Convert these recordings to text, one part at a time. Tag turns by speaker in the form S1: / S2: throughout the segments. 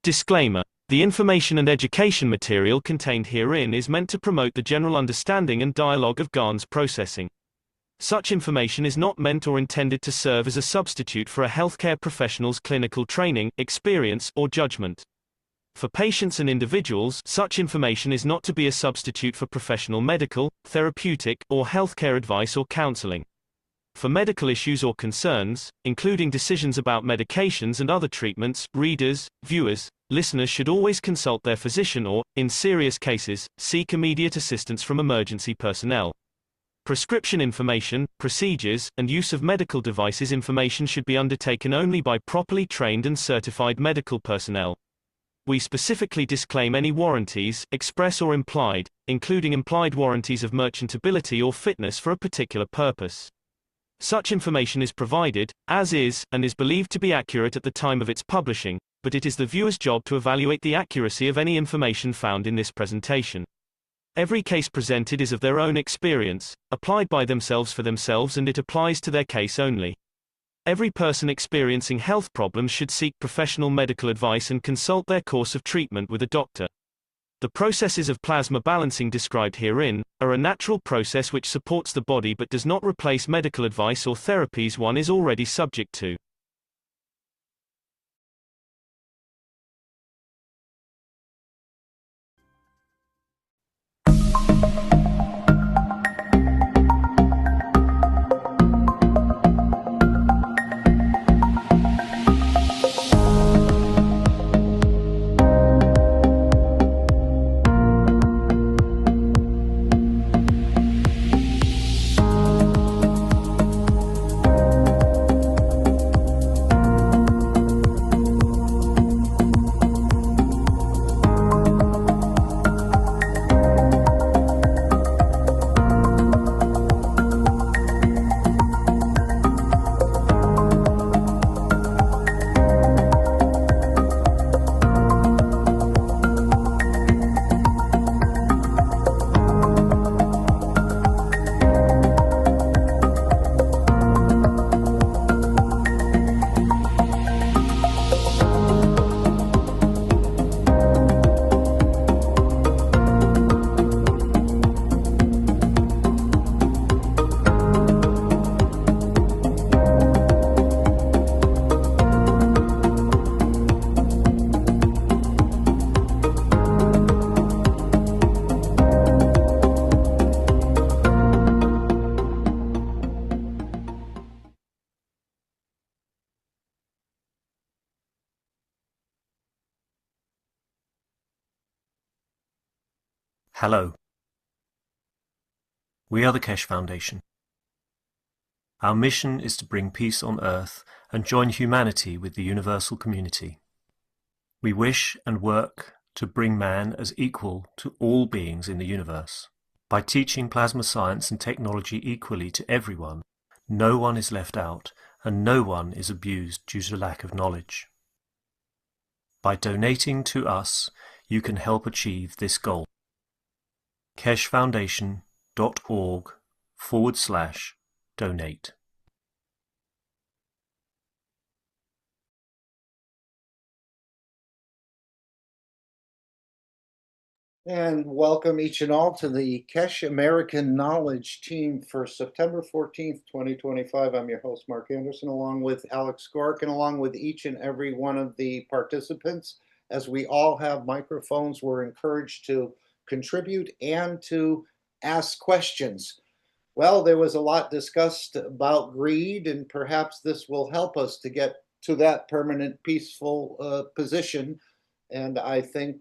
S1: Disclaimer: the information and education material contained herein is meant to promote the general understanding and dialogue of GAN's processing. Such information is not meant or intended to serve as a substitute for a healthcare professional's clinical training, experience, or judgment. For patients and individuals, such information is not to be a substitute for professional medical, therapeutic, or healthcare advice or counseling. For medical issues or concerns, including decisions about medications and other treatments, readers, viewers, listeners should always consult their physician or, in serious cases, seek immediate assistance from emergency personnel. Prescription information, procedures, and use of medical devices information should be undertaken only by properly trained and certified medical personnel. We specifically disclaim any warranties, express or implied, including implied warranties of merchantability or fitness for a particular purpose. Such information is provided, as is, and is believed to be accurate at the time of its publishing, but it is the viewer's job to evaluate the accuracy of any information found in this presentation. Every case presented is of their own experience, applied by themselves for themselves, and it applies to their case only. Every person experiencing health problems should seek professional medical advice and consult their course of treatment with a doctor. The processes of plasma balancing described herein are a natural process which supports the body but does not replace medical advice or therapies one is already subject to.
S2: Hello. We are the Keshe Foundation. Our mission is to bring peace on earth and join humanity with the universal community. We wish and work to bring man as equal to all beings in the universe. By teaching plasma science and technology equally to everyone, no one is left out and no one is abused due to lack of knowledge. By donating to us, you can help achieve this goal. keshefoundation.org/donate.
S3: And welcome each and all to the Keshe American Knowledge Team for September 14th, 2025. I'm your host, Mark Anderson, along with Alex Gork, and along with each and every one of the participants. As we all have microphones, we're encouraged to contribute and to ask questions. Well, there was a lot discussed about greed, and perhaps this will help us to get to that permanent, peaceful position. And I think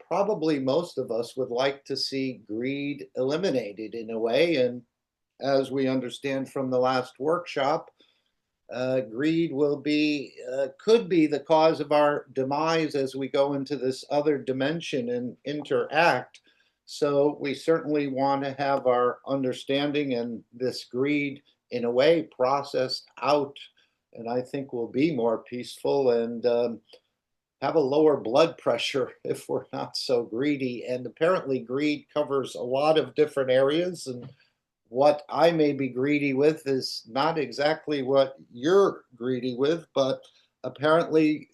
S3: probably most of us would like to see greed eliminated in a way. And as we understand from the last workshop, greed will be, could be the cause of our demise as we go into this other dimension and interact. So we certainly want to have our understanding and this greed in a way processed out. And I think we'll be more peaceful and have a lower blood pressure if we're not so greedy. And apparently greed covers a lot of different areas, and what I may be greedy with is not exactly what you're greedy with, but apparently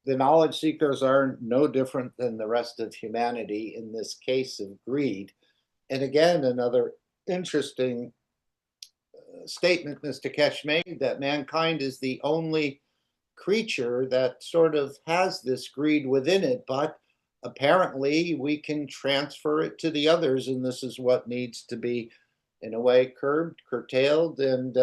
S3: the knowledge seekers are no different than the rest of humanity in this case of greed. And again, another interesting statement Mr. Keshe made, that mankind is the only creature that sort of has this greed within it, but apparently we can transfer it to the others, and this is what needs to be, in a way, curbed, curtailed, and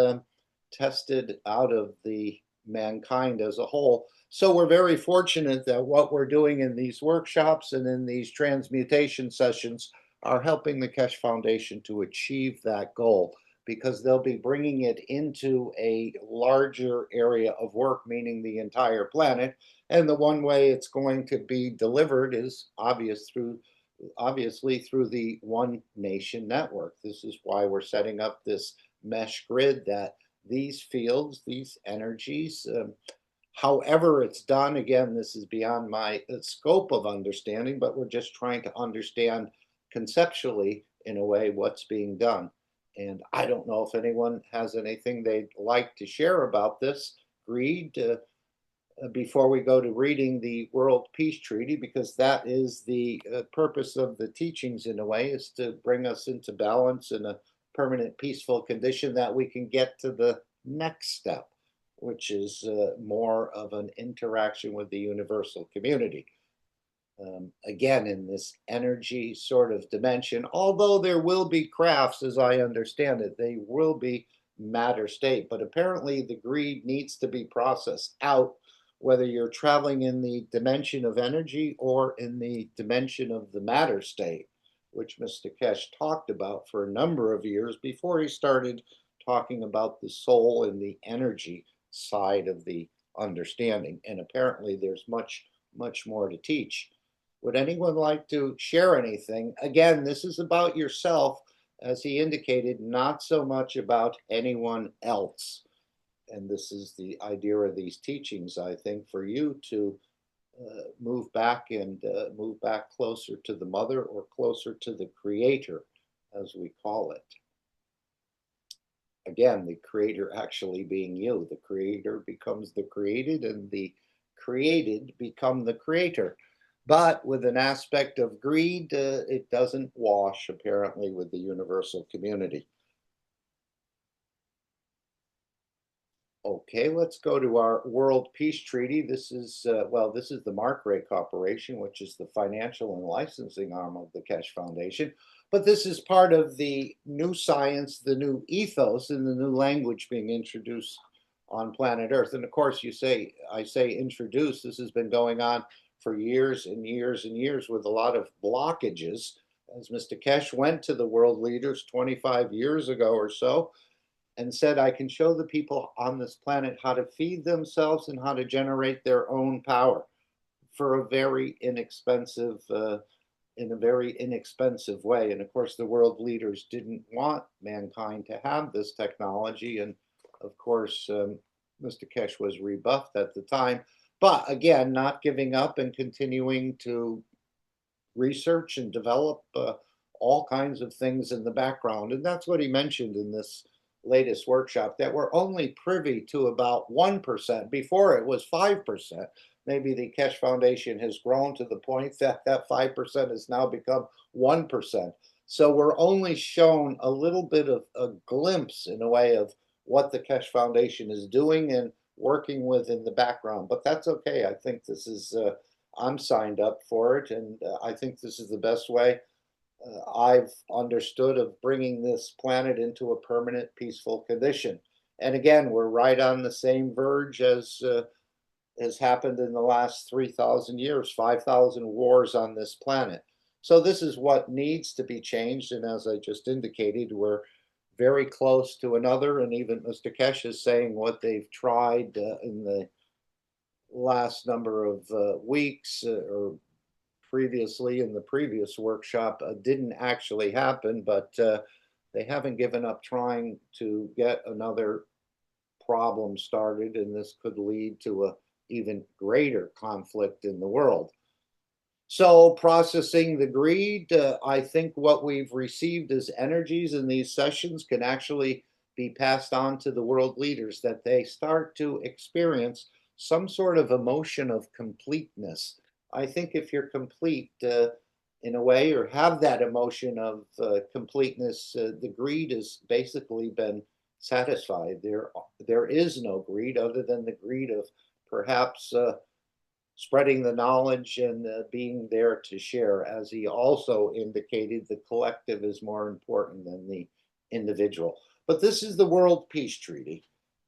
S3: tested out of the mankind as a whole. So we're very fortunate that what we're doing in these workshops and in these transmutation sessions are helping the Keshe Foundation to achieve that goal, because they'll be bringing it into a larger area of work, meaning the entire planet. And the one way it's going to be delivered is obviously through the One Nation Network. This is why we're setting up this mesh grid, that these fields, these energies, however it's done, again, this is beyond my scope of understanding, but we're just trying to understand conceptually, in a way, what's being done. And I don't know if anyone has anything they'd like to share about this greed before we go to reading the World Peace Treaty, because that is the purpose of the teachings, in a way, is to bring us into balance in a permanent peaceful condition, that we can get to the next step, which is more of an interaction with the universal community. Again, in this energy sort of dimension, although there will be crafts, as I understand it, they will be matter state, but apparently the greed needs to be processed out, whether you're traveling in the dimension of energy or in the dimension of the matter state, which Mr. Keshe talked about for a number of years before he started talking about the soul and the energy side of the understanding. And apparently there's much, much more to teach. Would anyone like to share anything? Again, this is about yourself, as he indicated, not so much about anyone else. And this is the idea of these teachings, I think, for you to move back and move back closer to the mother, or closer to the creator, as we call it. Again, the creator actually being you. The creator becomes the created, and the created become the creator. But with an aspect of greed, it doesn't wash, apparently, with the universal community. Okay, let's go to our World Peace Treaty. This is, this is the Mark-Ray Corporation, which is the financial and licensing arm of the Keshe Foundation. But this is part of the new science, the new ethos, and the new language being introduced on planet Earth. And of course, I say introduced, this has been going on for years and years and years, with a lot of blockages. As Mr. Keshe went to the world leaders 25 years ago or so, and said, I can show the people on this planet how to feed themselves and how to generate their own power for a very inexpensive, in a very inexpensive way. And of course, the world leaders didn't want mankind to have this technology. And of course, Mr. Keshe was rebuffed at the time. But again, not giving up and continuing to research and develop all kinds of things in the background. And that's what he mentioned in this latest workshop, that we're only privy to about 1%. Before it was 5%. Maybe the Keshe Foundation has grown to the point that that 5% has now become 1%. So we're only shown a little bit of a glimpse, in a way, of what the Keshe Foundation is doing and working with in the background. But that's okay. I think this is, I'm signed up for it, and I think this is the best way I've understood of bringing this planet into a permanent peaceful condition. And again, we're right on the same verge as has happened in the last 3,000 years, 5,000 wars on this planet. So this is what needs to be changed. And as I just indicated, we're very close to another. And even Mr. Keshe is saying what they've tried in the last number of weeks or previously in the previous workshop didn't actually happen, but they haven't given up trying to get another problem started, and this could lead to a even greater conflict in the world. So processing the greed, I think what we've received as energies in these sessions can actually be passed on to the world leaders, that they start to experience some sort of emotion of completeness. I think if you're complete in a way, or have that emotion of completeness, the greed has basically been satisfied. There is no greed other than the greed of perhaps spreading the knowledge and being there to share. As he also indicated, the collective is more important than the individual. But this is the World Peace Treaty,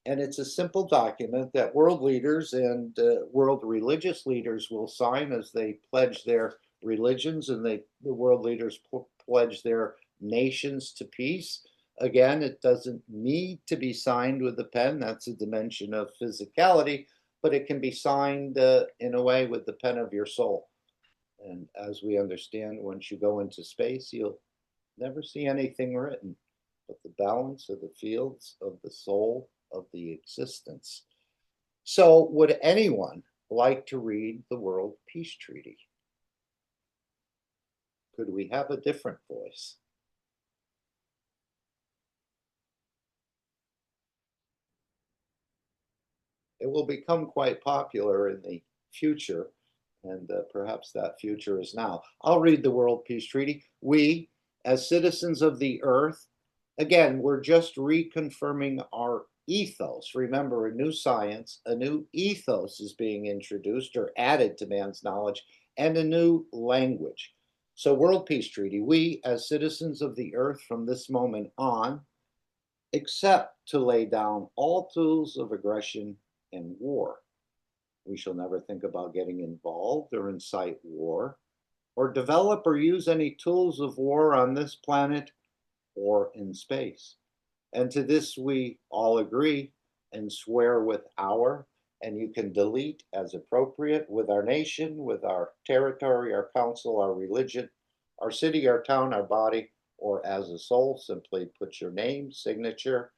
S3: and it's a simple document that world leaders and world religious leaders will sign as they pledge their religions, and the world leaders pledge their nations to peace. Again, it doesn't need to be signed with a pen. That's a dimension of physicality, but it can be signed in a way with the pen of your soul. And as we understand, once you go into space, you'll never see anything written but the balance of the fields of the soul of the existence. So, would anyone like to read the World Peace Treaty? Could we have a different voice? It will become quite popular in the future, and perhaps that future is now. I'll read the World Peace Treaty. We, as citizens of the earth, again, we're just reconfirming our ethos. Remember, a new science, a new ethos is being introduced or added to man's knowledge, and a new language. So, World Peace Treaty, we, as citizens of the earth from this moment on, accept to lay down all tools of aggression and war. We shall never think about getting involved or incite war, or develop or use any tools of war on this planet or in space. And to this we all agree and swear with our, and you can delete as appropriate, with our nation, with our territory, our council, our religion, our city, our town, our body, or as a soul. Simply put your name, signature,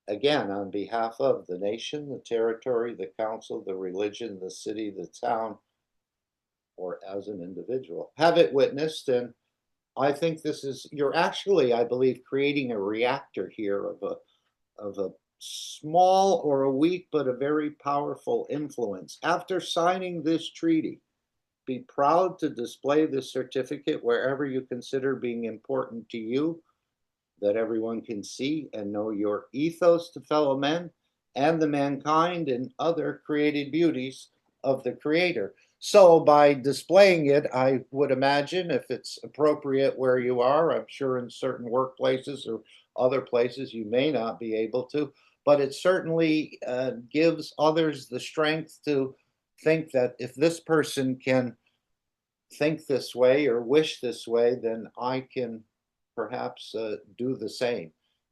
S3: again, on behalf of the nation, the territory, the council, the religion, the city, the town, or as an individual. Have it witnessed, and I think this is, you're actually, I believe, creating a reactor here of a small or a weak but a very powerful influence. After signing this treaty, be proud to display this certificate wherever you consider being important to you, that everyone can see and know your ethos to fellow men and the mankind and other created beauties of the Creator. So, by displaying it, I would imagine, if it's appropriate where you are, I'm sure in certain workplaces or other places you may not be able to, but it certainly gives others the strength to think that if this person can think this way or wish this way, then I can perhaps do the same.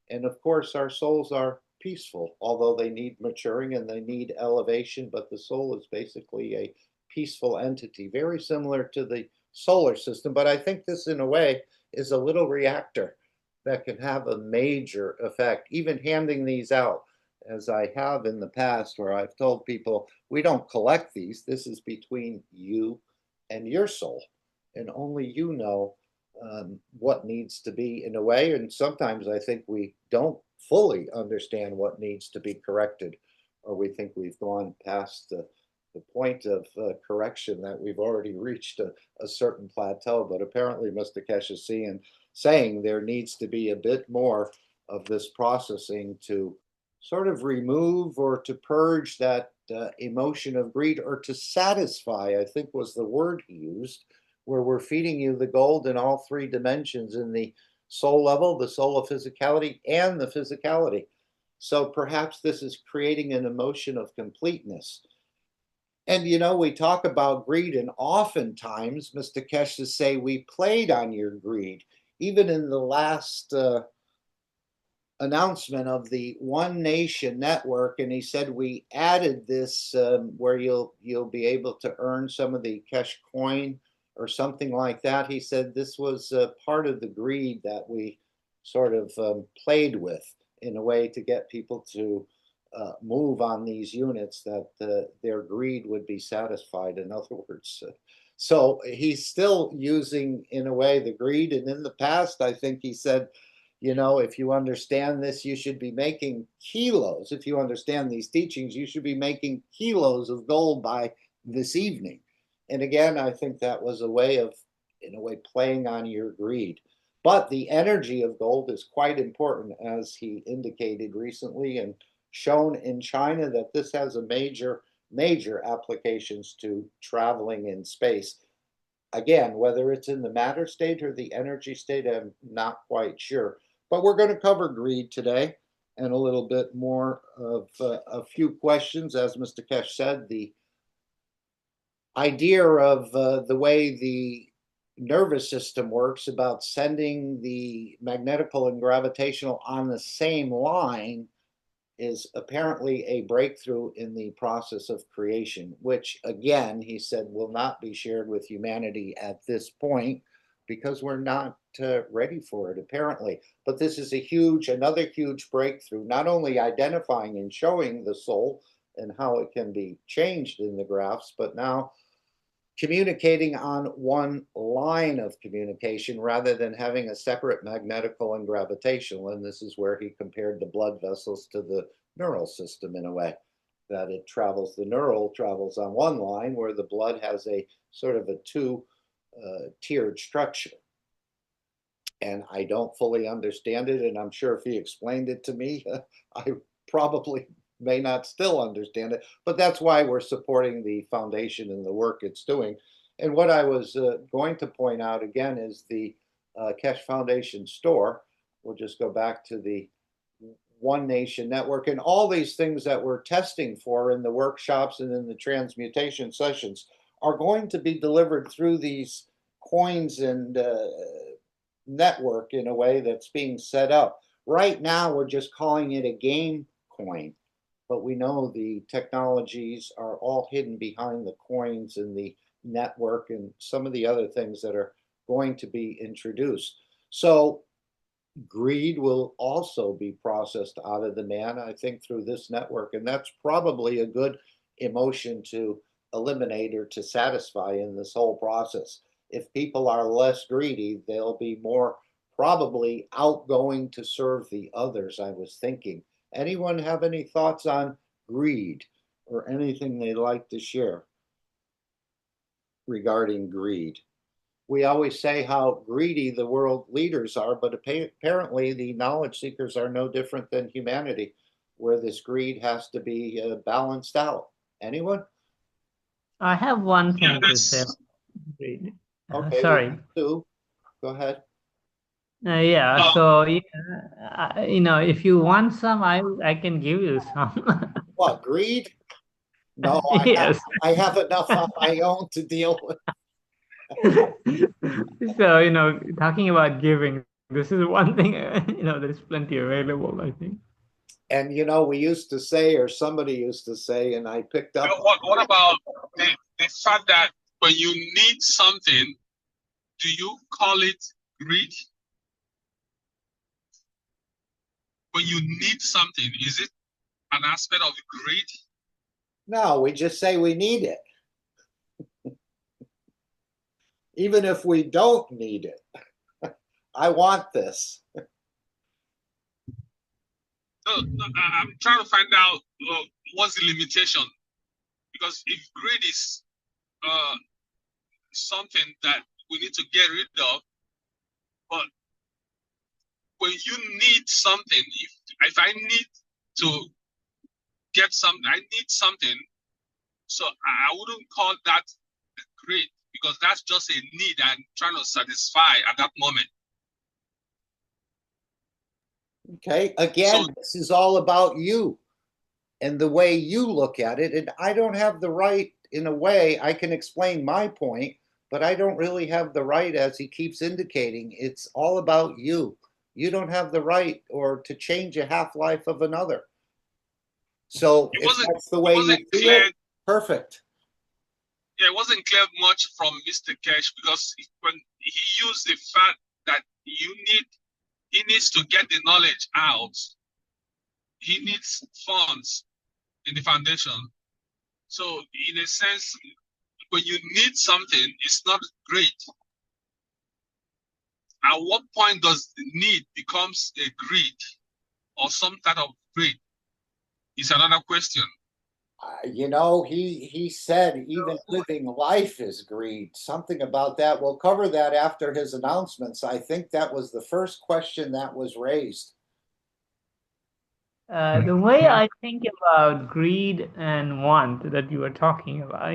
S3: And of course, our souls are peaceful, although they need maturing and they need elevation, but the soul is basically a peaceful entity, very similar to the solar system. But I think this, in a way, is a little reactor that can have a major effect, even handing these out, as I have in the past, where I've told people, we don't collect these. This is between you and your soul, and only you know what needs to be, in a way. And sometimes I think we don't fully understand what needs to be corrected, or we think we've gone past the point of correction, that we've already reached a certain plateau. But apparently, Mr. Keshe is saying there needs to be a bit more of this processing to sort of remove or to purge that emotion of greed, or to satisfy, I think was the word he used, where we're feeding you the gold in all three dimensions, in the soul level, the soul of physicality, and the physicality. So perhaps this is creating an emotion of completeness. And we talk about greed, and oftentimes, Mr. Keshe say, we played on your greed. Even in the last announcement of the One Nation network, and he said we added this where you'll be able to earn some of the Keshe coin or something like that. He said this was part of the greed that we sort of played with, in a way to get people to move on these units, that their greed would be satisfied, in other words. So he's still using, in a way, the greed. And in the past, I think he said you know, if you understand this, you should be making kilos. If you understand these teachings, you should be making kilos of gold by this evening. And again, I think that was a way of, in a way, playing on your greed. But the energy of gold is quite important, as he indicated recently and shown in China that this has a major applications to traveling in space. Again, whether it's in the matter state or the energy state, I'm not quite sure. But we're going to cover greed today and a little bit more of a few questions. As Mr. Keshe said, the idea of the way the nervous system works about sending the magnetical and gravitational on the same line is apparently a breakthrough in the process of creation, which again, he said, will not be shared with humanity at this point because we're not ready for it, apparently. But this is another huge breakthrough, not only identifying and showing the soul and how it can be changed in the graphs, but now communicating on one line of communication rather than having a separate magnetical and gravitational. And this is where he compared the blood vessels to the neural system in a way, that the neural travels on one line where the blood has a sort of a two-tiered structure. And I don't fully understand it, and I'm sure if he explained it to me, I probably may not still understand it, but that's why we're supporting the foundation and the work it's doing. And what I was going to point out again is the Keshe Foundation store. We'll just go back to the One Nation Network and all these things that we're testing for in the workshops and in the transmutation sessions are going to be delivered through these coins and network in a way that's being set up. Right now, we're just calling it a game coin, but we know the technologies are all hidden behind the coins and the network and some of the other things that are going to be introduced. So greed will also be processed out of the man, I think, through this network. And that's probably a good emotion to eliminate or to satisfy in this whole process. If people are less greedy, they'll be more probably outgoing to serve the others, I was thinking. Anyone have any thoughts on greed or anything they'd like to share regarding greed? We always say how greedy the world leaders are, but apparently the knowledge seekers are no different than humanity, where this greed has to be balanced out. Anyone?
S4: I have one thing to say.
S3: Okay,
S4: Sorry.
S3: Sue, go ahead.
S4: Yeah, so you know, if you want some, I can give you some.
S3: What, greed? No,
S4: Yes.
S3: I have enough on my own to deal with.
S4: So, you know, talking about giving, this is one thing, you know, there's plenty available, I think.
S3: And you know, we used to say, or somebody used to say, and I picked up.
S5: What about the fact that when you need something, do you call it greed? When you need something, is it an aspect of greed?
S3: No, we just say we need it. Even if we don't need it. I want this.
S5: So I'm trying to find out what's the limitation. Because if greed is something that we need to get rid of, but when you need something, if I need to get something, I need something, so I wouldn't call that greed, because that's just a need I'm trying to satisfy at that moment.
S3: Okay, again,
S5: So,
S3: this is all about you and the way you look at it. And I don't have the right, in a way, I can explain my point, but I don't really have the right, as he keeps indicating. It's all about you. You don't have the right or to change a half-life of another. So if that's the way you see it, perfect.
S5: Yeah, it wasn't clear much from Mr. Keshe, because when he used the fact that he needs to get the knowledge out. He needs funds in the foundation. So in a sense, when you need something, it's not great. at what point does the need becomes a greed or some kind of greed is another question.
S3: You know, he said even living life is greed. Something about that. We'll cover that after his announcements. I think that was the first question that was raised.
S4: The way I think about greed and want that you were talking about,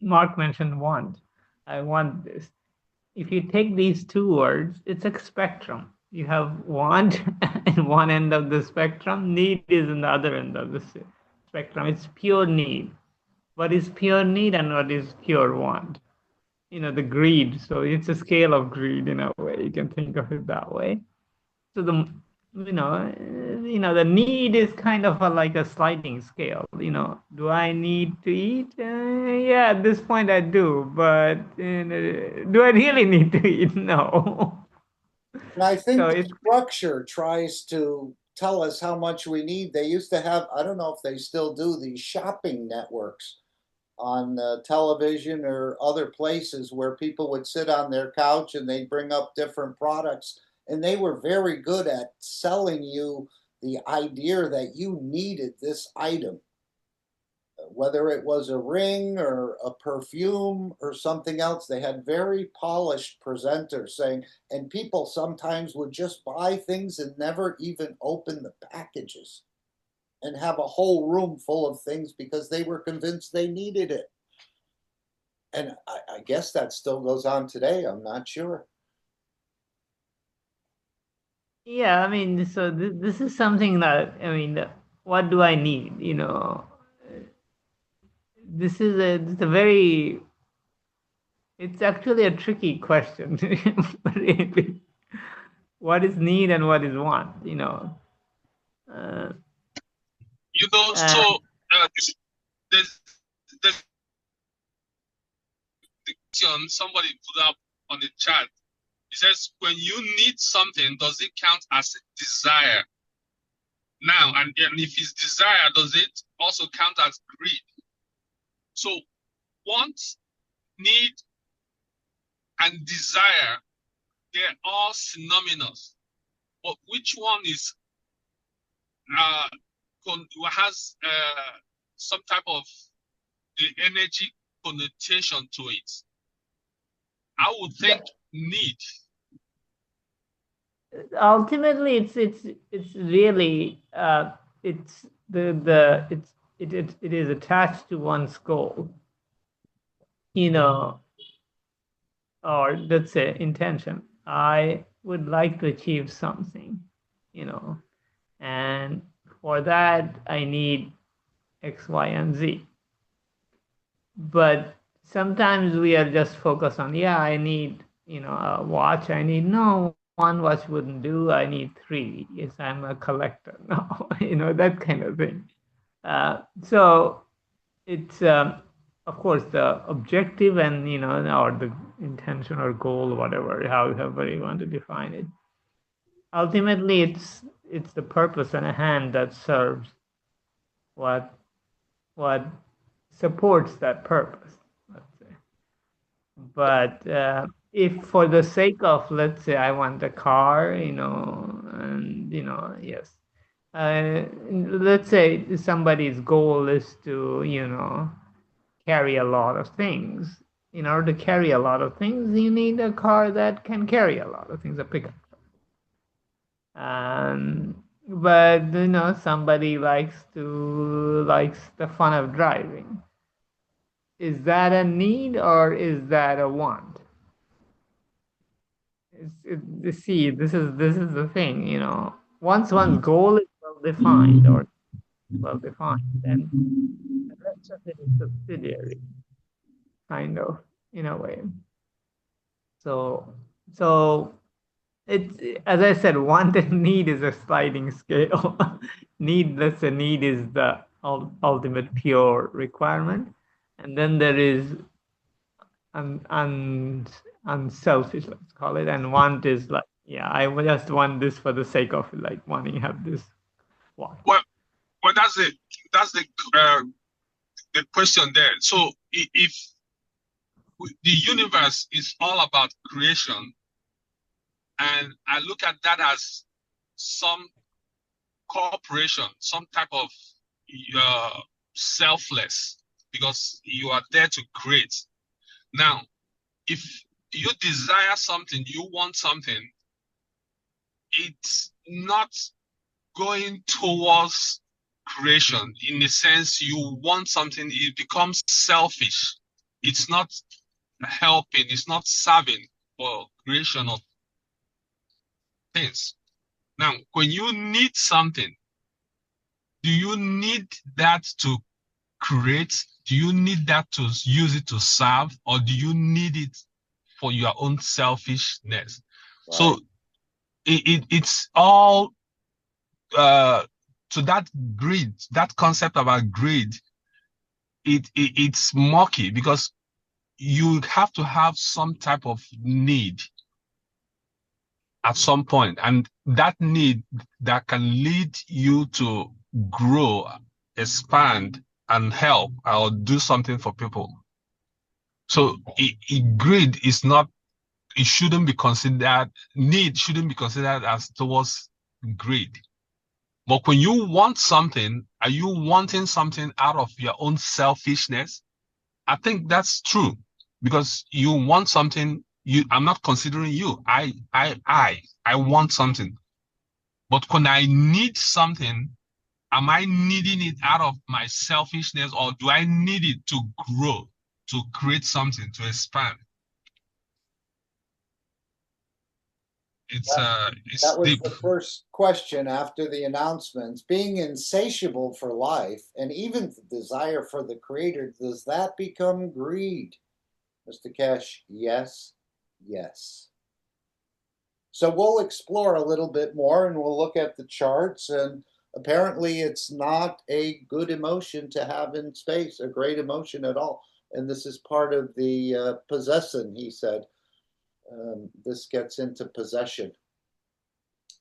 S4: Mark mentioned want. I want this. If you take these two words, it's a spectrum. You have want in one end of the spectrum, need is in the other end of the spectrum. It's pure need. What is pure need and what is pure want? The greed. So it's a scale of greed in a way. You can think of it that way. So the need is kind of like a sliding scale. Do I need to eat? Yeah, at this point I do, but do I really need to eat? No.
S3: And I think
S4: So
S3: the
S4: it's
S3: structure tries to tell us how much we need. They used to have, I don't know if they still do, these shopping networks on television or other places where people would sit on their couch and they'd bring up different products. And they were very good at selling you the idea that you needed this item, whether it was a ring or a perfume or something else. They had very polished presenters saying, and people sometimes would just buy things and never even open the packages and have a whole room full of things because they were convinced they needed it. And I guess that still goes on today. I'm not sure.
S4: yeah. So this is something that what do I need? It's a very. It's actually a tricky question, really. What is need and what is want? Uh,
S5: So there's the question somebody put up on the chat. It says, when you need something, does it count as a desire? Now, and if it's desire, does it also count as greed? So want, need, and desire, they're all synonymous. But which one is has some type of the energy connotation to it? I would think need.
S4: Ultimately, it's really it is attached to one's goal, or let's say intention. I would like to achieve something, and for that I need X, Y, and Z. But sometimes we are just focused on, I need, a watch. I need, no, one watch wouldn't do. I need three. Yes, I'm a collector. No, that kind of thing. So it's, of course, the objective and, or the intention or goal, whatever, however you want to define it. Ultimately, it's the purpose and a hand that serves what supports that purpose, let's say. But if for the sake of, let's say, I want a car, and yes, let's say somebody's goal is to carry a lot of things. In order to carry a lot of things, you need a car that can carry a lot of things, a pickup. But somebody likes the fun of driving. Is that a need or is that a want? See, this is the thing. Once one's goal is well defined, then the rest of it is subsidiary, kind of, in a way. So it's, as I said, want and need is a sliding scale. Let's say need is the ultimate pure requirement, and then there is unselfish, let's call it, and want is like, I just want this for the sake of it, like wanting to have this watch.
S5: Well, that's the question there. So if the universe is all about creation, and I look at that as some corporation, some type of selfless, because you are there to create. Now, if you desire something, you want something, it's not going towards creation. In the sense you want something, it becomes selfish. It's not helping, it's not serving for creation of things. Now, when you need something, do you need that to create? Do you need that to use it to serve? Or do you need it for your own selfishness?
S3: Right.
S5: So it's all to that greed, that concept about greed, it's murky, because you have to have some type of need at some point, and that need that can lead you to grow, expand, and help or do something for people. So greed is not, it shouldn't be considered, need shouldn't be considered as towards greed. But when you want something, are you wanting something out of your own selfishness? I think that's true, because you want something. I'm not considering you. I want something. But when I need something, am I needing it out of my selfishness, or do I need it to grow, to create something, to expand? It's
S3: That was
S5: deep.
S3: the first question after the announcements. Being insatiable for life and even the desire for the creator, does that become greed? Mr. Keshe, yes, yes. So we'll explore a little bit more and we'll look at the charts. And apparently, it's not a good emotion to have in space, a great emotion at all. And this is part of the possession, he said. This gets into possession,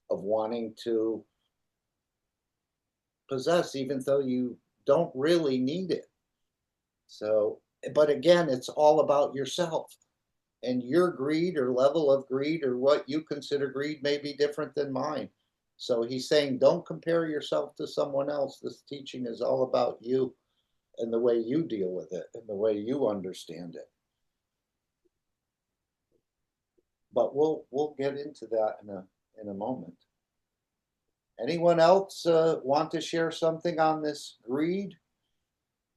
S3: of wanting to possess, even though you don't really need it. So, but again, it's all about yourself. And your greed or level of greed or what you consider greed may be different than mine. So he's saying, don't compare yourself to someone else. This teaching is all about you and the way you deal with it and the way you understand it. But we'll get into that in a moment. Anyone else want to share something on this greed?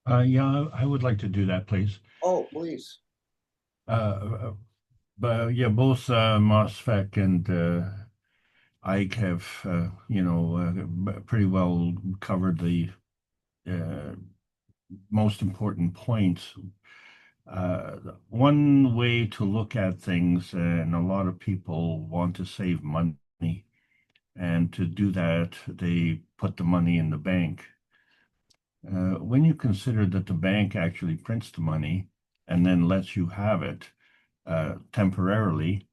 S6: Yeah, I would like to do that, please.
S3: Oh, please.
S6: But yeah, both MOSFEC and Ike have, pretty well covered the most important points. One way to look at things, and a lot of people want to save money, and to do that, they put the money in the bank. When you consider that the bank actually prints the money and then lets you have it temporarily,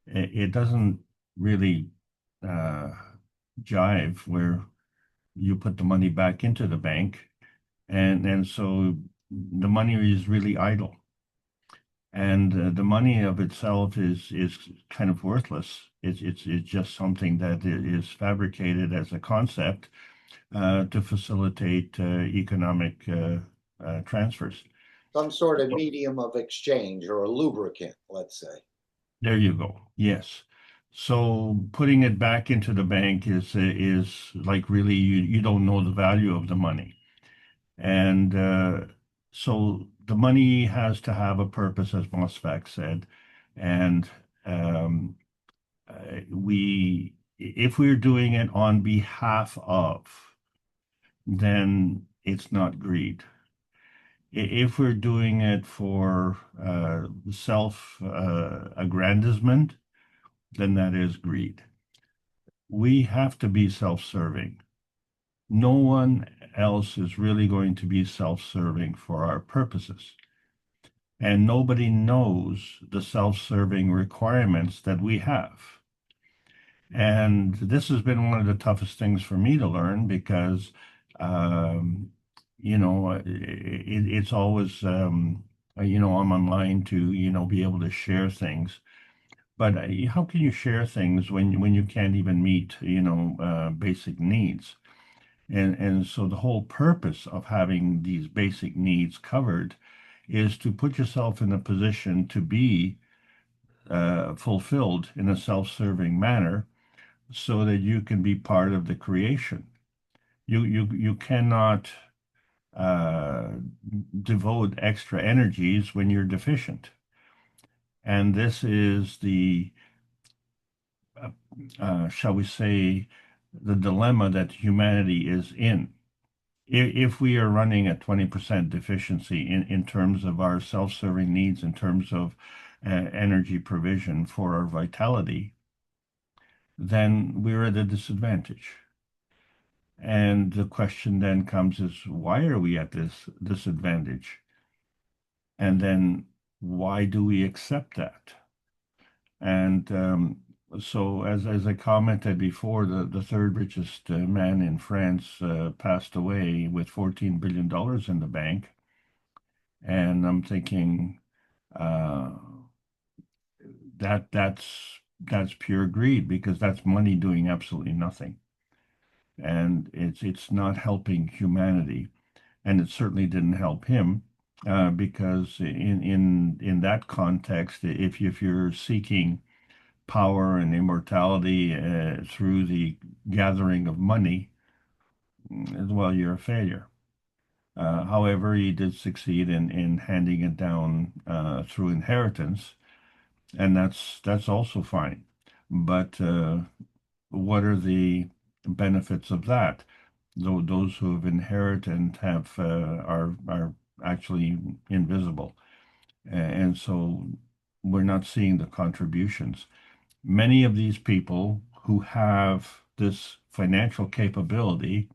S6: it doesn't really jive where you put the money back into the bank, and so the money is really idle, and the money of itself is kind of worthless. It's just something that is fabricated as a concept to facilitate economic transfers.
S3: Some sort of medium of exchange or a lubricant, let's say.
S6: There you go. Yes. So putting it back into the bank is like really you don't know the value of the money. And so the money has to have a purpose, as Mosfak said. And um, if we're doing it on behalf of, then it's not greed. If we're doing it for self-aggrandizement, then that is greed. We have to be self-serving. No one else is really going to be self-serving for our purposes. And nobody knows the self-serving requirements that we have. And this has been one of the toughest things for me to learn because, it's always I'm online to be able to share things. But how can you share things when you can't even meet basic needs? And so the whole purpose of having these basic needs covered is to put yourself in a position to be fulfilled in a self-serving manner, so that you can be part of the creation. You cannot uh, devote extra energies when you're deficient. And this is the, shall we say, the dilemma that humanity is in. If we are running at 20% deficiency in terms of our self-serving needs, in terms of energy provision for our vitality, then we're at a disadvantage. And the question then comes is, why are we at this disadvantage? And then why do we accept that? And so, as I commented before, the third richest man in France passed away with $14 billion in the bank. And I'm thinking uh, that's pure greed, because that's money doing absolutely nothing. And it's not helping humanity. And it certainly didn't help him, because in that context, if you're seeking power and immortality through the gathering of money, well, you're a failure. However, he did succeed in handing it down through inheritance, and that's also fine. But what are the benefits of that? Those who have inherited and have are actually invisible, and so we're not seeing the contributions. Many of these people who have this financial capability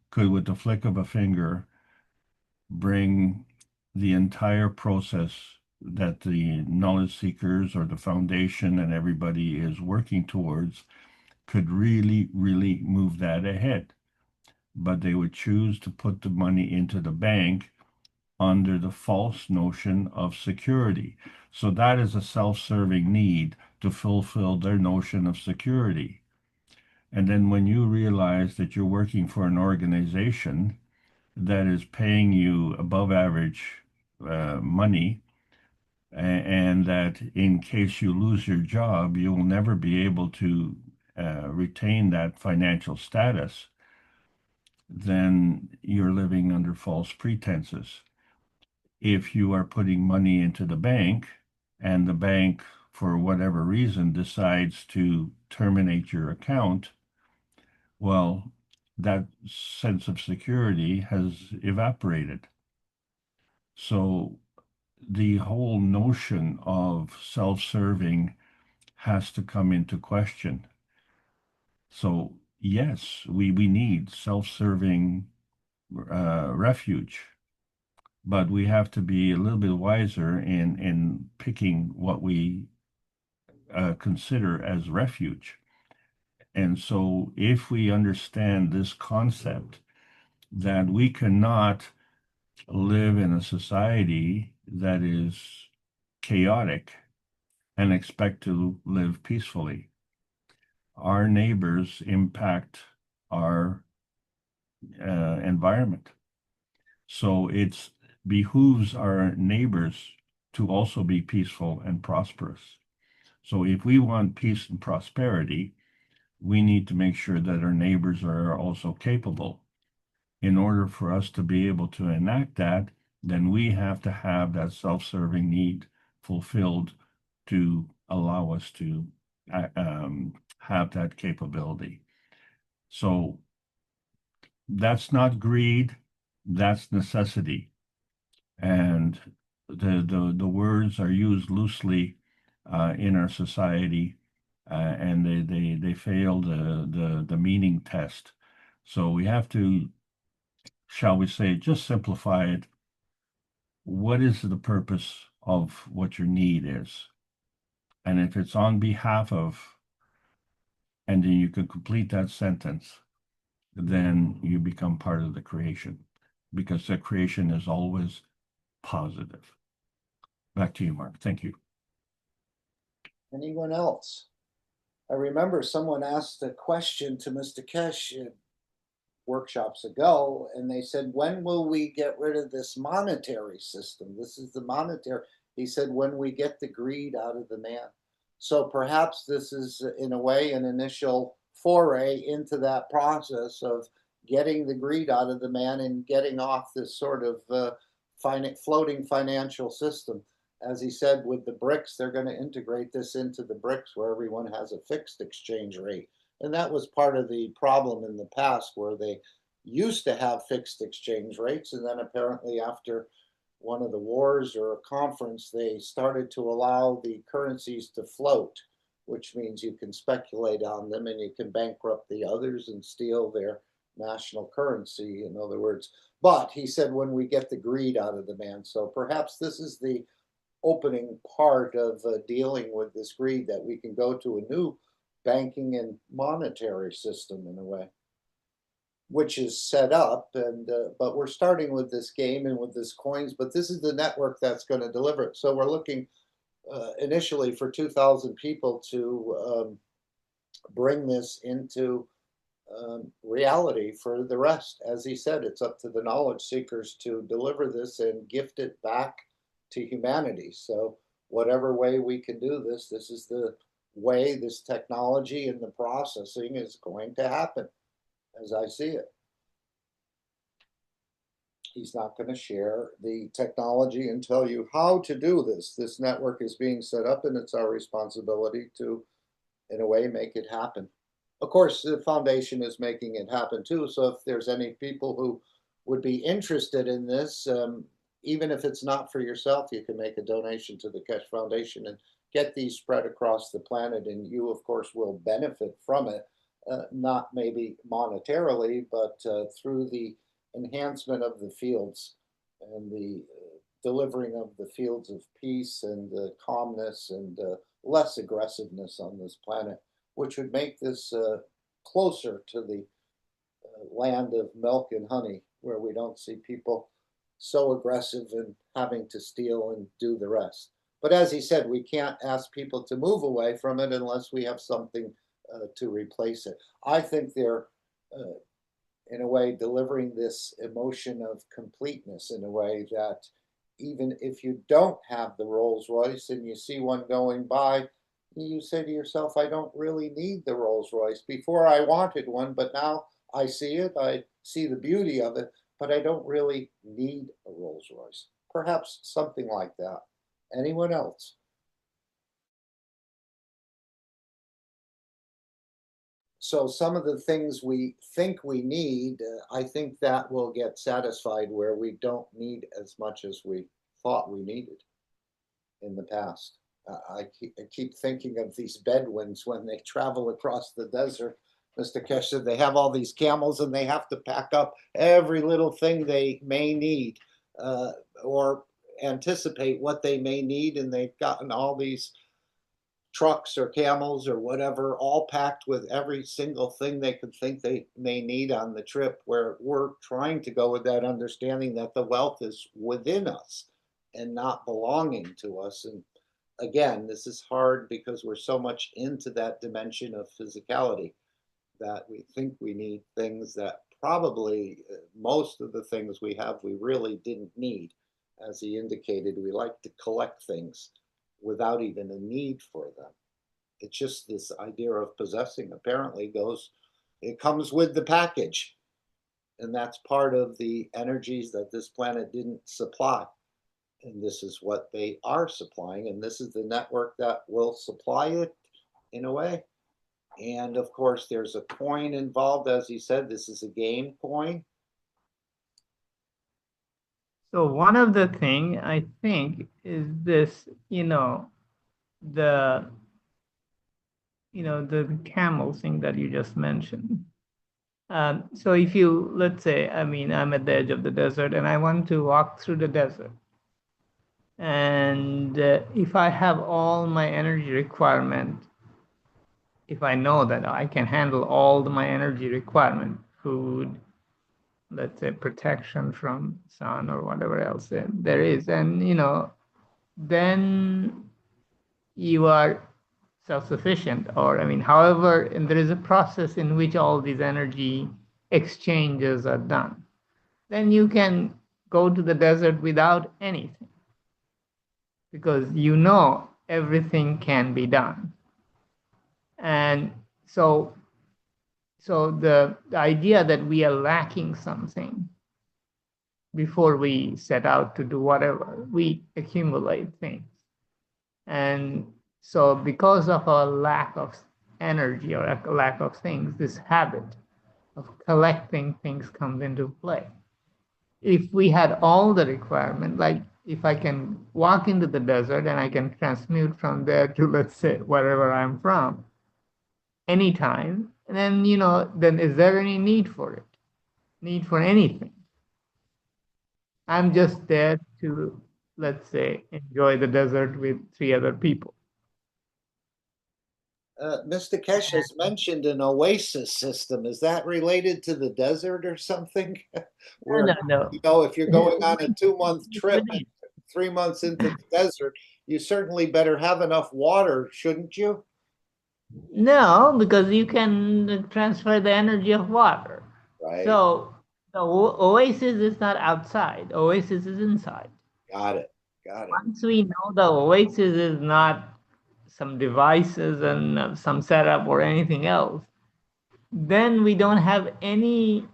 S6: could, with the flick of a finger, bring the entire process that the knowledge seekers or the foundation and everybody is working towards, could really, really move that ahead. But they would choose to put the money into the bank under the false notion of security. So that is a self-serving need to fulfill their notion of security. And then when you realize that you're working for an organization that is paying you above average money, and that in case you lose your job, you will never be able to retain that financial status, then you're living under false pretenses. If you are putting money into the bank, and the bank, for whatever reason, decides to terminate your account, well, that sense of security has evaporated. So the whole notion of self-serving has to come into question. So yes, we need self-serving refuge, but we have to be a little bit wiser in picking what we consider as refuge. And so if we understand this concept, that we cannot live in a society that is chaotic and expect to live peacefully. Our neighbors impact our environment. So it behooves our neighbors to also be peaceful and prosperous. So if we want peace and prosperity, we need to make sure that our neighbors are also capable. In order for us to be able to enact that, then we have to have that self-serving need fulfilled to allow us to have that capability. So that's not greed, that's necessity. And the words are used loosely in our society, and they fail the meaning test. So we have to, shall we say, just simplify it. What is the purpose of what your need is? And if it's on behalf of, and then you can complete that sentence, then you become part of the creation, because the creation is always positive. Back to you, Mark. Thank you.
S3: Anyone else? I remember someone asked a question to Mr. Keshe workshops ago, and they said, when will we get rid of this monetary system? This is the monetary. He said, when we get the greed out of the man. So perhaps this is, in a way, an initial foray into that process of getting the greed out of the man and getting off this sort of floating financial system. As he said, with the BRICS, they're going to integrate this into the BRICS where everyone has a fixed exchange rate. And that was part of the problem in the past, where they used to have fixed exchange rates. And then apparently after one of the wars or a conference, they started to allow the currencies to float, which means you can speculate on them and you can bankrupt the others and steal their national currency, in other words. But he said, when we get the greed out of the man. So perhaps this is the opening part of dealing with this greed, that we can go to a new banking and monetary system in a way, which is set up. And but we're starting with this game and with this coins, but this is the network that's going to deliver it. So we're looking initially for 2,000 people to bring this into reality. For the rest, as he said, it's up to the knowledge seekers to deliver this and gift it back to humanity. So whatever way we can do this, this is the way this technology and the processing is going to happen, as I see it. He's not going to share the technology and tell you how to do this. This network is being set up, and it's our responsibility to, in a way, make it happen. Of course, the foundation is making it happen too. So if there's any people who would be interested in this, even if it's not for yourself, you can make a donation to the Keshe Foundation and get these spread across the planet. And you, of course, will benefit from it, not maybe monetarily, but through the enhancement of the fields and the delivering of the fields of peace and calmness and less aggressiveness on this planet, which would make this closer to the land of milk and honey, where we don't see people so aggressive and having to steal and do the rest. But as he said, we can't ask people to move away from it unless we have something to replace it. I think they're, in a way, delivering this emotion of completeness in a way that even if you don't have the Rolls Royce and you see one going by, you say to yourself, I don't really need the Rolls Royce. Before I wanted one, but now I see it, I see the beauty of it, but I don't really need a Rolls Royce. Perhaps something like that. Anyone else? So some of the things we think we need, I think that will get satisfied where we don't need as much as we thought we needed in the past. I keep thinking of these Bedouins when they travel across the desert. Mr. Keshe said they have all these camels and they have to pack up every little thing they may need or anticipate what they may need. And they've gotten all these trucks or camels or whatever, all packed with every single thing they could think they may need on the trip, where we're trying to go with that understanding that the wealth is within us and not belonging to us. And again, this is hard because we're so much into that dimension of physicality that we think we need things that probably most of the things we have we really didn't need. As he indicated, we like to collect things without even a need for them. It's just this idea of possessing apparently it comes with the package. And that's part of the energies that this planet didn't supply. And this is what they are supplying. And this is the network that will supply it in a way. And of course, there's a coin involved. As he said, this is a game coin.
S4: So one of the thing I think is this, the camel thing that you just mentioned. So if you, let's say, I'm at the edge of the desert and I want to walk through the desert. And if I have all my energy requirement, if I know that I can handle all my energy requirement, food, let's say protection from sun or whatever else there is, and then you are self-sufficient, or I mean, however, and there is a process in which all these energy exchanges are done. Then you can go to the desert without anything because you know everything can be done. And so the idea that we are lacking something before we set out to do whatever, we accumulate things. And so because of a lack of energy or a lack of things, this habit of collecting things comes into play. If we had all the requirement, like if I can walk into the desert and I can transmute from there to, let's say, wherever I'm from, anytime, then, then is there any need for it? Need for anything? I'm just there to, let's say, enjoy the desert with 3 other people.
S3: Mr. Keshe has mentioned an oasis system. Is that related to the desert or something? Where,
S4: No.
S3: if you're going on a 2-month trip and 3 months into the desert, you certainly better have enough water, shouldn't you?
S4: No, because you can transfer the energy of water.
S3: Right.
S4: So the oasis is not outside. Oasis is inside.
S3: Got it.
S4: Once we know the oasis is not some devices and some setup or anything else, then we don't have any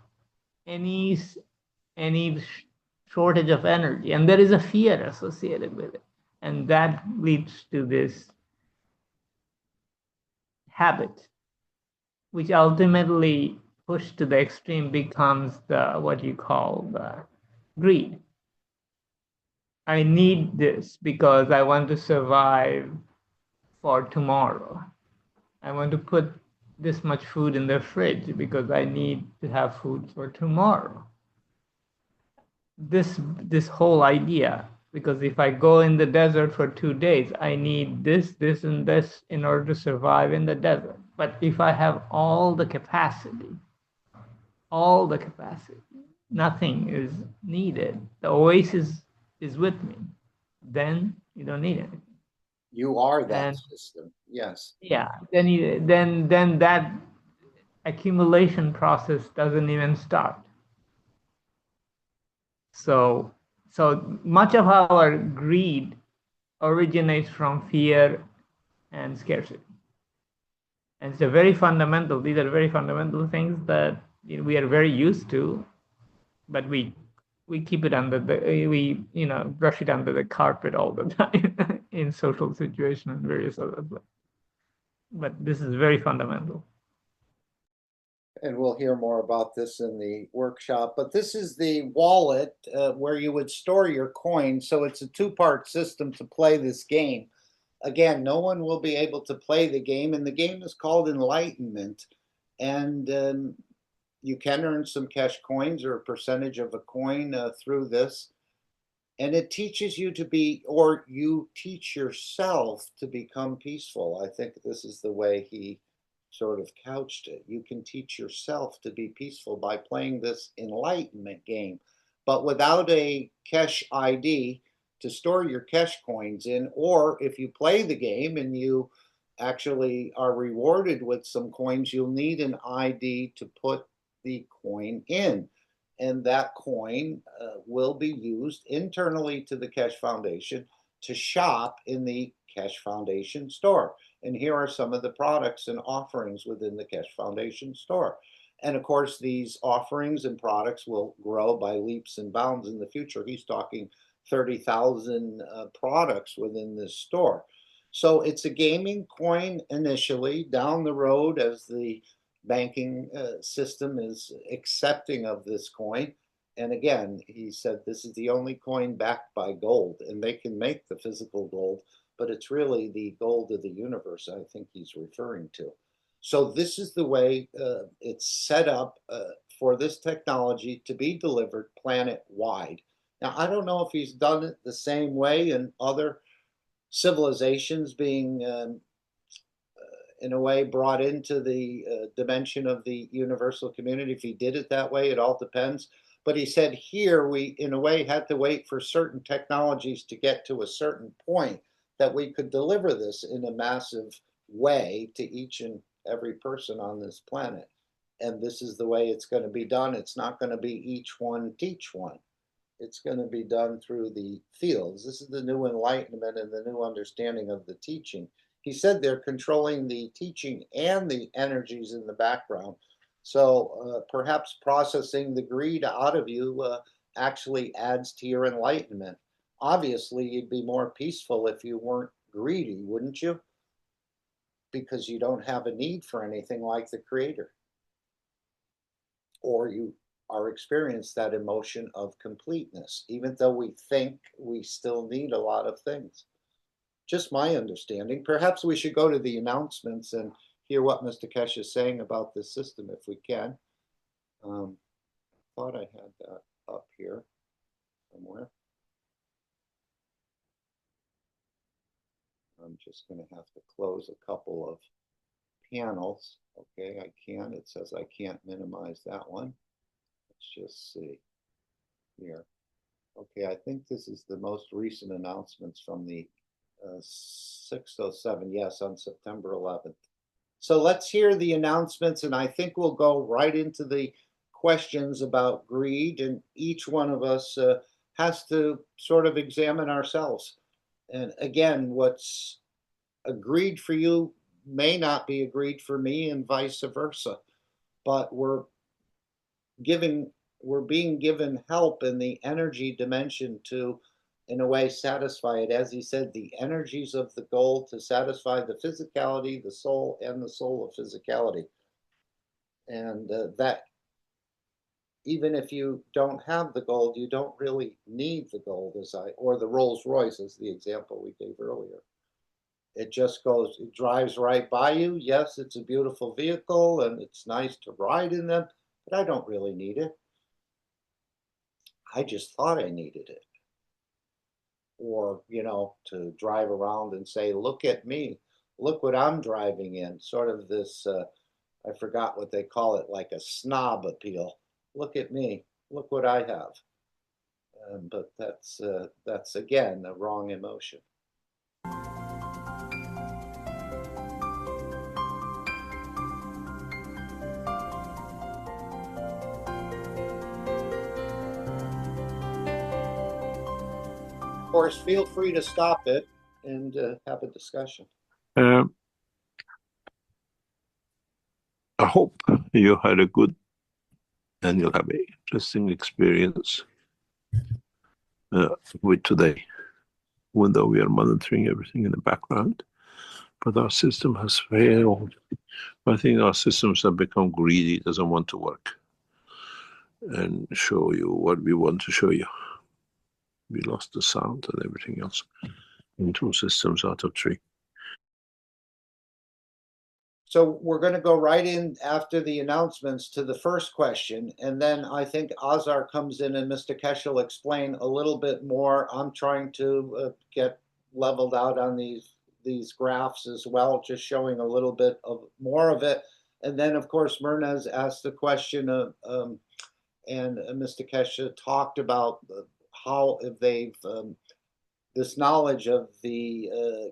S4: shortage of energy, and there is a fear associated with it, and that leads to this habit, which ultimately pushed to the extreme becomes what you call the greed. I need this because I want to survive for tomorrow. I want to put this much food in the fridge because I need to have food for tomorrow. This whole idea, because if I go in the desert for 2 days, I need this, and this in order to survive in the desert. But if I have all the capacity, nothing is needed. The oasis is with me. Then you don't need anything.
S3: You are that system. Yes.
S4: Yeah. Then that accumulation process doesn't even start. So much of our greed originates from fear and scarcity. And it's these are very fundamental things that we are very used to, but we keep it brush it under the carpet all the time in social situations and various other places. But this is very fundamental.
S3: And we'll hear more about this in the workshop. But this is the wallet where you would store your coins. So it's a 2-part system to play this game. Again, no one will be able to play the game, and the game is called Enlightenment. And you can earn some cash coins or a percentage of a coin through this. And it teaches you to be, or you teach yourself to become peaceful. I think this is the way he sort of couched it. You can teach yourself to be peaceful by playing this enlightenment game, but without a cash ID to store your cash coins in, or if you play the game and you actually are rewarded with some coins, you'll need an ID to put the coin in. And that coin will be used internally to the Keshe Foundation to shop in the Keshe Foundation store. And here are some of the products and offerings within the Keshe Foundation store. And of course, these offerings and products will grow by leaps and bounds in the future. He's talking 30,000 products within this store. So it's a gaming coin initially. Down the road, as the banking system is accepting of this coin, and again, he said this is the only coin backed by gold, and they can make the physical gold, but it's really the gold of the universe I think he's referring to. So this is the way it's set up for this technology to be delivered planet-wide. Now, I don't know if he's done it the same way in other civilizations being in a way brought into the dimension of the universal community. If he did it that way, it all depends. But he said here we, in a way, had to wait for certain technologies to get to a certain point that we could deliver this in a massive way to each and every person on this planet. And this is the way it's going to be done. It's not going to be each one teach one. It's going to be done through the fields. This is the new enlightenment and the new understanding of the teaching. He said they're controlling the teaching and the energies in the background. So perhaps processing the greed out of you actually adds to your enlightenment. Obviously, you'd be more peaceful if you weren't greedy, wouldn't you? Because you don't have a need for anything like the Creator. Or you are experiencing that emotion of completeness, even though we think we still need a lot of things. Just my understanding. Perhaps we should go to the announcements and hear what Mr. Keshe is saying about this system if we can. Thought I had that up here somewhere. I'm just going to have to close a couple of panels. Okay, I can. It says I can't minimize that one. Let's just see here. Okay, I think this is the most recent announcements from the 607, yes, on September 11th. So let's hear the announcements, and I think we'll go right into the questions about greed, and each one of us has to sort of examine ourselves. And again, what's agreed for you may not be agreed for me, and vice versa. But we're being given help in the energy dimension to, in a way, satisfy it. As he said, the energies of the gold to satisfy the physicality, the soul, and the soul of physicality. And that even if you don't have the gold, you don't really need the gold, or the Rolls Royce, as the example we gave earlier. It just goes, it drives right by you. Yes, it's a beautiful vehicle and it's nice to ride in them, but I don't really need it. I just thought I needed it. Or, to drive around and say, look at me, look what I'm driving in. Sort of this, I forgot what they call it, like a snob appeal. Look at me, look what I have. But that's again, a wrong emotion. Of course, feel free to stop it and have a discussion.
S7: I hope you had a good and you'll have an interesting experience with today, even though we are monitoring everything in the background. But our system has failed. I think our systems have become greedy, doesn't want to work and show you what we want to show you. We lost the sound and everything else in 2 systems out of 3.
S3: So we're going to go right in after the announcements to the first question. And then I think Azar comes in and Mr. Keshe will explain a little bit more. I'm trying to get leveled out on these graphs as well, just showing a little bit of more of it. And then, of course, Myrna's asked the question of, and Mr. Keshe talked about how they've this knowledge of the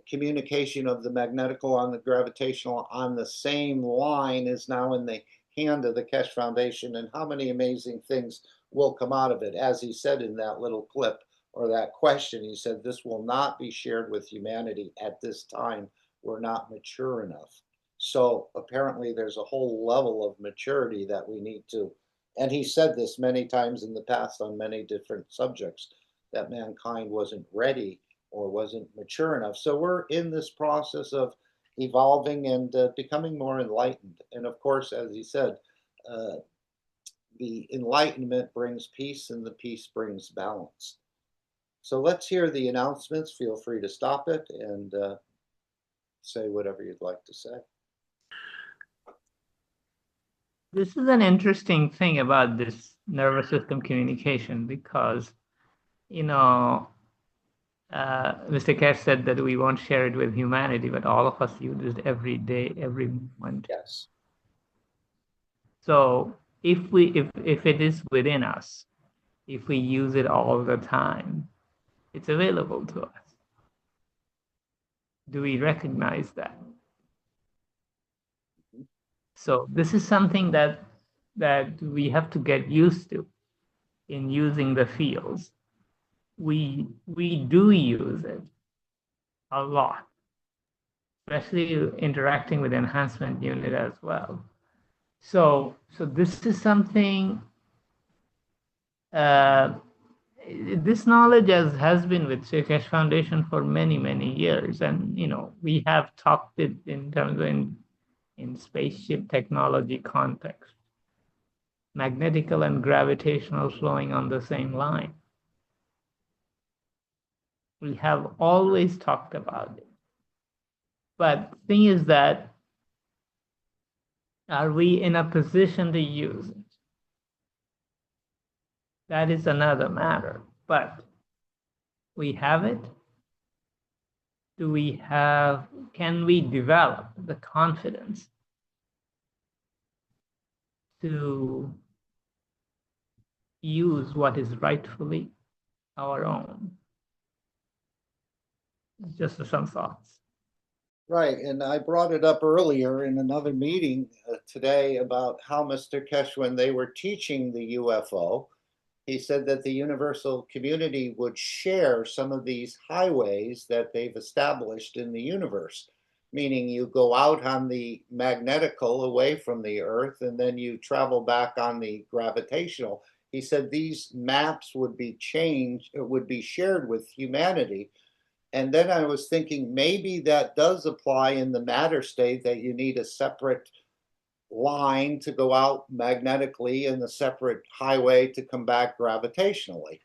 S3: communication of the magnetical on the gravitational on the same line is now in the hand of the Keshe Foundation, and how many amazing things will come out of it. As he said in that little clip or that question, he said, this will not be shared with humanity at this time. We're not mature enough. So apparently there's a whole level of maturity that we need to, and he said this many times in the past on many different subjects, that mankind wasn't ready or wasn't mature enough. So we're in this process of evolving and becoming more enlightened. And of course, as he said, the enlightenment brings peace and the peace brings balance. So let's hear the announcements. Feel free to stop it and say whatever you'd like to say.
S4: This is an interesting thing about this nervous system communication because, Mr. Keshe said that we won't share it with humanity, but all of us use it every day, every moment.
S3: Yes.
S4: So if it is within us, if we use it all the time, it's available to us. Do we recognize that? So this is something that we have to get used to in using the fields. We do use it a lot, especially interacting with enhancement unit as well. So this is something, this knowledge has been with Keshe Foundation for many years, and we have talked it in terms of in spaceship technology context, magnetical and gravitational flowing on the same line. We have always talked about it. But the thing is that, are we in a position to use it? That is another matter. But we have it. Can we develop the confidence to use what is rightfully our own? Just some thoughts.
S3: Right, and I brought it up earlier in another meeting today about how Mr. Keshe, when they were teaching the UFO, he said that the universal community would share some of these highways that they've established in the universe, meaning you go out on the magnetical away from the Earth and then you travel back on the gravitational. He said these maps would be shared with humanity. And then I was thinking maybe that does apply in the matter state, that you need a separate line to go out magnetically and the separate highway to come back gravitationally.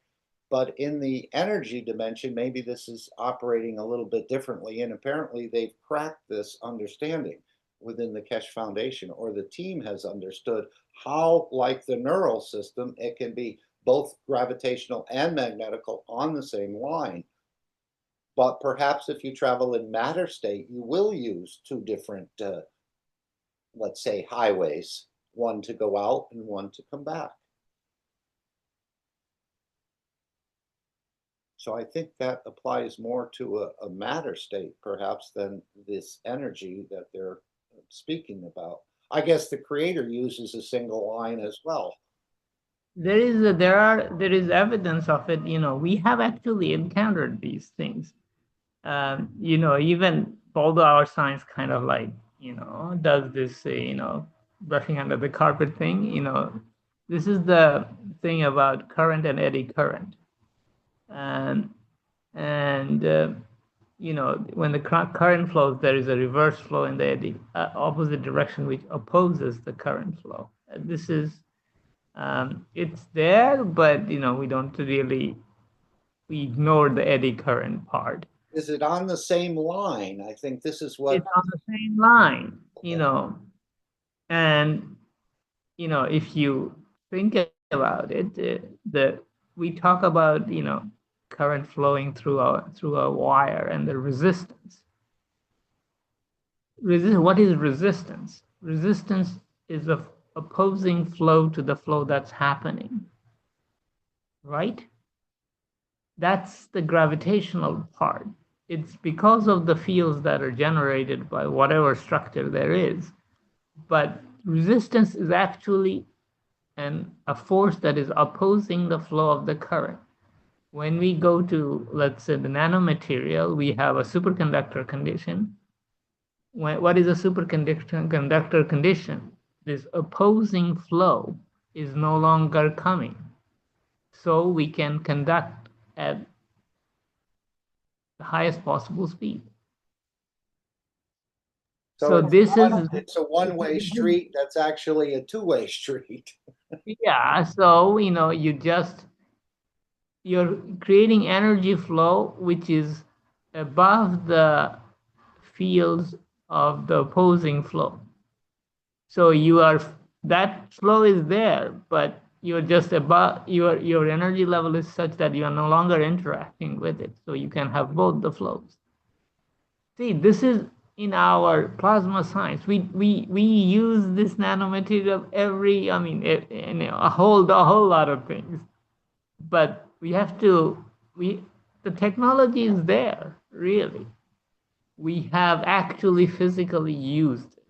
S3: But in the energy dimension, maybe this is operating a little bit differently. And apparently they've cracked this understanding within the Keshe Foundation, or the team has understood how, like the neural system, it can be both gravitational and magnetical on the same line. But perhaps if you travel in matter state, you will use two different, let's say, highways, one to go out and one to come back. So I think that applies more to a matter state, perhaps, than this energy that they're speaking about. I guess the creator uses a single line as well.
S4: There is evidence of it. We have actually encountered these things. Even although our science kind of like, does this, brushing under the carpet thing, this is the thing about current and eddy current. And when the current flows, there is a reverse flow in the eddy, opposite direction, which opposes the current flow. This is, it's there, but, we don't really, we ignore the eddy current part.
S3: Is it on the same line? I think this is what...
S4: It's on the same line, and, if you think about it, we talk about, current flowing through a wire and the resistance. What is resistance? Resistance is the opposing flow to the flow that's happening, right? That's the gravitational part. It's because of the fields that are generated by whatever structure there is. But resistance is actually a force that is opposing the flow of the current. When we go to, let's say, the nanomaterial, we have a superconductor condition. What is a superconductor condition? This opposing flow is no longer coming. So we can conduct at the highest possible speed. So
S3: it's a one-way street that's actually a two-way street.
S4: Yeah, so you're creating energy flow which is above the fields of the opposing flow. So that flow is there, but you're just above, your energy level is such that you are no longer interacting with it. So you can have both the flows. See, this is in our plasma science. We use this nanomaterial in a whole lot of things. but we have to, the technology is there, really. We have actually physically used it,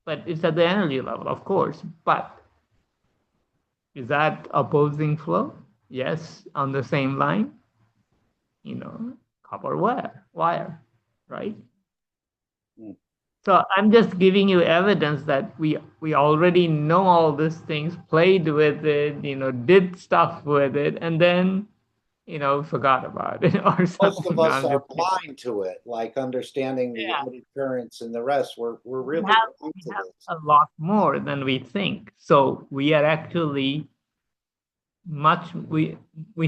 S4: but it's at the energy level, of course. But is that opposing flow? Yes, on the same line, copper wire, right?
S3: Mm.
S4: So I'm just giving you evidence that we already know all these things, played with it, did stuff with it, and then forgot about it or
S3: Most of
S4: something.
S3: us are blind to it, like understanding the
S4: Yeah,
S3: eddy currents and the rest. We're
S4: we
S3: really
S4: have
S3: blind
S4: we
S3: to
S4: have
S3: this.
S4: a lot more than we think. So we are actually much we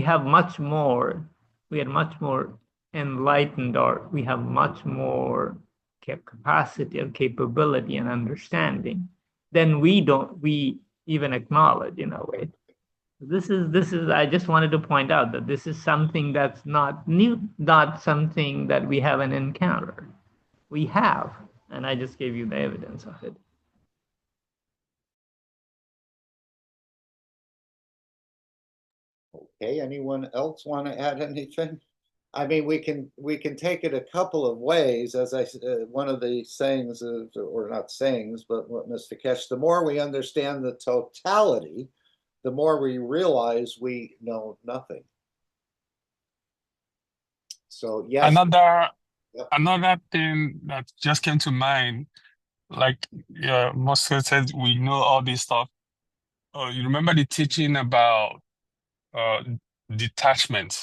S4: have much more. We are much more enlightened, or we have much more capacity or capability and understanding than we even acknowledge in a way. This is I just wanted to point out that this is something that's not new, not something that we haven't encountered. We have, and I just gave you the evidence of it.
S3: Okay, anyone else want to add anything? I mean, we can take it a couple of ways, as I one of the sayings is, or not sayings, but what Mr. Keshe, the more we understand the totality, the more we realize we know nothing. So yes,
S5: Another
S3: yep.
S5: another thing that just came to mind, like Moscow said, we know all this stuff. You remember the teaching about uh, detachment?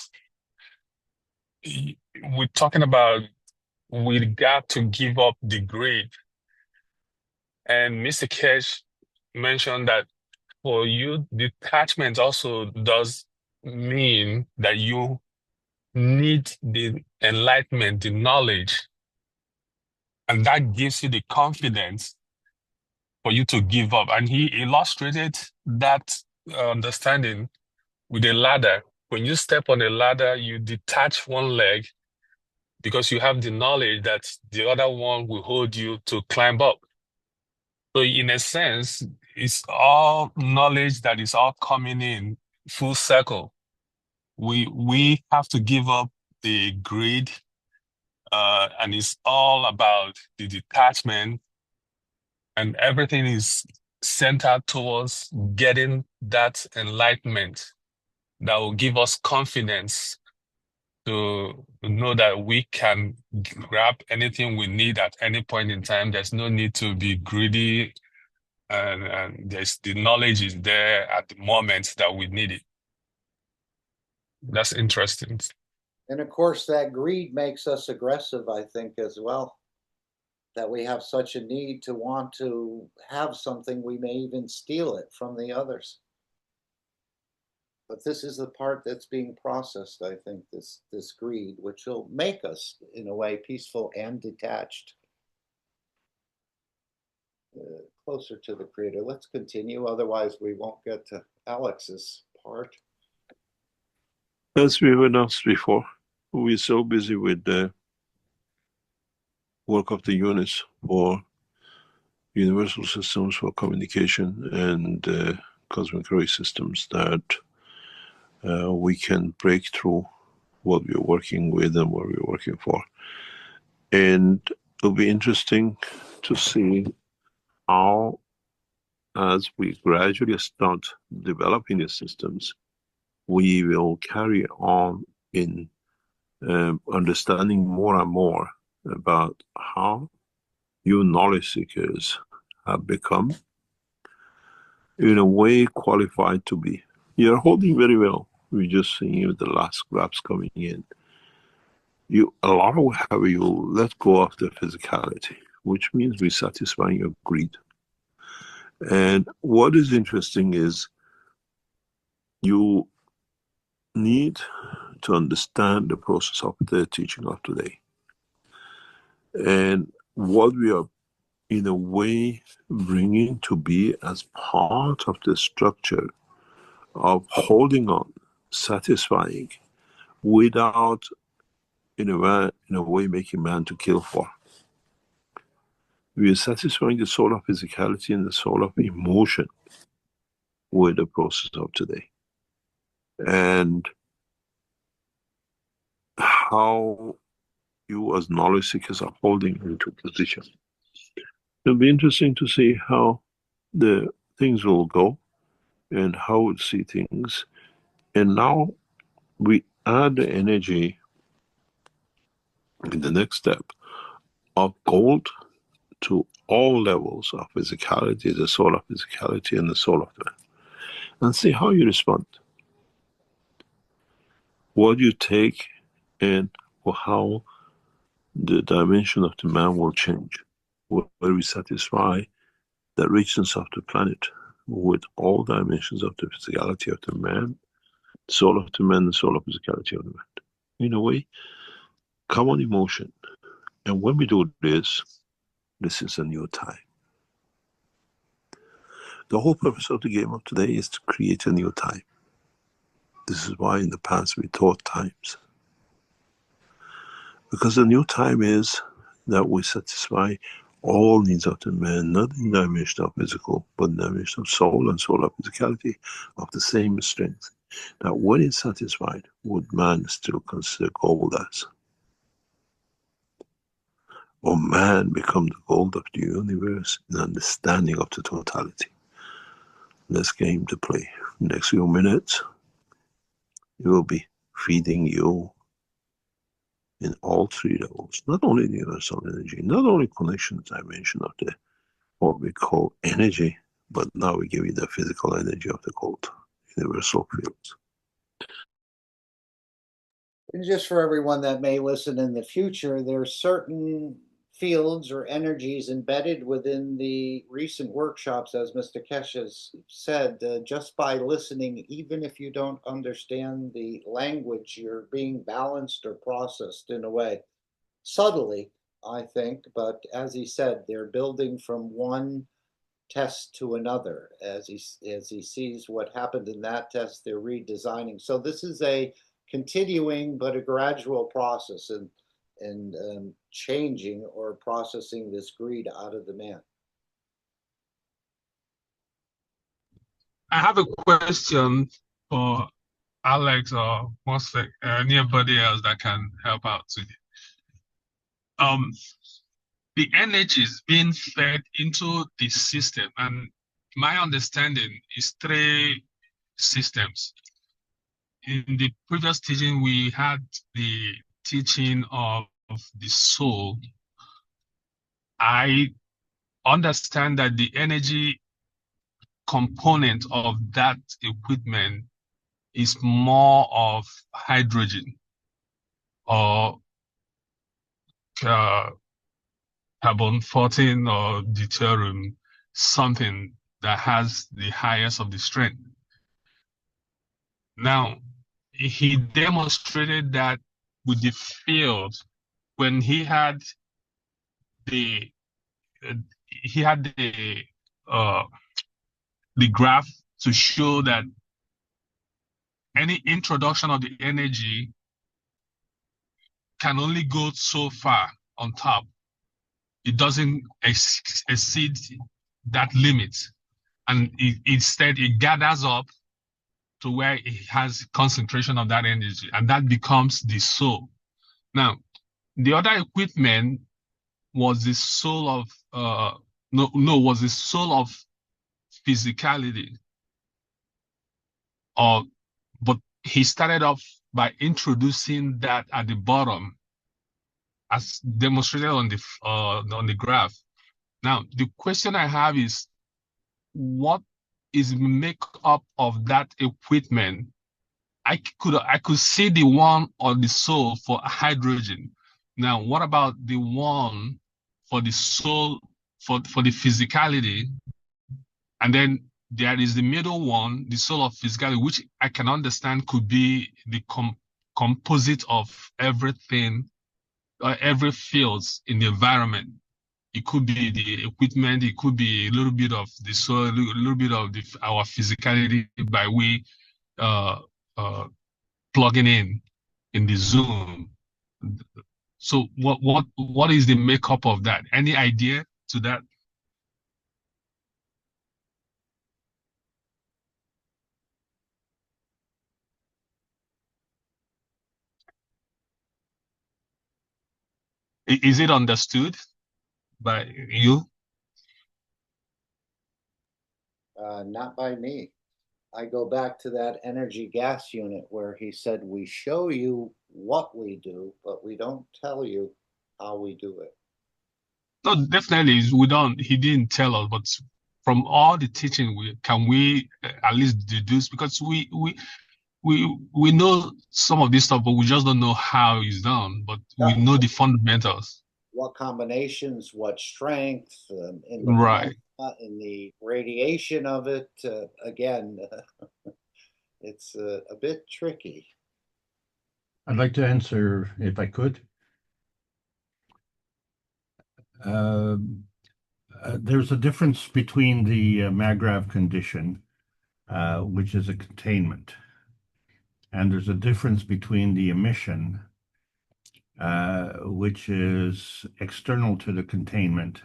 S5: We're talking about we got to give up the greed. And Mr. Kesh mentioned that for you, detachment also does mean that you need the enlightenment, the knowledge, and that gives you the confidence for you to give up. And he illustrated that understanding with a ladder. When you step on a ladder, you detach one leg because you have the knowledge that the other one will hold you to climb up. So in a sense, it's all knowledge that is all coming in full circle. We have to give up the greed, and it's all about the detachment, and everything is centered towards getting that enlightenment that will give us confidence to know that we can grab anything we need at any point in time. There's no need to be greedy, and there's the knowledge is there at the moment that we need it. That's interesting.
S3: And of course, that greed makes us aggressive, I think, as well. That we have such a need to want to have something, we may even steal it from the others. But this is the part that's being processed, I think, this greed, which will make us, in a way, peaceful and detached, closer to the Creator. Let's continue, otherwise we won't get to Alex's part.
S7: As we have announced before, we're so busy with the work of the units for universal systems for communication and cosmic ray systems that we can break through what we're working with and what we're working for. And it'll be interesting to see how, as we gradually start developing these systems, we will carry on in understanding more and more about how you knowledge seekers have become, in a way, qualified to be. You're holding very well. We're just seeing the last graphs coming in. You allow, how you let go of the physicality, which means we're satisfying your greed. And what is interesting is you need to understand the process of the teaching of today. And what we are, in a way, bringing to be as part of the structure of holding on, satisfying, without, in a way, making man to kill for. We are satisfying the soul of physicality and the soul of emotion with the process of today. and how you as knowledge seekers are holding into position. It'll be interesting to see how the things will go and how we'll see things. And now we add the energy in the next step of gold to all levels of physicality, the soul of physicality and the soul of the man, and see how you respond. What you take and how the dimension of the man will change, where we satisfy the richness of the planet with all dimensions of the physicality of the man, soul of the man, the soul of physicality of the man. In a way, common emotion. And when we do this, this is a new time. The whole purpose of the game of today is to create a new time. This is why in the past we taught times. Because the new time is that we satisfy all needs of the man, not in the dimension of physical, but in the dimension of soul and soul of physicality of the same strength. That when it's satisfied, would man still consider gold as? Or man become the gold of the universe in understanding of the totality? This game to play. Next few minutes, it will be feeding you in all three levels, not only the universal energy, not only connection dimension of the what we call energy, but now we give you the physical energy of the gold, universal fields.
S3: And just for everyone that may listen in the future, there are certain fields or energies embedded within the recent workshops, as Mr. Keshe has said, just by listening, even if you don't understand the language, you're being balanced or processed in a way. Subtly, I think, but as he said, they're building from one test to another. As he sees what happened in that test, they're redesigning. So this is a continuing but a gradual process in changing or processing this greed out of the man.
S5: I have a question for Alex or Mosfek, anybody else that can help out today. The energy is being fed into the system, and my understanding is three systems. In the previous teaching, we had the teaching of the soul. I understand that the energy component of that equipment is more of hydrogen or carbon-14 or deuterium, something that has the highest of the strength. Now, he demonstrated that with the field when he had the graph to show that any introduction of the energy can only go so far on top. It doesn't exceed that limit. And instead, it gathers up to where it has concentration of that energy, and that becomes the soul. Now, the other equipment was the soul of, was the soul of physicality. But he started off by introducing that at the bottom, as demonstrated on the graph. Now, the question I have is, what is the makeup of that equipment? I could see the one on the soul for hydrogen. Now, what about the one for the soul, for the physicality? And then there is the middle one, the soul of physicality, which I can understand could be the composite of everything, every fields in the environment. It could be the equipment, it could be a little bit of the soul, a little bit of our physicality by way plugging in the Zoom. So what is the makeup of that? Any idea to that? Is it understood by you?
S3: Not by me. I go back to that energy gas unit where he said, we show you what we do, but we don't tell you how we do it.
S5: No, definitely we don't. He didn't tell us, but from all the teaching, we at least deduce, because we know some of this stuff, but we just don't know how it's done. But we
S3: Yep.
S5: know the fundamentals.
S3: What combinations, what strength, in the
S5: Right.
S3: plasma, in the radiation of it. Again, it's a bit tricky.
S6: I'd like to answer, if I could. There's a difference between the MAGRAV condition, which is a containment, and there's a difference between the emission, which is external to the containment.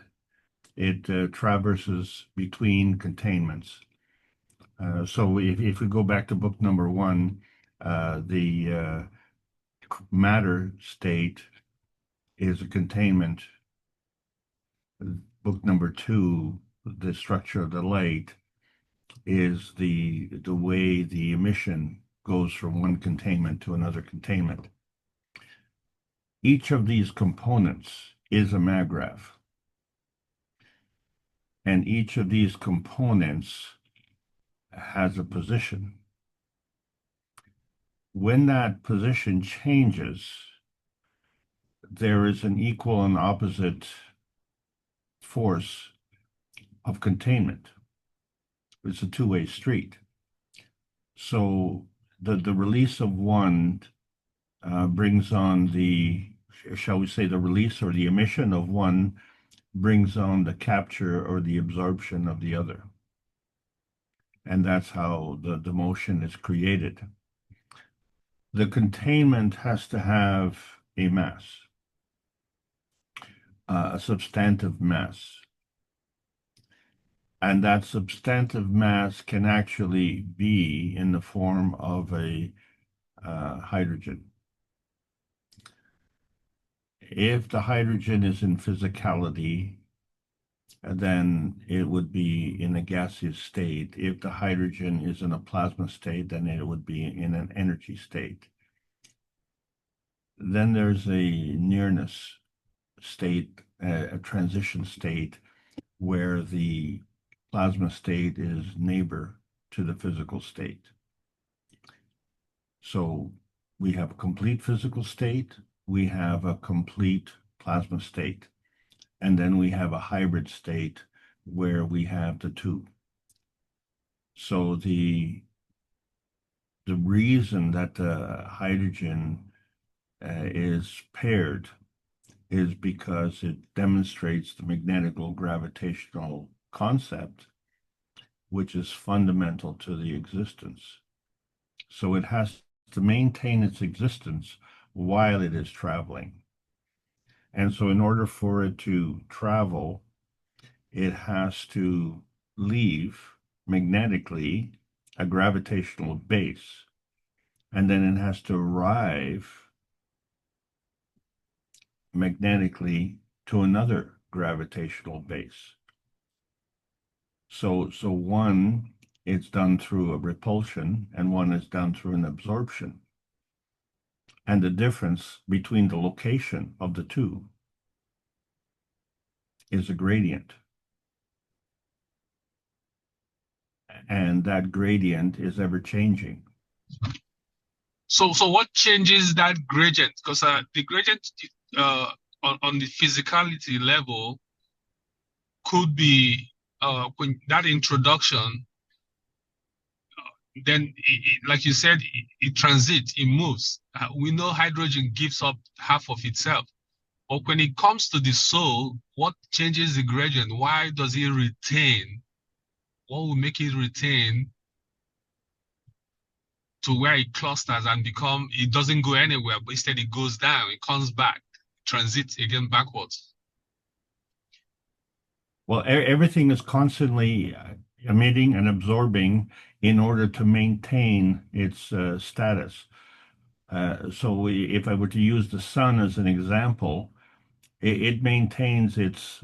S6: It traverses between containments. So if we go back to book number 1, the matter state is a containment. Book number 2, the structure of the light, is the way the emission goes from one containment to another containment. Each of these components is a MAGRAV, and each of these components has a position. When that position changes, there is an equal and opposite force of containment. It's a two-way street. So the release of one brings on the, shall we say, the release or the emission of one brings on the capture or the absorption of the other. And that's how the motion is created. The containment has to have a mass, a substantive mass. And that substantive mass can actually be in the form of a hydrogen. If the hydrogen is in physicality, then it would be in a gaseous state. If the hydrogen is in a plasma state, then it would be in an energy state. Then there's a nearness state, a transition state, where the plasma state is neighbor to the physical state. So we have a complete physical state, we have a complete plasma state, and then we have a hybrid state where we have the two. So the reason that the hydrogen is paired is because it demonstrates the magnetical gravitational concept, which is fundamental to the existence. So it has to maintain its existence while it is traveling. And so in order for it to travel, it has to leave magnetically a gravitational base, and then it has to arrive magnetically to another gravitational base. So one is done through a repulsion and one is done through an absorption. And the difference between the location of the two is a gradient. And that gradient is ever changing.
S5: So what changes that gradient? Because the gradient on the physicality level could be when that introduction, then like you said, it transits, it moves. We know hydrogen gives up half of itself. But when it comes to the soul, what changes the gradient? Why does it retain? What will make it retain to where it clusters and it doesn't go anywhere, but instead it goes down, it comes back, transits again backwards?
S6: Well, everything is constantly emitting and absorbing in order to maintain its status. So if I were to use the sun as an example, It maintains its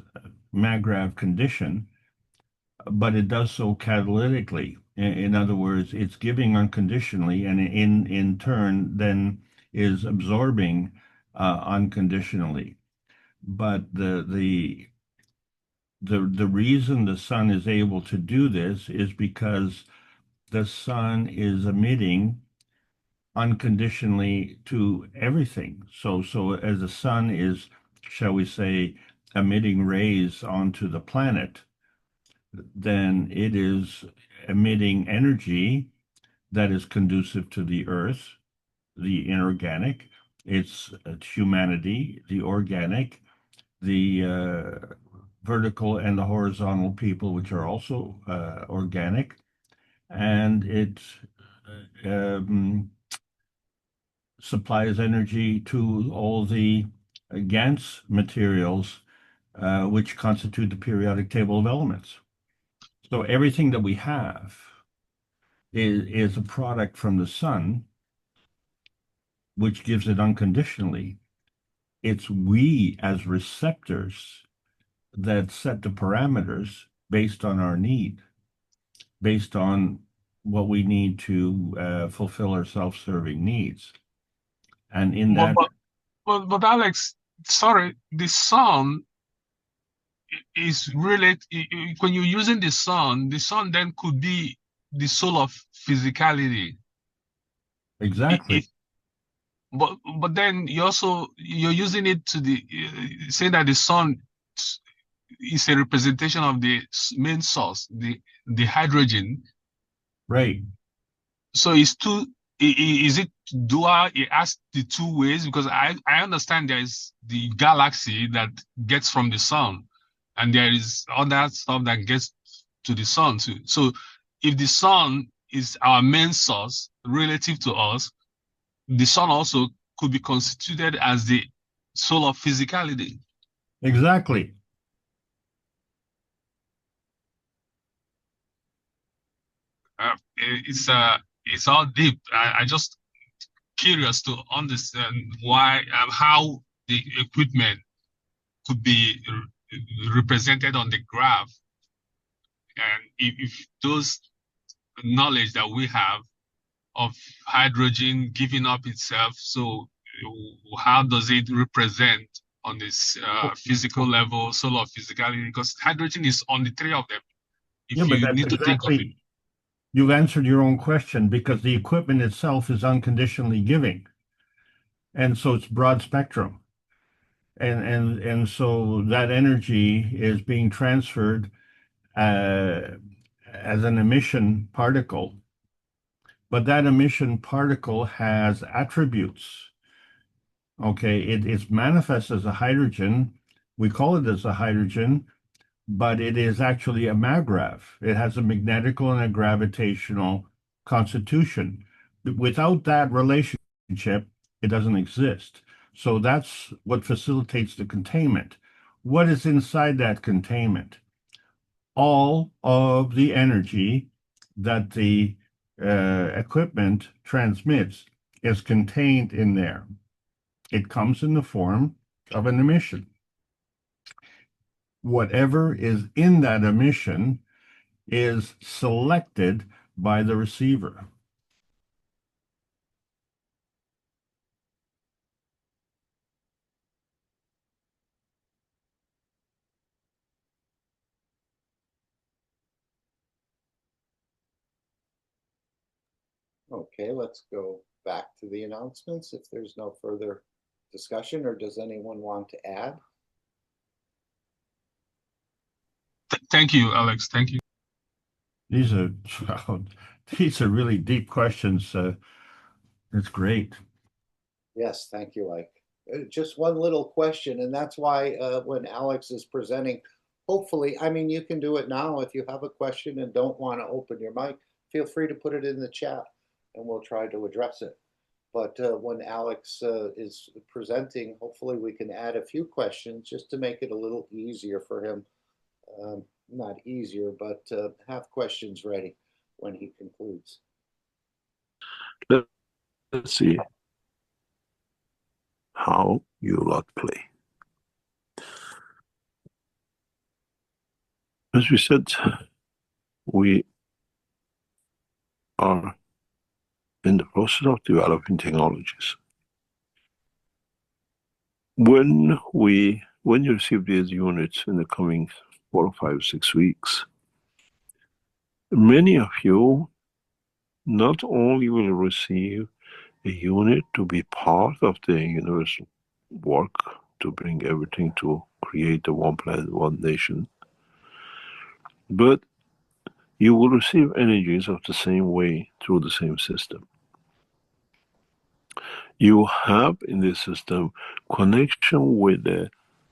S6: Magrav condition, but it does so catalytically. In other words, it's giving unconditionally, and in turn then is absorbing unconditionally. But the reason the sun is able to do this is because the sun is emitting unconditionally to everything. So as the sun is, shall we say, emitting rays onto the planet, then it is emitting energy that is conducive to the earth, the inorganic, it's humanity, the organic, the vertical and the horizontal people, which are also organic, and it um, supplies energy to all the GANS materials, which constitute the periodic table of elements. So everything that we have is a product from the sun, which gives it unconditionally. It's we as receptors that set the parameters based on our need, based on what we need to fulfill our self-serving needs. And in
S5: But,
S6: that,
S5: but Alex, sorry, the sun is really, when you're using the sun then could be the soul of physicality.
S6: exactly.
S5: But then you're using it to the saying that the sun is a representation of the main source, the hydrogen.
S6: Right.
S5: So is it dual? It has the two ways, because I understand there is the galaxy that gets from the sun, and there is other stuff that gets to the sun too. So if the sun is our main source relative to us, the sun also could be constituted as the soul of physicality.
S6: Exactly.
S5: It's all deep. I just curious to understand why how the equipment could be represented on the graph, and if those knowledge that we have of hydrogen giving up itself, so how does it represent on this physical level, solar physicality? Because hydrogen is on the three of them.
S6: Yeah,
S5: If
S6: but
S5: you
S6: that's
S5: need to think of it.
S6: exactly, you've answered your own question, because the equipment itself is unconditionally giving. And so it's broad spectrum. And so that energy is being transferred as an emission particle. But that emission particle has attributes. Okay, it's manifest as a hydrogen. We call it as a hydrogen, but it is actually a magrav. It has a magnetical and a gravitational constitution. Without that relationship, it doesn't exist. So that's what facilitates the containment. What is inside that containment? All of the energy that the equipment transmits is contained in there. It comes in the form of an emission. Whatever is in that emission is selected by the receiver.
S3: Okay, let's go back to the announcements if there's no further discussion, or does anyone want to add?
S5: Thank you, Alex. Thank you.
S6: These are these are really deep questions. It's great.
S3: Yes, thank you, Ike. Just one little question, and that's why when Alex is presenting, hopefully, I mean, you can do it now. If you have a question and don't want to open your mic, feel free to put it in the chat and we'll try to address it. But when Alex is presenting, hopefully we can add a few questions just to make it a little easier for him. Not easier, but have questions ready when he concludes.
S7: Let's see how you lot play. As we said, we are in the process of developing technologies. When you receive these units in the coming 4 or 5 or 6 weeks, many of you not only will receive a unit to be part of the universal work to bring everything to create the one planet, one nation, but you will receive energies of the same way through the same system. You have in this system connection with the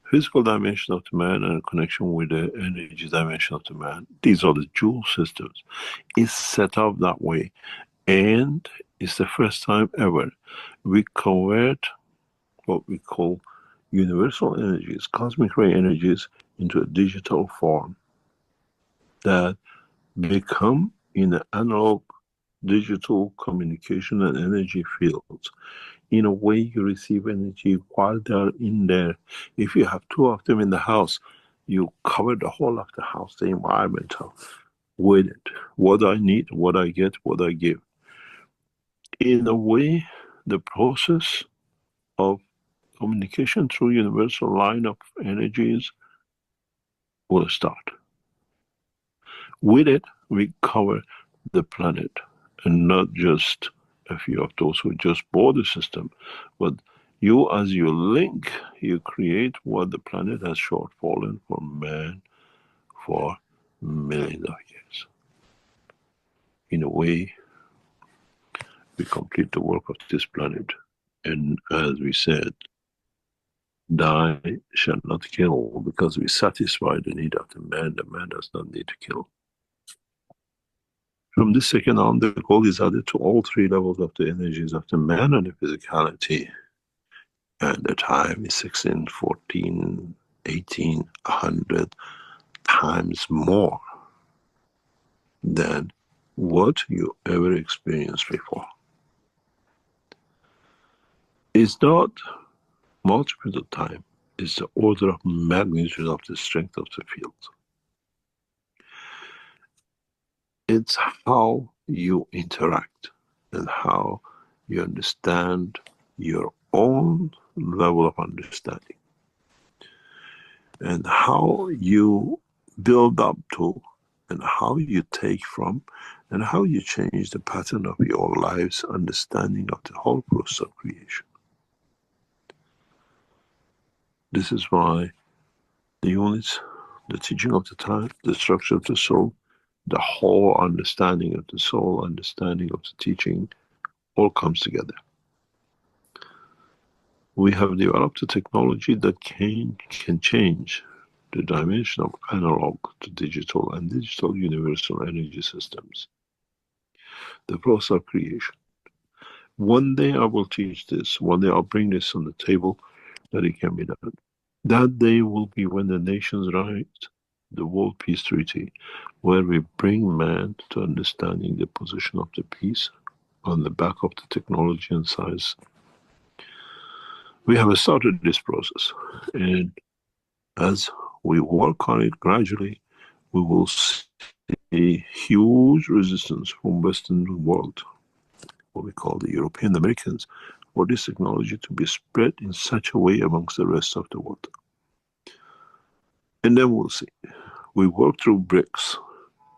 S7: physical dimension of the man and a connection with the energy dimension of the man. These are the dual systems. It's set up that way. And it's the first time ever we convert what we call universal energies, cosmic ray energies, into a digital form that become in the analog digital communication and energy fields. In a way, you receive energy while they're in there. If you have 2 of them in the house, you cover the whole of the house, the environment with it. What I need, what I get, what I give. In a way, the process of communication through universal line of energies will start. With it, we cover the planet, and not just a few of those who just bought the system, but you, as you link, you create what the planet has shortfallen for man for millions of years. In a way, we complete the work of this planet. And as we said, die shall not kill, because we satisfy the need of the man does not need to kill. From this second on, the goal is added to all 3 levels of the energies of the man and the physicality. And the time is 16, 14, 18, 100 times more than what you ever experienced before. It's not multiple of time, it's the order of magnitude of the strength of the field. It's how you interact and how you understand your own level of understanding, and how you build up to, and how you take from, and how you change the pattern of your life's understanding of the whole process of creation. This is why the units, the teaching of the time, the structure of the soul, the whole understanding of the soul, understanding of the teaching, all comes together. We have developed a technology that can change the dimension of analog to digital and digital universal energy systems. The process of creation. One day I will teach this, one day I'll bring this on the table that it can be done. That day will be when the nations write the World Peace Treaty, where we bring man to understanding the position of the peace on the back of the technology and science. We have started this process, and as we work on it gradually, we will see a huge resistance from Western world, what we call the European Americans, for this technology to be spread in such a way amongst the rest of the world. And then we'll see. We work through BRICS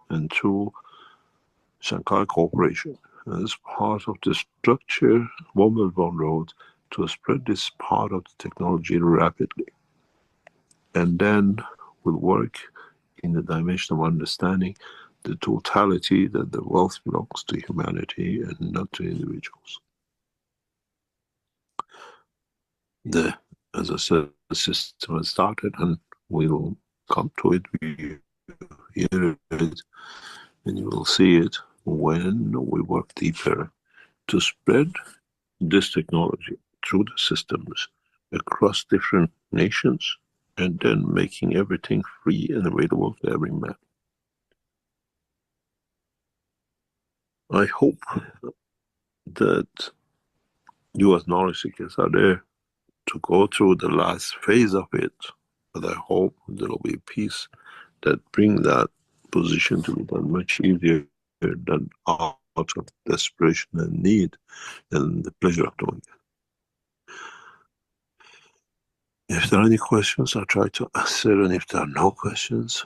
S7: and through Shanghai Cooperation as part of the structure, One Belt One Road, to spread this part of the technology rapidly. And then we'll work in the dimension of understanding the totality that the wealth belongs to humanity and not to individuals. As I said, the system has started, and we'll come to it, we hear it, and you will see it when we work deeper to spread this technology through the systems across different nations, and then making everything free and available to every man. I hope that you as knowledge seekers are there to go through the last phase of it, but I hope there will be peace that bring that position to be done much easier than out of desperation and need and the pleasure of doing it. If there are any questions, I'll try to answer, and if there are no questions,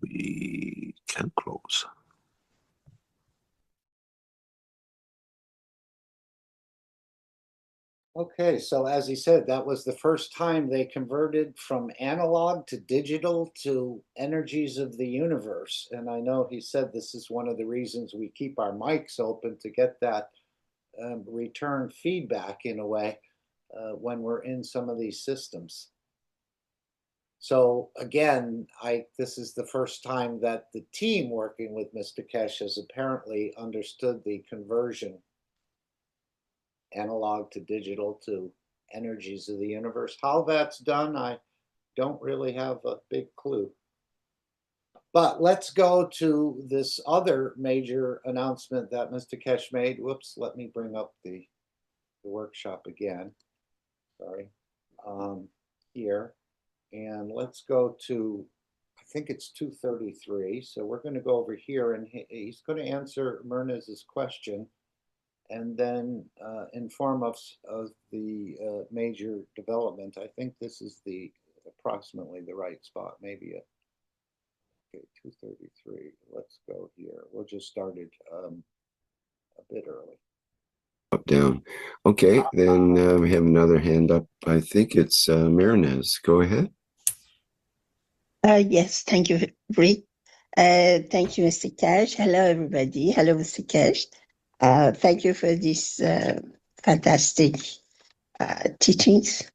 S7: we can close.
S3: Okay, so as he said, that was the first time they converted from analog to digital to energies of the universe. And I know he said this is one of the reasons we keep our mics open to get that return feedback in a way when we're in some of these systems. So again, this is the first time that the team working with Mr. Keshe has apparently understood the conversion analog to digital to energies of the universe. How that's done, I don't really have a big clue. But let's go to this other major announcement that Mr. Keshe made. Whoops, let me bring up the workshop again. Sorry. Here. And let's go to, I think it's 233. So we're going to go over here, and he's going to answer Myrna's question and then inform us of the major development. I think this is approximately the right spot, maybe okay, 233. Let's go here. We'll just start it a bit early.
S8: Up, down. Okay, then we have another hand up. I think it's Miranez. Go ahead.
S9: Yes, thank you, Rick. Thank you, Mr. Keshe. Hello, everybody. Hello, Mr. Keshe. Thank you for these fantastic teachings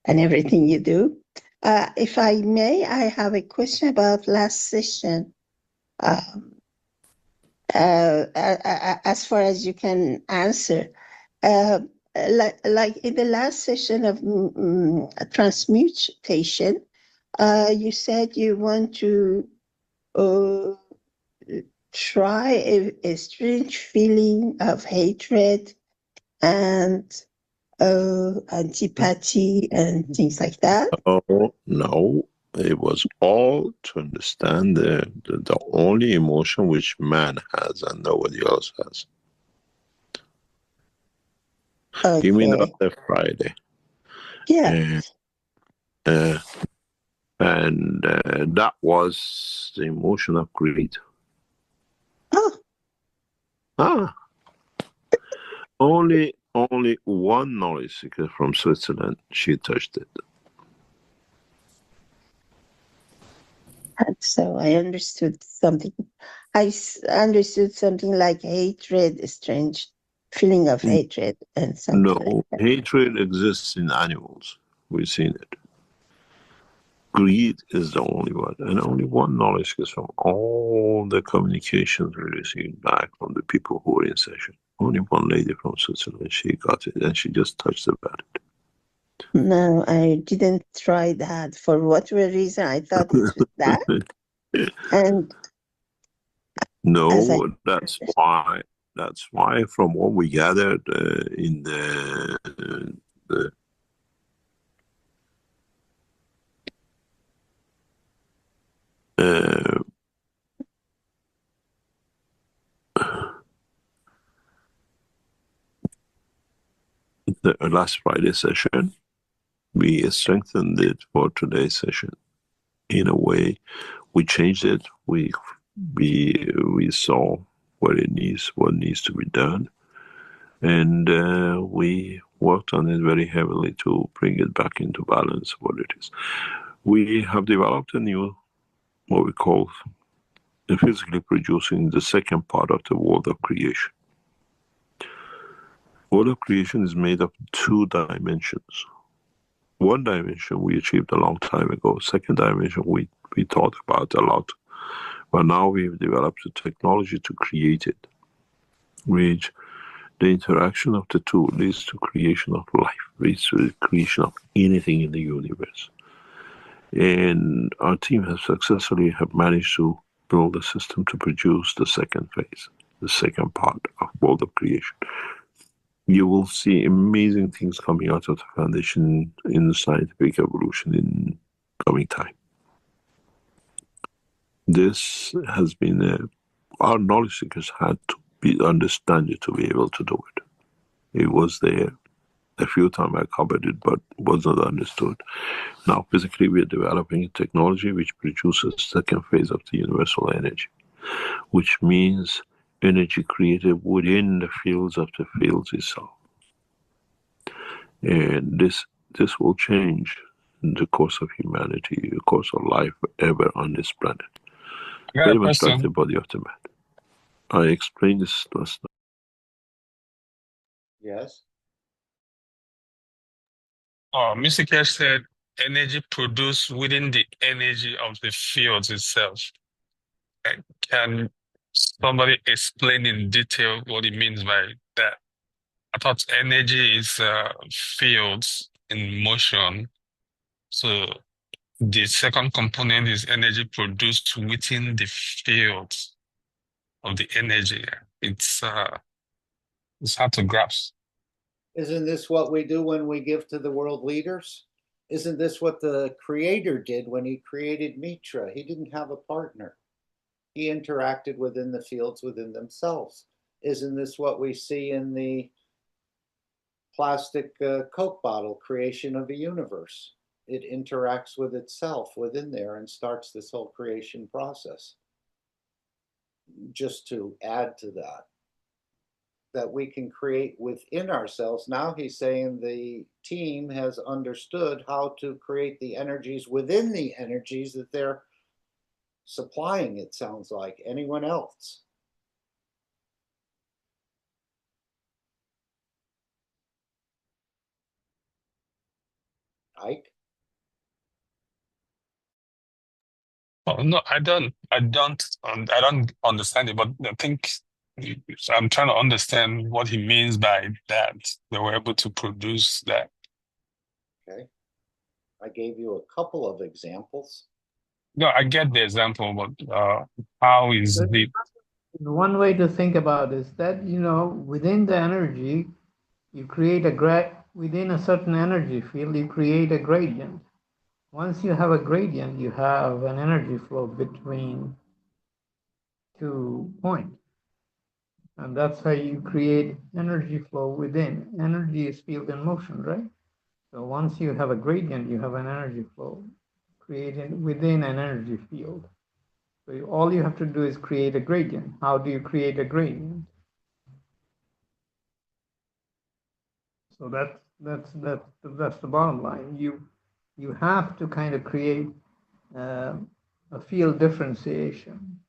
S9: and everything you do. If I may, I have a question about last session. As far as you can answer, like in the last session of transmutation, you said you want to try a strange feeling of hatred and antipathy and things like that.
S7: Oh, no. It was all to understand the only emotion which man has and nobody else has.
S9: Okay.
S7: You mean after Friday?
S9: Yeah.
S7: And that was the emotion of greed.
S9: Oh.
S7: Only one knowledge seeker from Switzerland, she touched it.
S9: And so I understood something. I understood something like hatred, a strange feeling of hatred and something like that.
S7: Hatred exists in animals. We've seen it. Greed is the only one, and only one knowledge is from all the communications we received back from the people who were in session. Only one lady from Switzerland, she got it, and she just touched about it.
S9: No, I didn't try that. For whatever reason, I thought it was that. And
S7: no, that's why. That's why, from what we gathered in the last Friday session, we strengthened it for today's session. In a way, we changed it. We saw what needs to be done, and we worked on it very heavily to bring it back into balance. What it is, we have developed a new, what we call, physically producing the second part of the world of creation. World of creation is made of two dimensions. One dimension we achieved a long time ago. Second dimension we thought about a lot. But now we've developed the technology to create it, which the interaction of the two leads to creation of life, leads to the creation of anything in the universe. And our team has successfully managed to build a system to produce the second phase, the second part of world of creation. You will see amazing things coming out of the foundation in the scientific evolution in coming time. This has been our knowledge seekers had to understand it to be able to do it. It was there. A few times I covered it, but was not understood. Now, physically, we are developing a technology which produces second phase of the universal energy, which means energy created within the fields of the fields itself. And this will change the course of humanity, the course of life ever on this planet.
S5: I got a
S7: Very much like
S5: question.
S7: the body of the man. I explained this last night.
S3: Yes.
S5: Mr. Keshe said energy produced within the energy of the fields itself. Can somebody explain in detail what he means by that? I thought energy is fields in motion. So the second component is energy produced within the fields of the energy. It's hard to grasp.
S3: Isn't this what we do when we give to the world leaders? Isn't this what the creator did when he created Mitra? He didn't have a partner. He interacted within the fields within themselves. Isn't this what we see in the plastic Coke bottle creation of a universe? It interacts with itself within there and starts this whole creation process. Just to add to that we can create within ourselves. Now he's saying the team has understood how to create the energies within the energies that they're supplying, it sounds like. Anyone else? Ike?
S5: Oh, no, I don't understand it, but I think I'm trying to understand what he means by that. They were able to produce that.
S3: Okay. I gave you a couple of examples.
S5: No, I get the example, but how is the
S4: One way to think about it is that, within the energy, you create within a certain energy field, you create a gradient. Once you have a gradient, you have an energy flow between 2 points. And that's how you create energy flow within. Energy is field in motion, right? So once you have a gradient, you have an energy flow created within an energy field. So all you have to do is create a gradient. How do you create a gradient? So that's the bottom line. You have to kind of create a field differentiation,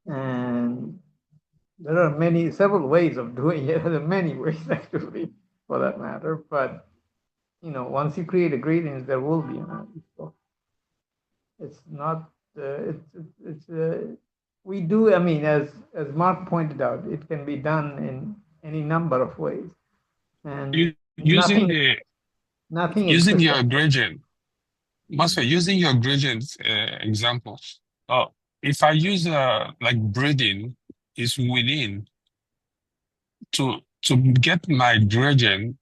S4: and there are several ways of doing it. There are many ways actually, for that matter. But once you create a gradient, there will be an energy flow. It's not. We do. I mean, as Mark pointed out, it can be done in any number of ways, and
S5: using
S4: nothing is
S5: using
S4: crystal.
S5: your gradient, Master, using your gradient example. If I use like breathing is within to get my gradient.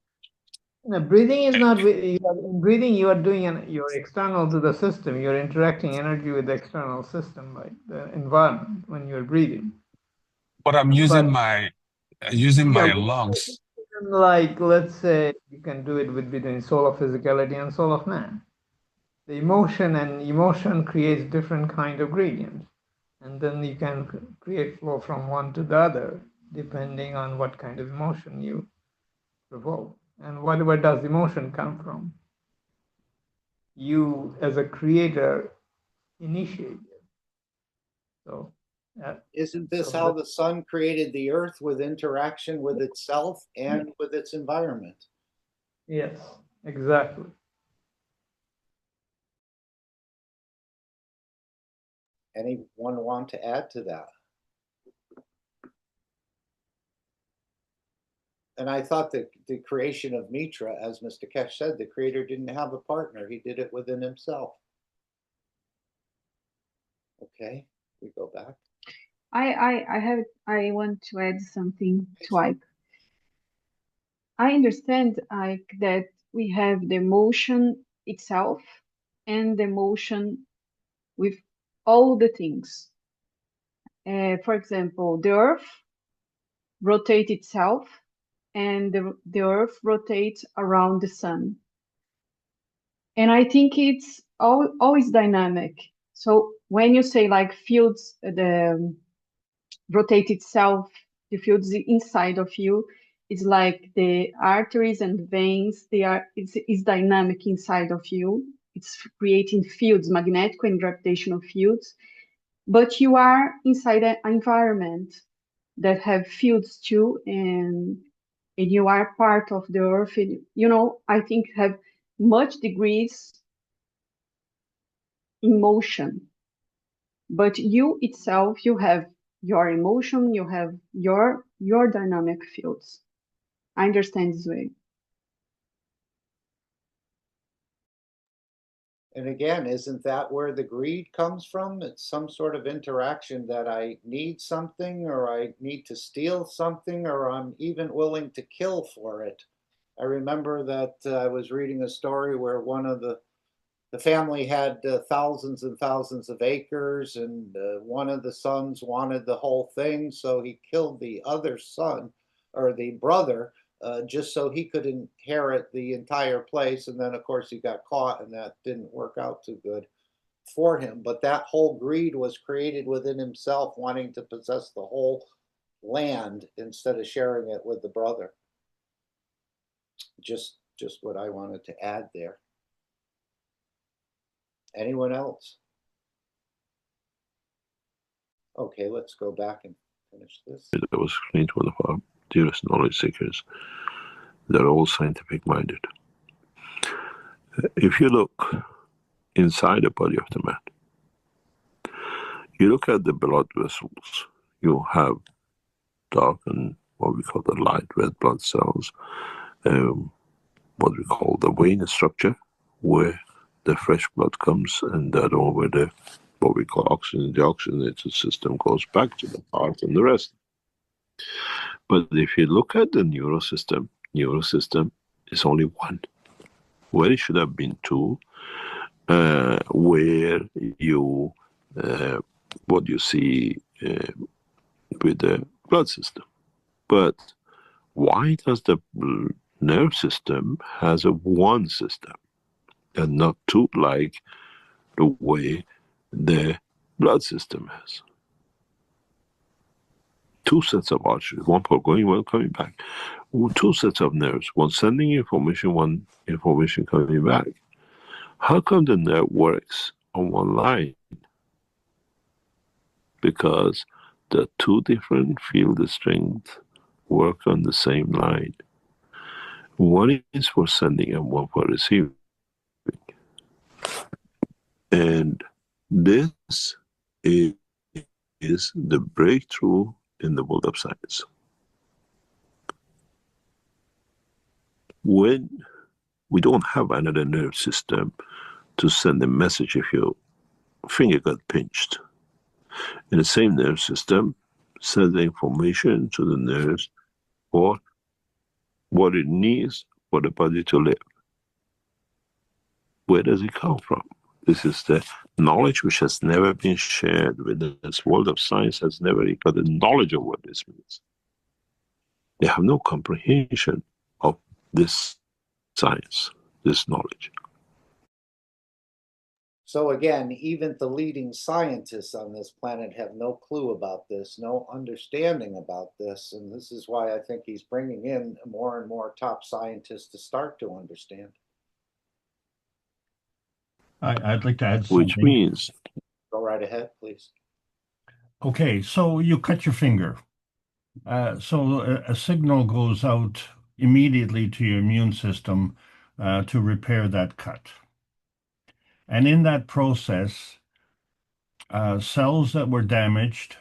S4: No, breathing is not. In breathing, you are doing you're external to the system. You're interacting energy with the external system, like the environment, when you're breathing.
S5: But I'm using my lungs.
S4: Like, let's say you can do it with between soul of physicality and soul of man. The emotion creates different kind of gradients, and then you can create flow from one to the other depending on what kind of emotion you provoke. And where does emotion come from? You, as a creator, initiate it. So
S3: isn't this how the sun created the earth, with interaction with itself and with its environment?
S4: Yes, exactly.
S3: Anyone want to add to that? And I thought that the creation of Mitra, as Mr. Keshe said, the creator didn't have a partner. He did it within himself. Okay, we go back.
S10: I want to add something to Ike. I understand, Ike, that we have the motion itself and the motion with all the things. For example, the Earth rotates itself, and the Earth rotates around the sun. And I think it's always dynamic. So when you say like fields, the rotate itself, the fields inside of you, it's like the arteries and veins, it's dynamic inside of you. It's creating fields, magnetic and gravitational fields, but you are inside an environment that have fields too, and you are part of the Earth. And, you know, I think have much degrees in motion, but you itself, you have your emotion, you have your dynamic fields. I understand this way.
S3: And again, isn't that where the greed comes from? It's some sort of interaction that I need something, or I need to steal something, or I'm even willing to kill for it. I remember that I was reading a story where one of the family had thousands and thousands of acres, and one of the sons wanted the whole thing, so he killed the other son, or the brother, just so he could inherit the entire place. And then, of course, he got caught, and that didn't work out too good for him. But that whole greed was created within himself, wanting to possess the whole land instead of sharing it with the brother. Just what I wanted to add there. Anyone else? Okay, let's go back and finish this.
S7: That was explained to one of our dearest knowledge seekers. They're all scientific minded. If you look inside the body of the man, you look at the blood vessels, you have dark and what we call the light red blood cells, what we call the vein structure, where the fresh blood comes, and that over the what we call oxygen, the oxygenated system goes back to the heart and the rest. But if you look at the neurosystem is only one, where it should have been two, where you what you see with the blood system. But why does the nerve system has a one system and not two, like the way the blood system has? Two sets of arteries, one for going, one coming back. Two sets of nerves, one sending information, one information coming back. How come the nerve works on one line? Because the two different field strengths work on the same line. One is for sending and one for receiving. And this is the breakthrough in the world of science. When we don't have another nerve system to send a message if your finger got pinched, in the same nerve system, send the information to the nerves for what it needs for the body to live. Where does it come from? This is the knowledge which has never been shared with this world of science, has never got the knowledge of what this means. They have no comprehension of this science, this knowledge.
S3: So again, even the leading scientists on this planet have no clue about this, no understanding about this. And this is why I think he's bringing in more and more top scientists to start to understand.
S6: I'd like to add something.
S7: Which means...
S3: Go right ahead, please.
S6: Okay, so you cut your finger. So a signal goes out immediately to your immune system to repair that cut. And in that process, cells that were damaged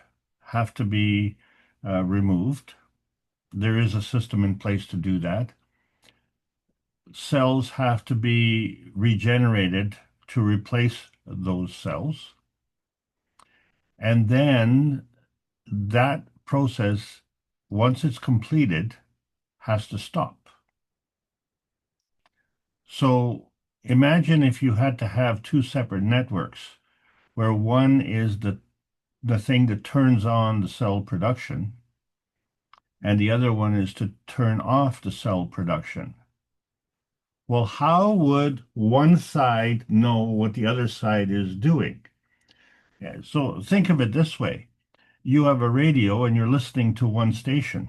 S6: have to be removed. There is a system in place to do that. Cells have to be regenerated to replace those cells. And then that process, once it's completed, has to stop. So imagine if you had to have two separate networks where one is the thing that turns on the cell production, and the other one is to turn off the cell production. Well, how would one side know what the other side is doing? Yeah, so think of it this way. You have a radio and you're listening to one station.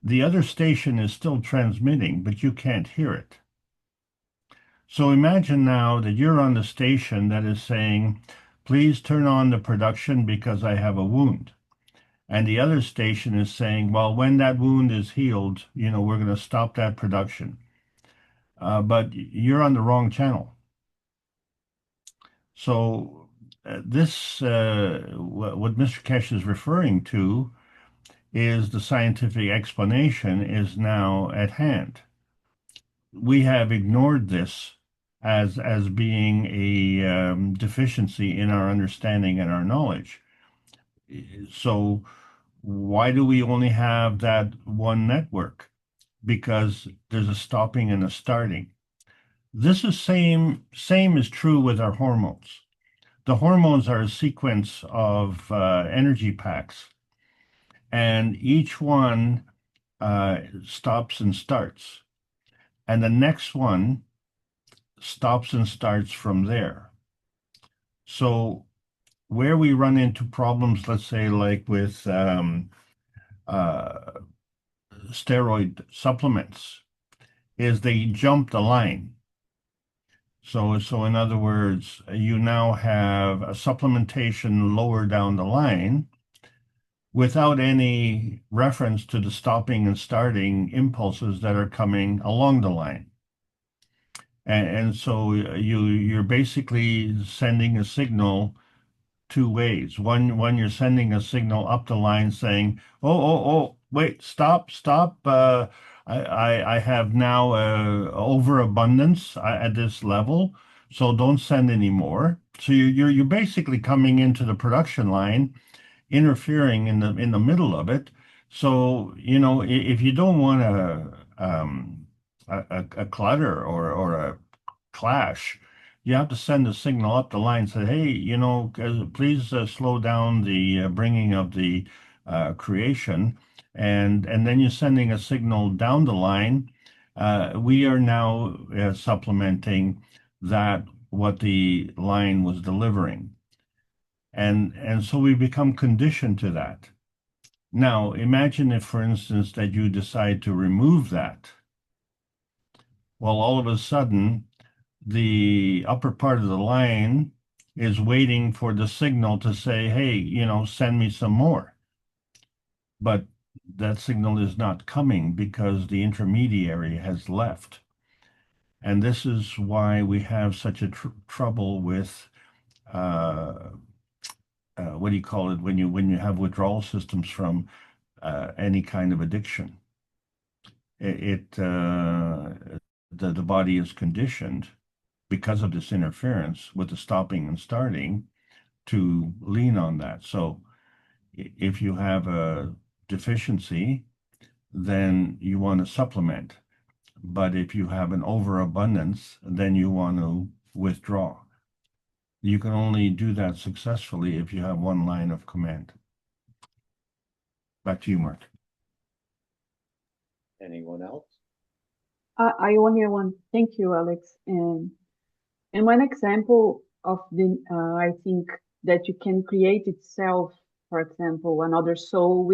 S6: The other station is still transmitting, but you can't hear it. So imagine now that you're on the station that is saying, please turn on the production because I have a wound. And the other station is saying, well, when that wound is healed, we're going to stop that production. But you're on the wrong channel. So what Mr. Keshe is referring to is the scientific explanation is now at hand. We have ignored this as being a deficiency in our understanding and our knowledge. So why do we only have that one network? Because there's a stopping and a starting. This is same is true with our hormones. The hormones are a sequence of energy packs, and each one stops and starts, and the next one stops and starts from there. So where we run into problems, let's say like with steroid supplements, is they jump the line. So in other words, you now have a supplementation lower down the line without any reference to the stopping and starting impulses that are coming along the line. And so you're basically sending a signal two ways. One, you're sending a signal up the line saying, oh, wait, stop. I have now overabundance at this level, so don't send any more. So you're basically coming into the production line, interfering in the middle of it. So if you don't want a clutter or a clash, you have to send a signal up the line, say, hey, please slow down the bringing of the creation, and then you're sending a signal down the line. We are now supplementing that what the line was delivering, and so we become conditioned to that. Now, imagine if, for instance, that you decide to remove that. Well, all of a sudden, the upper part of the line is waiting for the signal to say, hey, send me some more. But that signal is not coming because the intermediary has left. And this is why we have such a trouble with what do you call it when you have withdrawal systems from any kind of addiction. The body is conditioned because of this interference with the stopping and starting to lean on that. So if you have a deficiency, then you want to supplement. But if you have an overabundance, then you want to withdraw. You can only do that successfully if you have one line of command. Back to you, Mark.
S3: Anyone else?
S10: I only want. Thank you, Alex. And one example of I think that you can create itself, for example, another soul.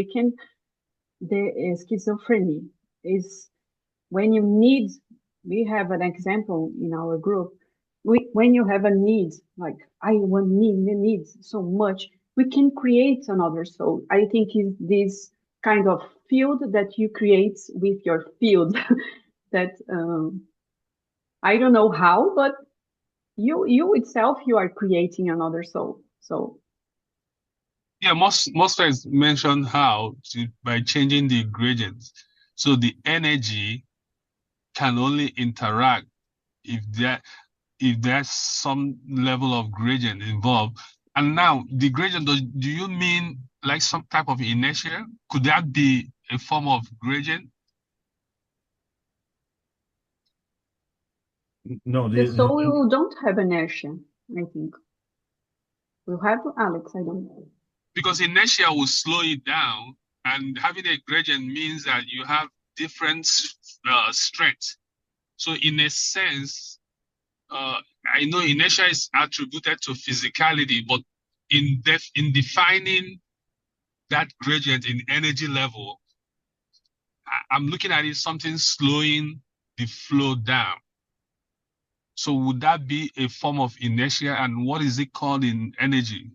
S10: The schizophrenia is when you need. We have an example in our group. When you have a need, like I need so much, we can create another soul. I think is this kind of field that you create with your field that I don't know how, but you itself, you are creating another soul. So
S5: yeah, most guys mention how by changing the gradients, so the energy can only interact if there's some level of gradient involved. And now the gradient, do you mean like some type of inertia? Could that be a form of gradient?
S6: No,
S10: the soul don't have inertia, I think. We'll have Alex, I don't know.
S5: Because inertia will slow it down, and having a gradient means that you have different strength. So in a sense, I know inertia is attributed to physicality, but in defining that gradient in energy level, I'm looking at it something slowing the flow down. So would that be a form of inertia, and what is it called in energy?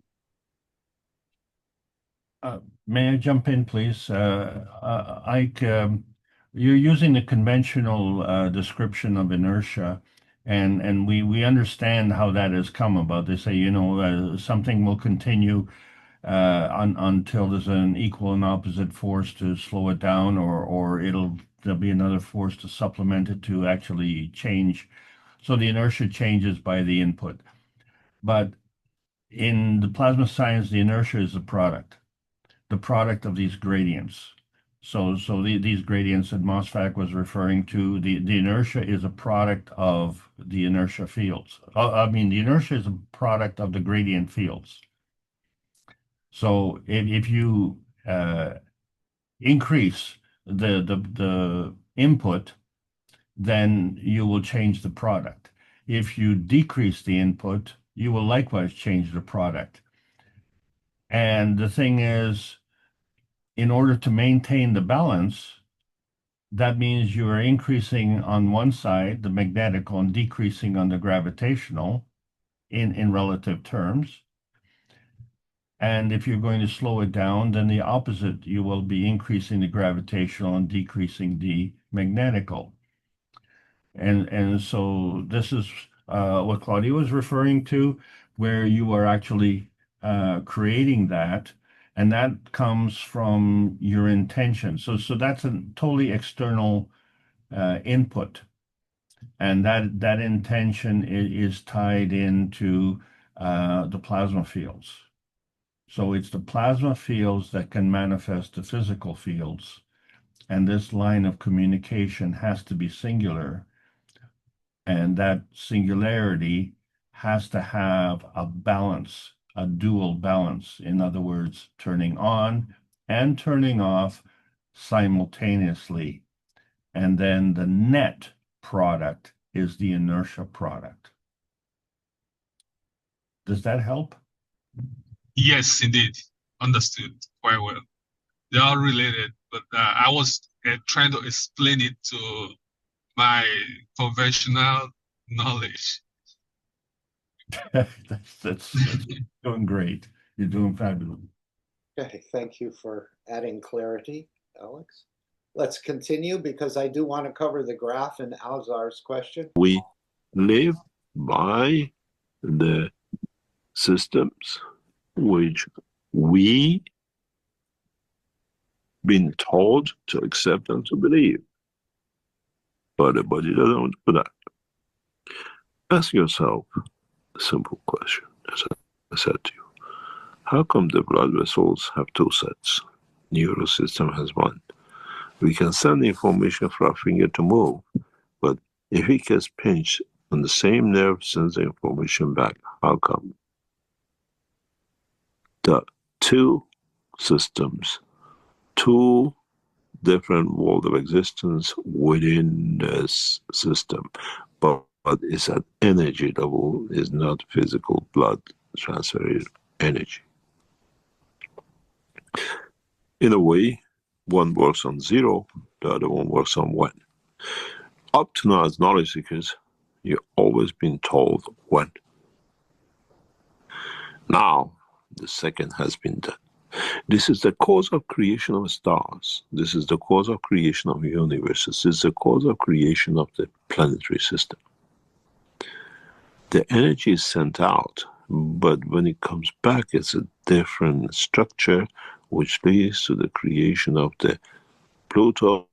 S6: May I jump in, please? Ike, you're using the conventional description of inertia, and we understand how that has come about. They say, something will continue until there's an equal and opposite force to slow it down, or there'll be another force to supplement it to actually change. So the inertia changes by the input. But in the plasma science, the inertia is the product of these gradients. So these gradients that MOSFET was referring to, the inertia is a product of the inertia fields. The inertia is a product of the gradient fields. So if you increase the input, then you will change the product. If you decrease the input, you will likewise change the product. And the thing is, in order to maintain the balance, that means you are increasing on one side, the magnetical, and decreasing on the gravitational in relative terms. And if you're going to slow it down, then the opposite, you will be increasing the gravitational and decreasing the magnetical. And so this is what Claudia was referring to, where you are actually creating that, and that comes from your intention. So that's a totally external input, and that intention is tied into the plasma fields. So it's the plasma fields that can manifest the physical fields, and this line of communication has to be singular, and that singularity has to have a balance, a dual balance. In other words, turning on and turning off simultaneously. And then the net product is the inertia product. Does that help?
S5: Yes, indeed. Understood quite well. They are related, but I was trying to explain it to my conventional knowledge.
S6: that's doing great. You're doing fabulous.
S3: Okay, thank you for adding clarity, Alex. Let's continue because I do want to cover the graph and Alzar's question.
S7: We live by the systems which we been told to accept and to believe. But the body doesn't want to do that. Ask yourself a simple question, as I said to you. How come the blood vessels have two sets? Neural system has one. We can send information for our finger to move, but if it gets pinched on the same nerve sends the information back, how come? The two systems, two different world of existence within this system, but it's at energy level, is not physical blood transferred energy. In a way, one works on 0, the other one works on 1. Up to now, as knowledge seekers, you've always been told 1. Now, the second has been done. This is the cause of creation of stars. This is the cause of creation of universes. This is the cause of creation of the planetary system. The energy is sent out, but when it comes back, it's a different structure, which leads to the creation of the Pluto,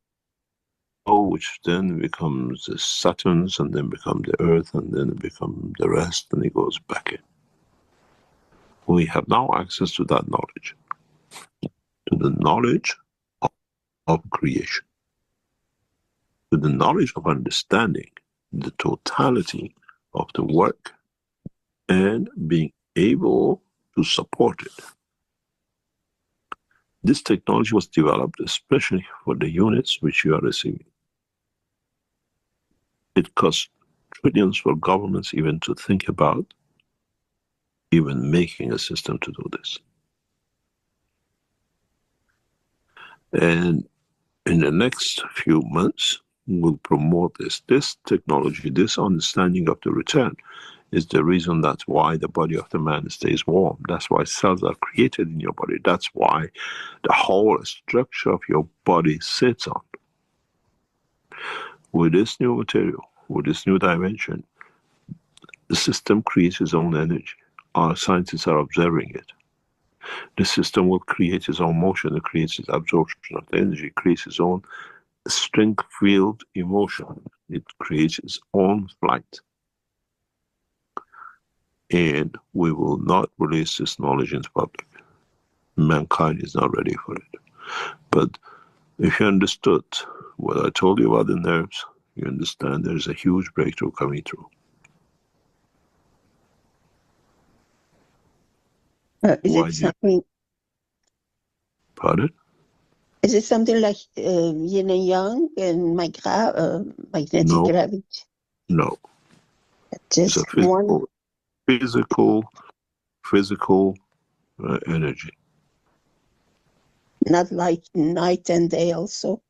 S7: which then becomes the Saturns, and then become the Earth, and then it becomes the rest, and it goes back in. We have now access to that knowledge, to the knowledge of creation, to the knowledge of understanding the totality of the work, and being able to support it. This technology was developed especially for the units which you are receiving. It costs trillions for governments even to think about even making a system to do this. And in the next few months, we'll promote this. This technology, this understanding of the return is the reason that's why the body of the man stays warm. That's why cells are created in your body. That's why the whole structure of your body sits on. With this new material, with this new dimension, the system creates its own energy. Our scientists are observing it. The system will create its own motion. It creates its absorption of the energy. It creates its own strength field emotion. It creates its own flight. And we will not release this knowledge into public. Mankind is not ready for it. But if you understood what I told you about the nerves, you understand there's a huge breakthrough coming through. Pardon?
S9: Is it something like yin and yang and magnetic gravity?
S7: No.
S9: Just
S7: it's a physical energy.
S9: Not like night and day also?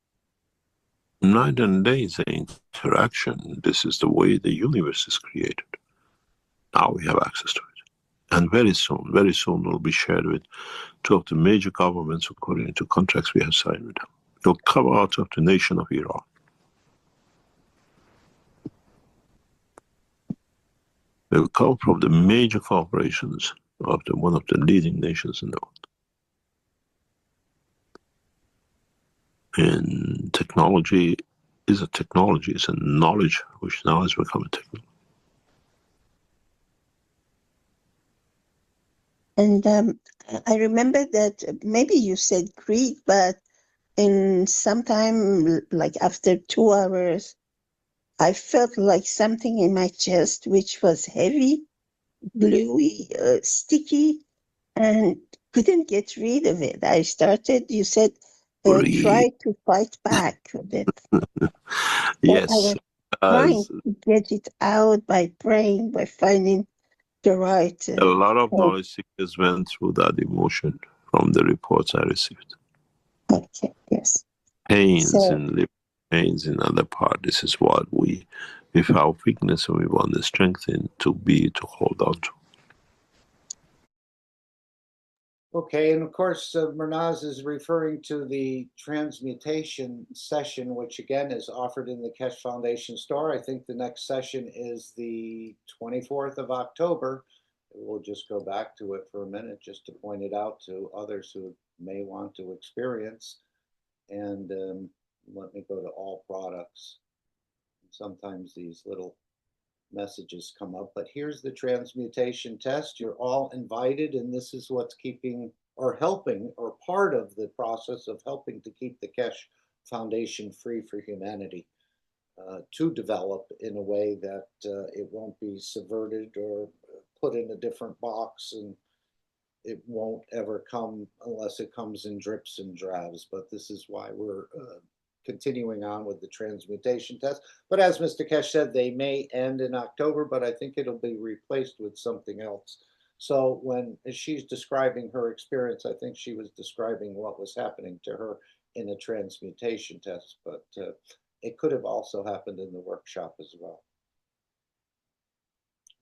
S7: Night and day is an interaction. This is the way the universe is created. Now we have access to it. And very soon it will be shared with two of the major governments according to contracts we have signed with them. It will come out of the nation of Iran. It will come from the major corporations of one of the leading nations in the world. And technology is a technology, it's a knowledge which now has become a technology.
S9: And I remember that maybe you said greed, but in sometime like after 2 hours, I felt like something in my chest which was heavy, gluey, sticky, and couldn't get rid of it. I started, you said, try to fight back with it.
S7: Yes.
S9: I was trying to get it out by praying, by finding the right.
S7: A lot of knowledge seekers went through that emotion from the reports I received.
S9: Okay, yes.
S7: Pains in liver, pains in other part. This is what we our weakness and we want the strength to hold on to.
S3: Okay, and of course, Murnaz is referring to the transmutation session, which again is offered in the Keshe Foundation store. I think the next session is the 24th of October. We'll just go back to it for a minute just to point it out to others who may want to experience. And let me go to all products. Sometimes these little messages come up, but here's the transmutation test. You're all invited, and this is what's keeping or helping or part of the process of helping to keep the Keshe Foundation free for humanity to develop in a way that it won't be subverted or put in a different box, and it won't ever come unless it comes in drips and drabs. But this is why we're continuing on with the transmutation test. But as Mr. Keshe said, they may end in October, but I think it'll be replaced with something else. So when she's describing her experience, I think she was describing what was happening to her in a transmutation test, but it could have also happened in the workshop as well.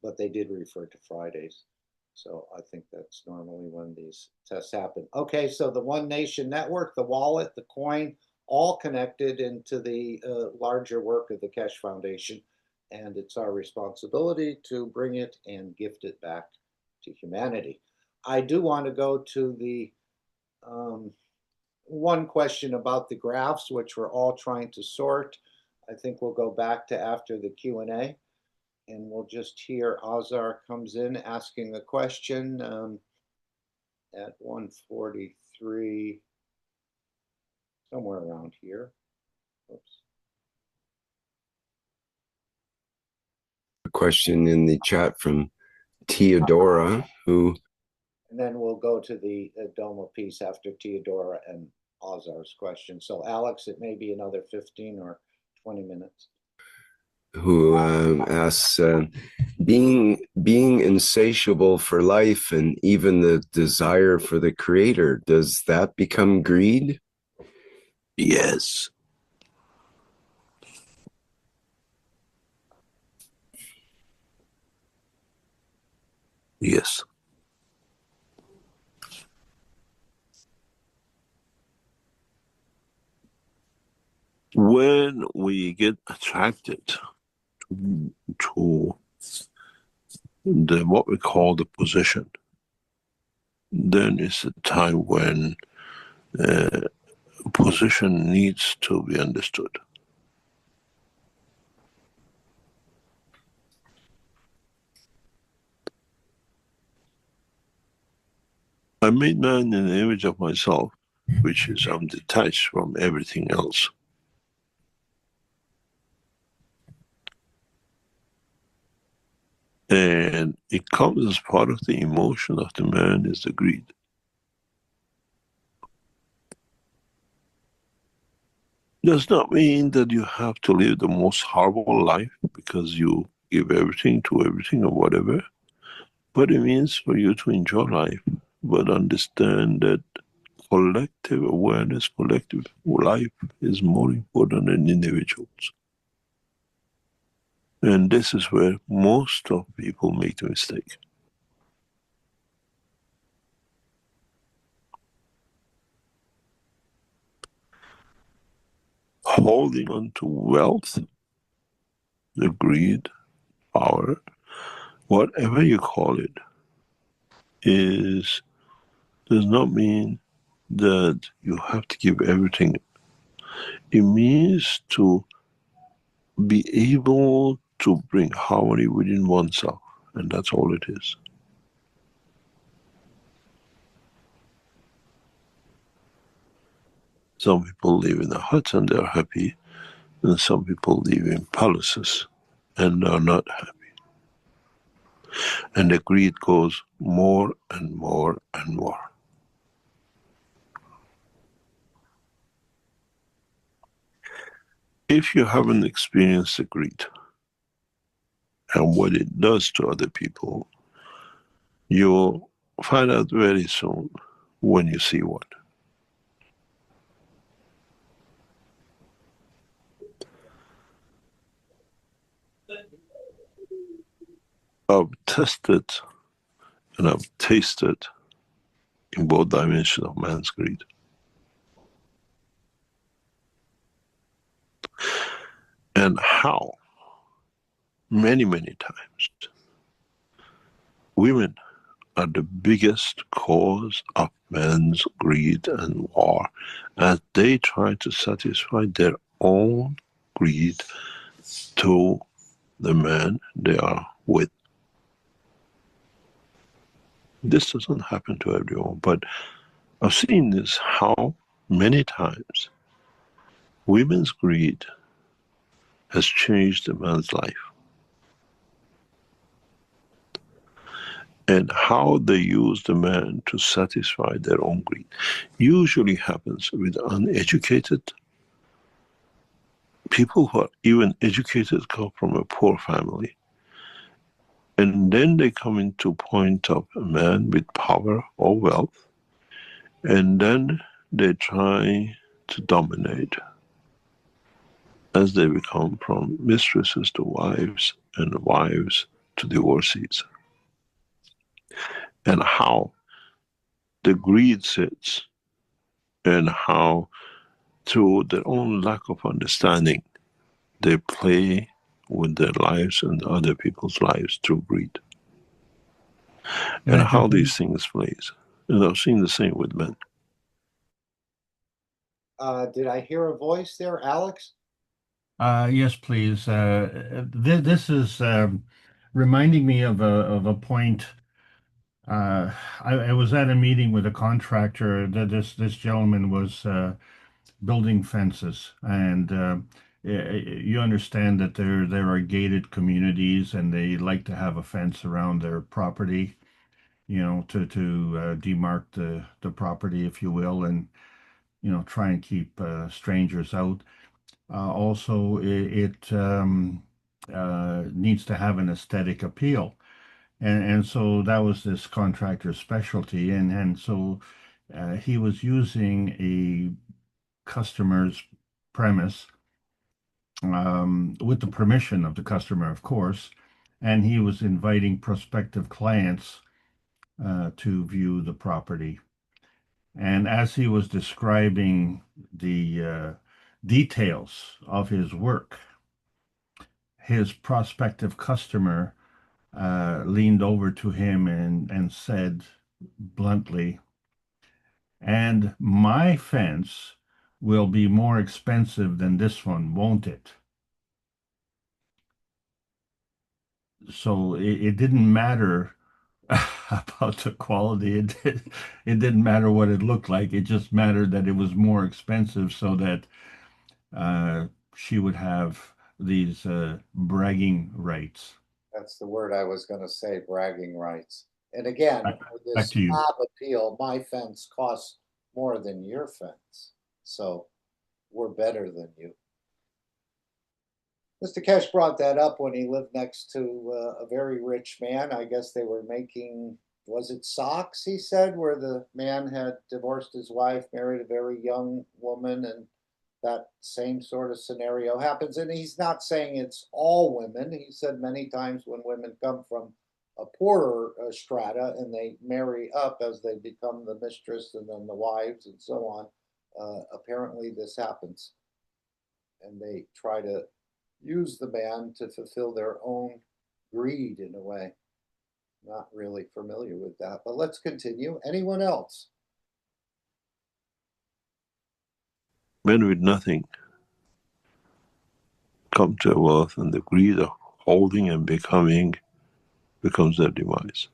S3: But they did refer to Fridays. So I think that's normally when these tests happen. Okay, so the One Nation Network, the wallet, the coin, all connected into the larger work of the Keshe Foundation. And it's our responsibility to bring it and gift it back to humanity. I do want to go to the one question about the graphs, which we're all trying to sort. I think we'll go back to after the Q&A. And we'll just hear Azar comes in asking a question at 1:43, somewhere around here. Oops.
S8: A question in the chat from Theodora, who
S3: and then we'll go to the Doma piece after Theodora and Ozar's question. So Alex, it may be another 15 or 20 minutes.
S8: Who asks, being insatiable for life and even the desire for the creator, does that become greed?
S7: Yes. Yes. When we get attracted to what we call the position, then it's a time when position needs to be understood. I made man in the image of myself, which is I'm detached from everything else. And it comes as part of the emotion of the man is the greed. Does not mean that you have to live the most horrible life because you give everything to everything or whatever, but it means for you to enjoy life, but understand that collective awareness, collective life is more important than individuals. And this is where most of people make the mistake. Holding on to wealth, the greed, power, whatever you call it, does not mean that you have to give everything. It means to be able to bring harmony within oneself, and that's all it is. Some people live in a hut and they're happy, and some people live in palaces and are not happy. And the greed goes more and more and more. If you haven't experienced the greed and what it does to other people, you'll find out very soon when you see one. I've tested and I've tasted in both dimensions of man's greed. And how, many, many times, women are the biggest cause of man's greed and war as they try to satisfy their own greed to the man they are with. This doesn't happen to everyone, but I've seen this how many times women's greed has changed a man's life. And how they use the man to satisfy their own greed usually happens with uneducated people who are even educated, come from a poor family. And then they come into point of a man with power or wealth, and then they try to dominate as they become from mistresses to wives and wives to divorcees. And how the greed sits, and how through their own lack of understanding they play with their lives and other people's lives through greed. And how these things plays. And I've seen the same with men.
S3: Did I hear a voice there, Alex?
S6: Yes, please. This is reminding me of a point. I was at a meeting with a contractor that this gentleman was building fences, and you understand that there are gated communities, and they like to have a fence around their property. to demark the property, if you will, and try and keep strangers out. Also, it needs to have an aesthetic appeal. And so that was this contractor's specialty. And so he was using a customer's premise with the permission of the customer, of course. And he was inviting prospective clients to view the property. And as he was describing the details of his work, his prospective customer leaned over to him and said bluntly, "And my fence will be more expensive than this one, won't it?" So it didn't matter about the quality. It didn't matter what it looked like. It just mattered that it was more expensive so that she would have these bragging rights.
S3: That's the word I was going to say, bragging rights. And again,
S6: Back,
S3: for
S6: back
S3: this
S6: to you.
S3: snob appeal, my fence costs more than your fence. So we're better than you. Mr. Keshe brought that up when he lived next to a very rich man. I guess they were making, was it socks, he said, where the man had divorced his wife, married a very young woman, and that same sort of scenario happens. And he's not saying it's all women. He said many times when women come from a poorer strata and they marry up as they become the mistress and then the wives and so on, apparently this happens. And they try to use the man to fulfill their own greed in a way. Not really familiar with that, but let's continue. Anyone else?
S7: Men with nothing come to wealth, and the greed of holding and becoming becomes their demise.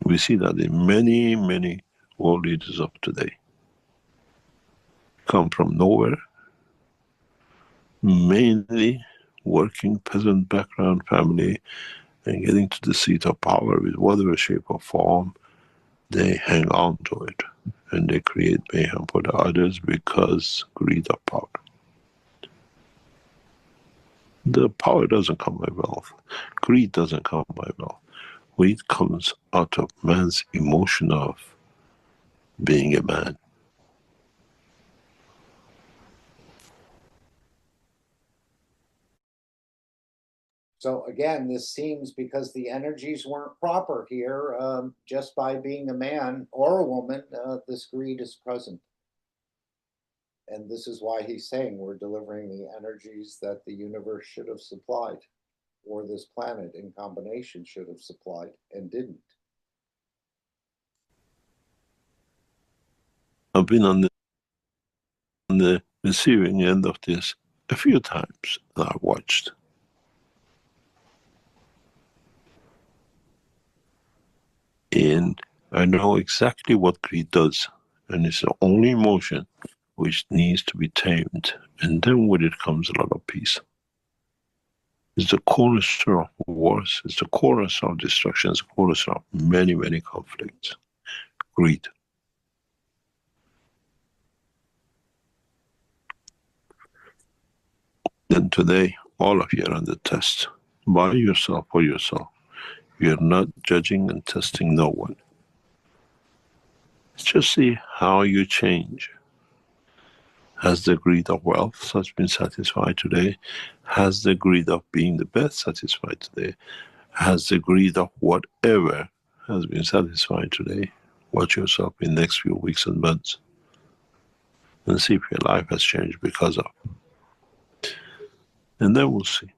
S7: We see that in many, many world leaders of today. Come from nowhere, mainly working peasant background family, and getting to the seat of power with whatever shape or form, they hang on to it. And they create mayhem for the others because greed of power. The power doesn't come by wealth. Greed doesn't come by wealth. Greed comes out of man's emotion of being a man.
S3: So again, this seems because the energies weren't proper here, just by being a man or a woman, this greed is present. And this is why he's saying we're delivering the energies that the universe should have supplied, or this planet in combination should have supplied and didn't.
S7: I've been on the receiving end of this a few times that I've watched. And I know exactly what greed does. And it's the only emotion which needs to be tamed. And then with it comes a lot of peace. It's the cornerstone of wars. It's the cornerstone of destruction. It's the cornerstone of many, many conflicts. Greed. Then today, all of you are under test. By yourself, for yourself. You're not judging and testing no one. Just see how you change. Has the greed of wealth been satisfied today? Has the greed of being the best satisfied today? Has the greed of whatever has been satisfied today? Watch yourself in the next few weeks and months and see if your life has changed because of. And then we'll see.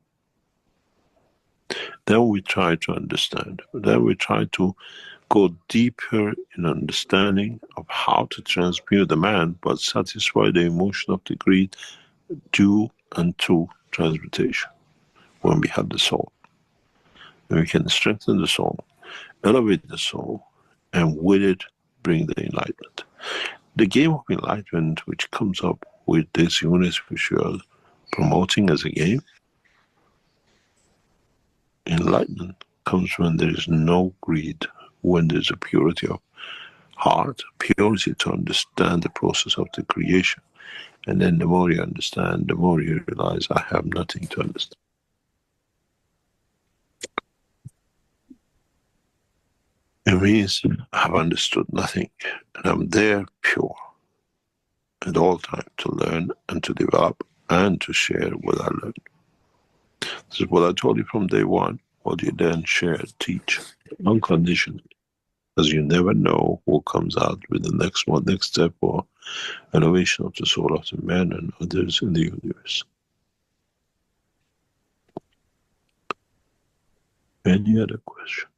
S7: Then we try to understand. Then we try to go deeper in understanding of how to transmute the man, but satisfy the emotion of the greed due and to transmutation when we have the soul. And we can strengthen the soul, elevate the soul, and with it bring the enlightenment. The game of enlightenment which comes up with this unit which we are promoting as a game, enlightenment comes when there is no greed, when there is a purity of heart, purity to understand the process of the creation. And then the more you understand, the more you realize I have nothing to understand. It means I have understood nothing, and I'm there pure at all times to learn and to develop and to share what I learned. This is what I told you from day one, what you then share, teach, unconditionally. Because you never know who comes out with the next one, next step, or elevation of the soul of the man and others in the universe. Any other question?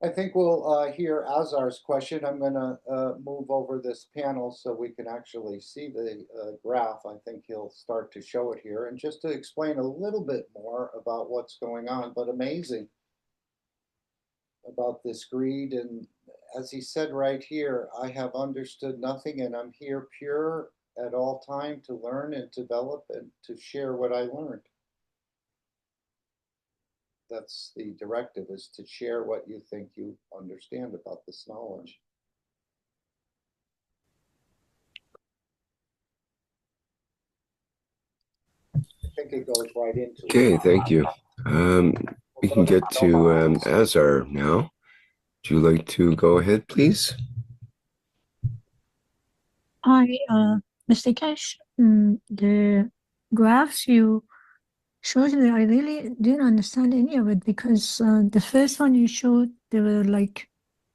S3: I think we'll hear Azar's question. I'm going to move over this panel so we can actually see the graph. I think he'll start to show it here. And just to explain a little bit more about what's going on, but amazing about this greed. And as he said right here, I have understood nothing and I'm here pure at all time to learn and develop and to share what I learned. That's the directive, is to share what you think you understand about this knowledge. I think it goes right into it.
S8: Okay, thank you. We can get to Azar now. Would you like to go ahead, please?
S11: Hi, Mr. Keshe. The graphs you showed me, I really didn't understand any of it because the first one you showed, there were like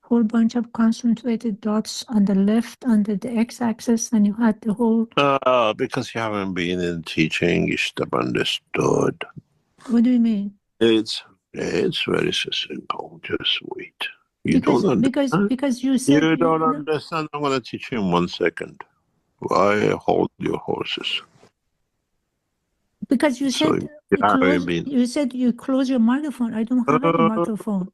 S11: a whole bunch of concentrated dots on the left under the x-axis, and you had the whole.
S7: Because you haven't been in teaching, you should have understood.
S11: What do you mean?
S7: It's very simple. Just wait. You
S11: Because
S7: don't understand.
S11: because you said
S7: You don't
S11: no,
S7: understand. I'm going to teach you in 1 second. Why hold your horses?
S11: because you
S7: So
S11: said
S7: you
S11: you close.
S7: haven't been.
S11: You said you close your microphone. I don't have a microphone.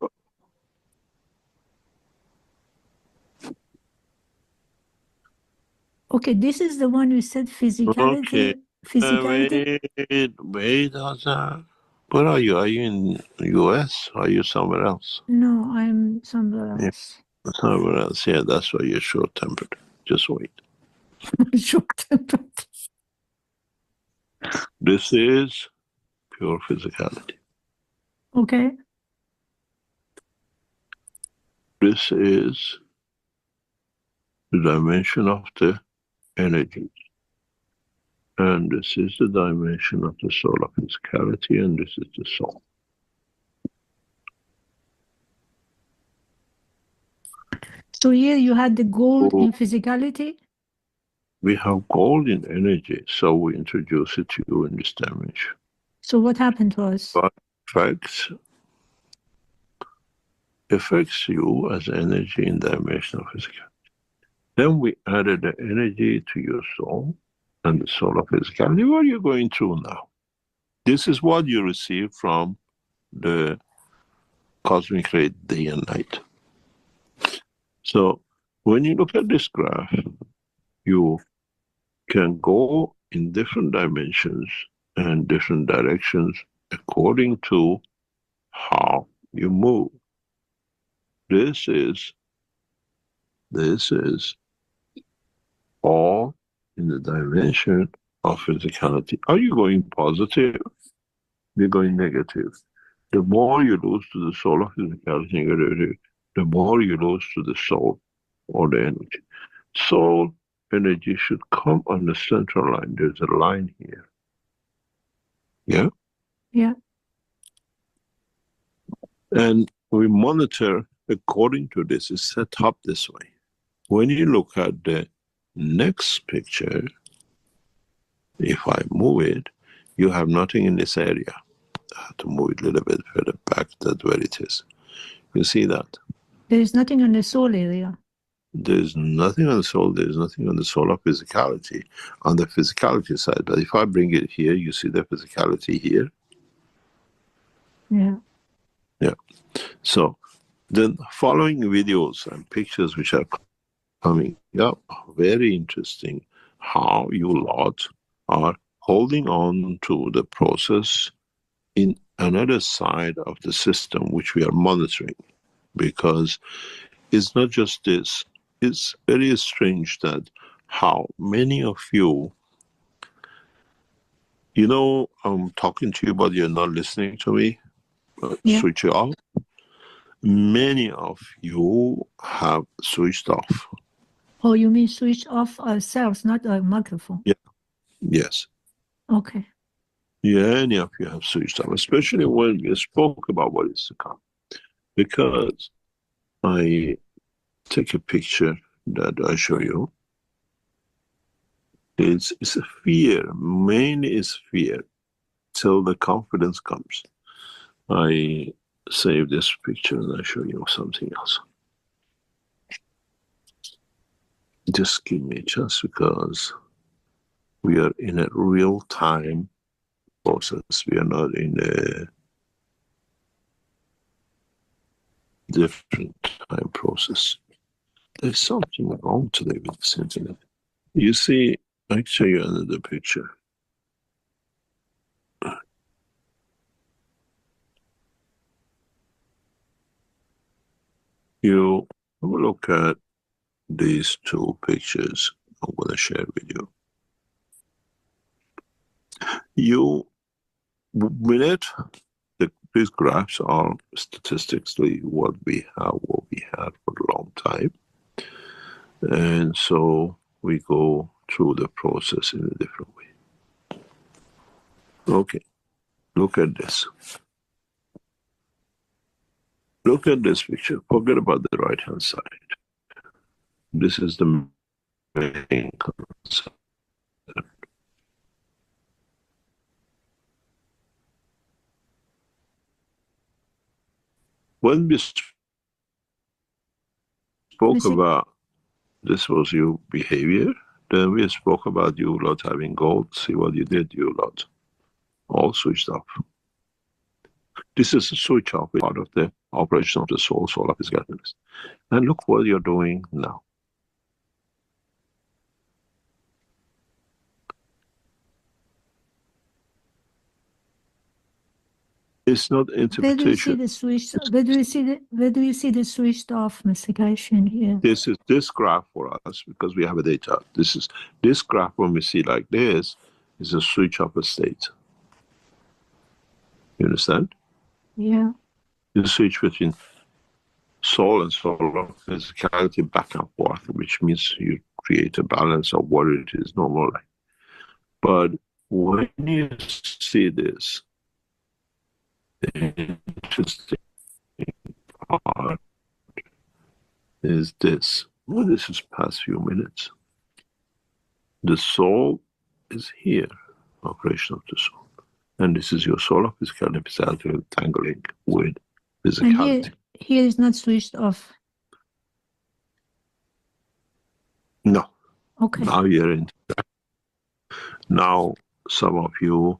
S11: Okay, this is the one you said physicality.
S7: Okay.
S11: Physicality.
S7: Wait, Azar. Where are you? Are you in US? Are you somewhere else?
S11: No, I'm somewhere
S7: Yeah.
S11: else.
S7: Somewhere else. Yeah, that's why you're short-tempered. Just wait.
S11: Short-tempered.
S7: This is pure physicality.
S11: Okay.
S7: This is the dimension of the energy. And this is the dimension of the soul of physicality, and this is the soul.
S11: So here you had the gold in physicality?
S7: We have gold in energy, so we introduce it to you in this dimension.
S11: So what happened to us?
S7: But affects you as energy in dimension of physicality. Then we added the energy to your soul and the soul of physicality. What are you going through now? This is what you receive from the cosmic ray day and night. So when you look at this graph, you can go in different dimensions and different directions according to how you move. This is all in the dimension of physicality. Are you going positive? You're going negative. The more you lose to the soul of physicality, the more you lose to the soul or the energy. Soul energy should come on the central line. There's a line here. Yeah?
S11: Yeah.
S7: And we monitor according to this. It's set up this way. When you look at the next picture, if I move it, you have nothing in this area. I have to move it a little bit further back. That's where it is. You see that?
S11: There is nothing on the soul area.
S7: There's nothing on the soul. There's nothing on the soul of physicality, on the physicality side. But if I bring it here, you see the physicality here.
S11: Yeah.
S7: Yeah. So the following videos and pictures which are coming up are very interesting. How you lot are holding on to the process in another side of the system which we are monitoring, because it's not just this. It's very strange that how many of you, I'm talking to you, but you're not listening to me.
S11: Yeah.
S7: Switch it off. Many of you have switched off.
S11: Oh, you mean switch off ourselves, not a microphone?
S7: Yeah. Yes.
S11: Okay.
S7: Yeah, any of you have switched off, especially when we spoke about what is to come. Because I take a picture that I show you. It's a fear. Mainly is fear till the confidence comes. I save this picture and I show you something else. Just give me a chance, because we are in a real time process. We are not in a different time process. There's something wrong today with this internet. You see, I'll show you another picture. You have a look at these two pictures I'm going to share with you. These graphs are statistically what we had for a long time. And so we go through the process in a different way. Okay, look at this. Look at this picture. Forget about the right-hand side. This is the main concept. When we spoke about this was your behavior, then we spoke about you lot having gold. See what you did, you lot. All switched off. This is a switch off, part of the operation of the soul of his catalyst. And look what you're doing now. It's not interpretation.
S11: Where do you see the switch? Where do you see the switched off, Mr. Keshe, here?
S7: This is this graph for us, because we have a data. This graph when we see like this is a switch off a state. You understand?
S11: Yeah.
S7: You switch between soul and soul physicality back and forth, which means you create a balance of what it is normally. But when you see this, the interesting part is this. Well, this is past few minutes. The soul is here, operation of the soul. And this is your soul of physicality tangling with physicality.
S11: And here is not switched off.
S7: No.
S11: Okay.
S7: Now you're in. Now some of you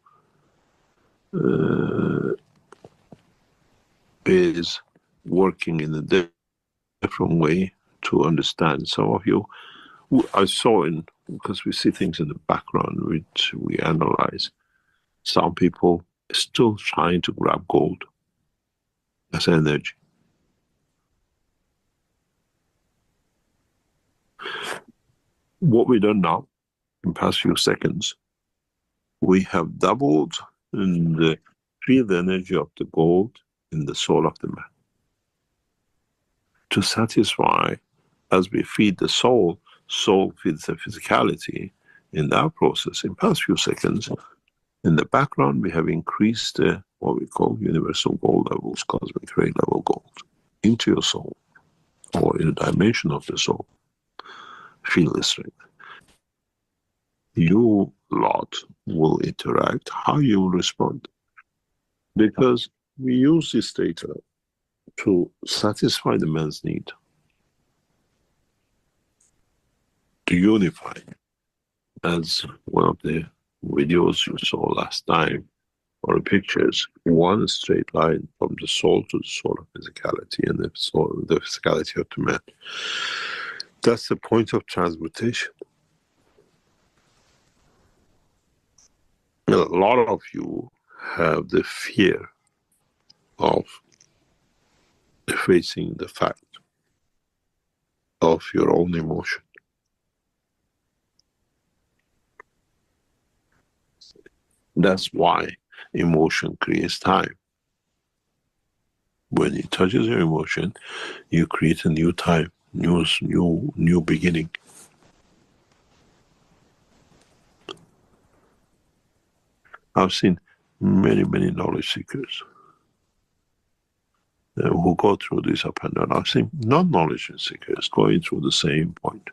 S7: is working in a different way to understand. Some of you, I saw because we see things in the background which we analyze. Some people are still trying to grab gold as energy. What we done now, in the past few seconds, we have doubled in the field energy of the gold in the soul of the man. To satisfy, as we feed the soul feeds the physicality. In that process, in the past few seconds, in the background, we have increased what we call universal gold levels, cosmic ray level gold, into your soul, or in a dimension of the soul. Feel the strength. You lot will interact, how you will respond. Because we use this data to satisfy the man's need, to unify. As one of the videos you saw last time, or the pictures, one straight line from the soul to the soul of physicality, and the physicality of the man. That's the point of transmutation. A lot of you have the fear of facing the fact of your own emotion. That's why emotion creates time. When it touches your emotion, you create a new time, new beginning. I've seen many knowledge seekers who go through this up and down. I've seen non-knowledge seekers going through the same point.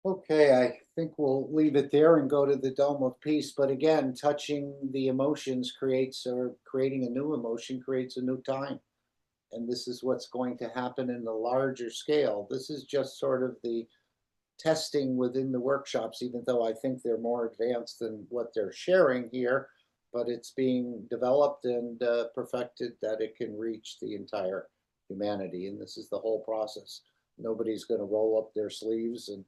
S3: Okay, I think we'll leave it there and go to the Dome of Peace. But again, touching the emotions creates, or creating a new emotion creates a new time. And this is what's going to happen in the larger scale. This is just sort of the testing within the workshops, even though I think they're more advanced than what they're sharing here, but it's being developed and perfected that it can reach the entire humanity. And this is the whole process. Nobody's going to roll up their sleeves and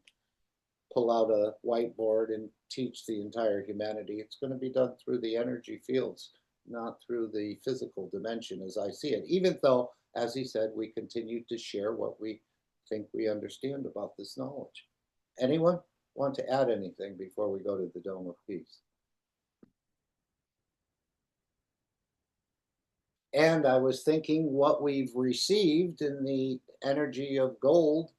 S3: pull out a whiteboard and teach the entire humanity. It's going to be done through the energy fields, not through the physical dimension as I see it, even though, as he said, we continue to share what we think we understand about this knowledge. Anyone want to add anything before we go to the Dome of Peace? And I was thinking what we've received in the energy of gold,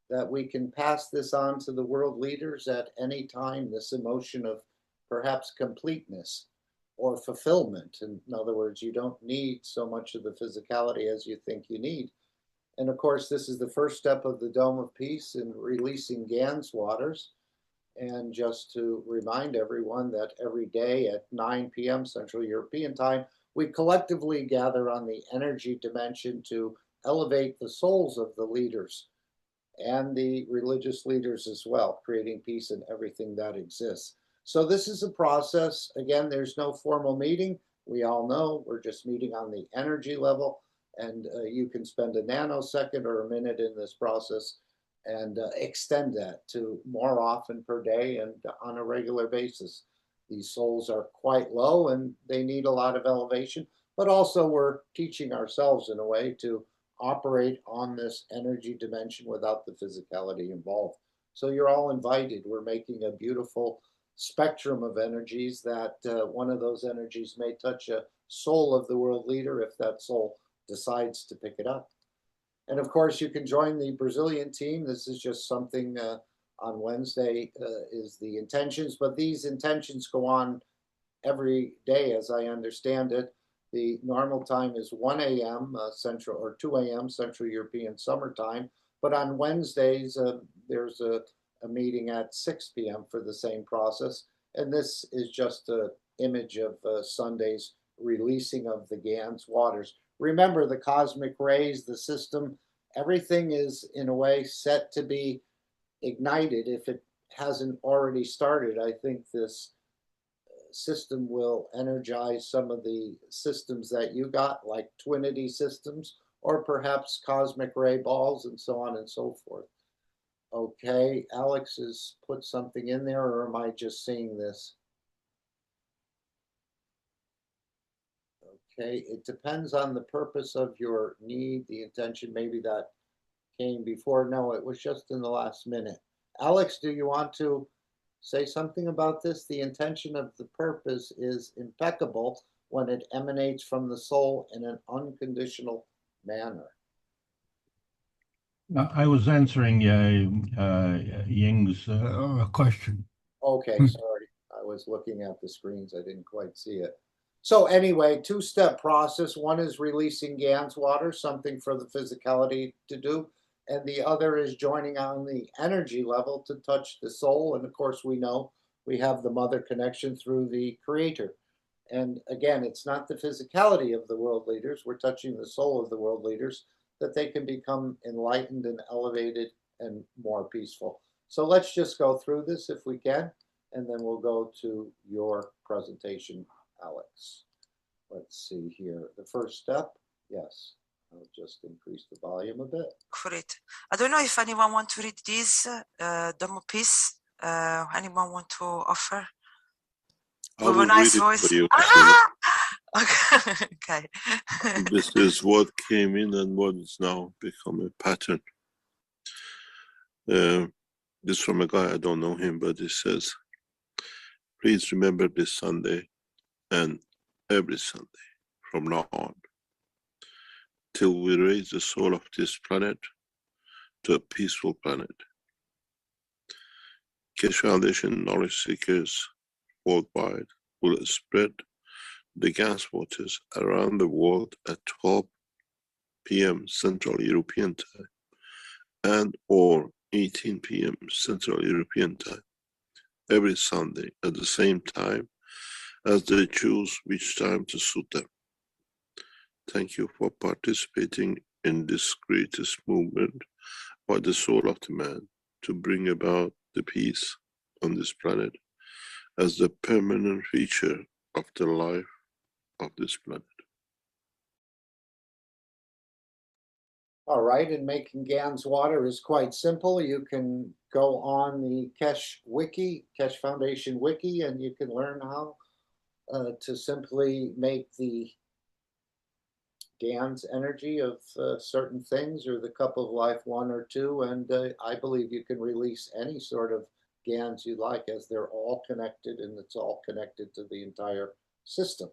S3: that we can pass this on to the world leaders at any time, this emotion of perhaps completeness or fulfillment. In other words, you don't need so much of the physicality as you think you need. And of course, this is the first step of the Dome of Peace in releasing Gans waters. And just to remind everyone that every day at 9 p.m. Central European Time, we collectively gather on the energy dimension to elevate the souls of the leaders and the religious leaders as well, creating peace in everything that exists. So this is a process. Again, there's no formal meeting. We all know we're just meeting on the energy level, and you can spend a nanosecond or a minute in this process and extend that to more often per day and on a regular basis. These souls are quite low and they need a lot of elevation, but also we're teaching ourselves in a way to operate on this energy dimension without the physicality involved. So you're all invited. We're making a beautiful spectrum of energies that one of those energies may touch a soul of the world leader if that soul decides to pick it up. And of course, you can join the Brazilian team. This is just something on Wednesday is the intentions, but these intentions go on every day as I understand it. The normal time is 1 a.m. Central, or 2 a.m. Central European Summer Time. But on Wednesdays, there's a meeting at 6 p.m. for the same process. And this is just an image of Sunday's releasing of the Gans waters. Remember, the cosmic rays, the system, everything is in a way set to be ignited. If it hasn't already started, I think this system will energize some of the systems that you got, like twinity systems, or perhaps cosmic ray balls and so on and so forth. Okay, Alex has put something in there, or am I just seeing this? Okay, it depends on the purpose of your need, the intention. Maybe that came before. No, it was just in the last minute. Alex, do you want to say something about this? The intention of the purpose is impeccable when it emanates from the soul in an unconditional manner.
S6: I was answering Ying's question.
S3: Okay, sorry. I was looking at the screens. I didn't quite see it. So anyway, two-step process. One is releasing Gans water, something for the physicality to do. And the other is joining on the energy level to touch the soul. And of course, we know we have the mother connection through the creator. And again, it's not the physicality of the world leaders. We're touching the soul of the world leaders, that they can become enlightened and elevated and more peaceful. So let's just go through this if we can, and then we'll go to your presentation, Alex. Let's see here. The first step, yes. I'll just increase the volume a bit.
S12: For it. I don't know if anyone want to read this demo piece. Anyone want to offer?
S7: I
S12: With a
S7: will
S12: nice
S7: read it
S12: voice.
S7: for you.
S12: Okay.
S7: This is what came in and what is now become a pattern. This from a guy, I don't know him, but it says, please remember this Sunday and every Sunday from now on, till we raise the soul of this planet to a peaceful planet. Keshe Foundation knowledge seekers worldwide will spread the gas waters around the world at 12 p.m. Central European Time and or 18 p.m. Central European Time every Sunday at the same time as they choose which time to suit them. Thank you for participating in this greatest movement by the soul of the man to bring about the peace on this planet as the permanent feature of the life of this planet.
S3: All right, and making GANS water is quite simple. You can go on the Keshe Wiki, Keshe Foundation Wiki, and you can learn how to simply make the GANS energy of certain things, or the cup of life 1 or 2, and I believe you can release any sort of GANS you like, as they're all connected, and it's all connected to the entire system.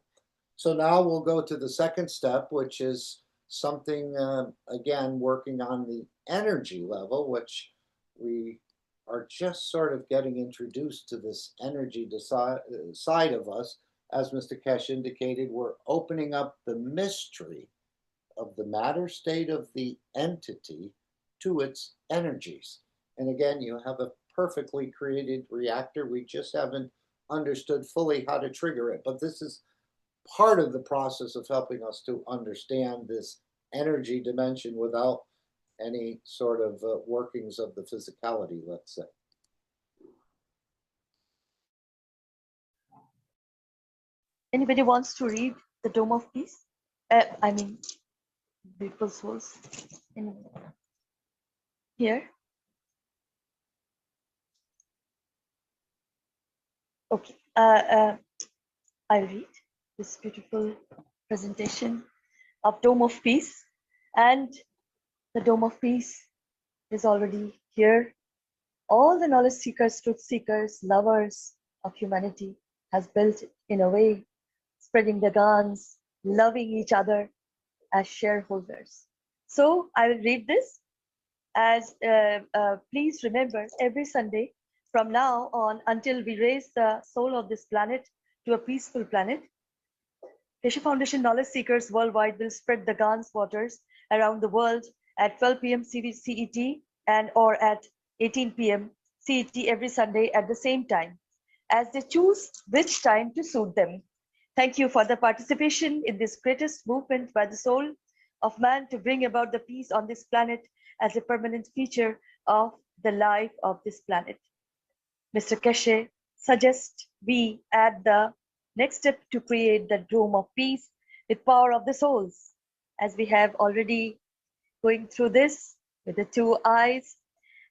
S3: So now we'll go to the second step, which is something, again, working on the energy level, which we are just sort of getting introduced to this energy side of us. As Mr. Keshe indicated, we're opening up the mystery of the matter state of the entity to its energies. And again, you have a perfectly created reactor. We just haven't understood fully how to trigger it. But this is part of the process of helping us to understand this energy dimension without any sort of workings of the physicality, let's say.
S13: Anybody wants to read the Dome of Peace? I mean, Beautiful Souls. Here. Okay. I'll read this beautiful presentation of Dome of Peace. And the Dome of Peace is already here. All the knowledge seekers, truth seekers, lovers of humanity has built it in a way, spreading the GANs, loving each other as shareholders. So I will read this as please remember, every Sunday from now on until we raise the soul of this planet to a peaceful planet, Keshe Foundation knowledge seekers worldwide will spread the GANs waters around the world at 12 p.m. CET and or at 18 p.m. CET every Sunday at the same time, as they choose which time to suit them. Thank you for the participation in this greatest movement by the soul of man to bring about the peace on this planet as a permanent feature of the life of this planet. Mr. Keshe suggests we add the next step to create the Dome of Peace with power of the souls, as we have already going through this with the 2 eyes.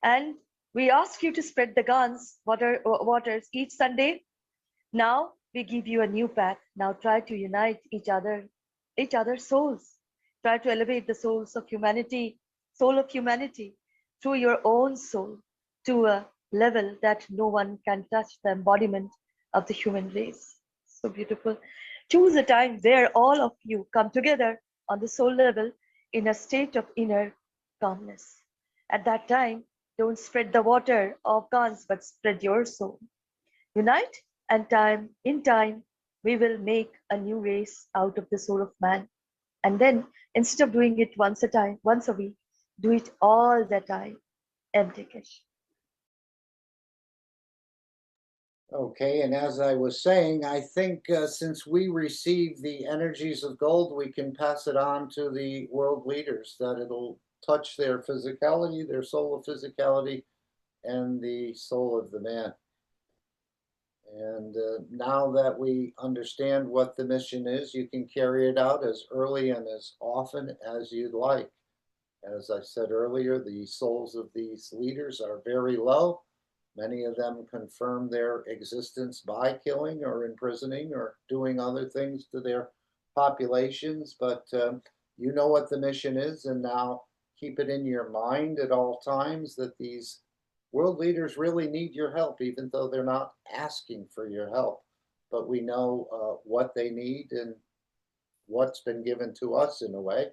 S13: And we ask you to spread the GANs waters each Sunday. Now we give you a new path. Now try to unite each other's souls. Try to elevate the souls of humanity, soul of humanity, through your own soul to a level that no one can touch, the embodiment of the human race. So beautiful. Choose a time where all of you come together on the soul level in a state of inner calmness. At that time, don't spread the water of GANs, but spread your soul. Unite, and in time, we will make a new race out of the soul of man. And then, instead of doing it once a week, do it all the time. Empty Keshe.
S3: Okay, and as I was saying, I think since we receive the energies of gold, we can pass it on to the world leaders, that it'll touch their physicality, their soul of physicality, and the soul of the man. And now that we understand what the mission is, you can carry it out as early and as often as you'd like. As I said earlier, the souls of these leaders are very low. Many of them confirm their existence by killing or imprisoning or doing other things to their populations. But you know what the mission is, and now keep it in your mind at all times that these world leaders really need your help, even though they're not asking for your help. But we know what they need, and what's been given to us in a way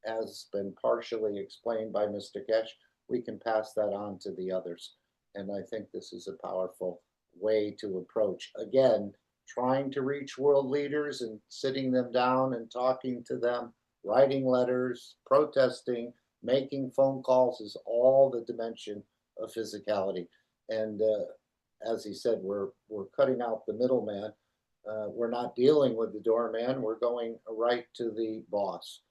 S3: has been partially explained by Mr. Keshe. We can pass that on to the others. And I think this is a powerful way to approach. Again, trying to reach world leaders and sitting them down and talking to them, writing letters, protesting, making phone calls is all the dimension of physicality. And as he said, we're cutting out the middleman. We're not dealing with the doorman. We're going right to the boss.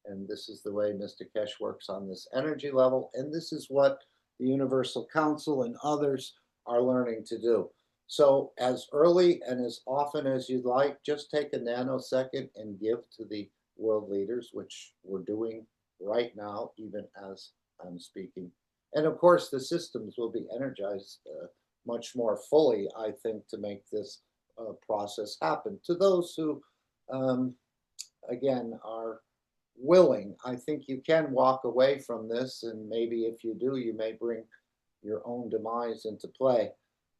S3: And this is the way Mr. Keshe works on this energy level. And this is what the Universal Council and others are learning to do. So as early and as often as you'd like, just take a nanosecond and give to the world leaders, which we're doing right now, even as I'm speaking. And of course, the systems will be energized much more fully, I think, to make this process happen. To those who, again, are willing, I think you can walk away from this, and maybe if you do, you may bring your own demise into play.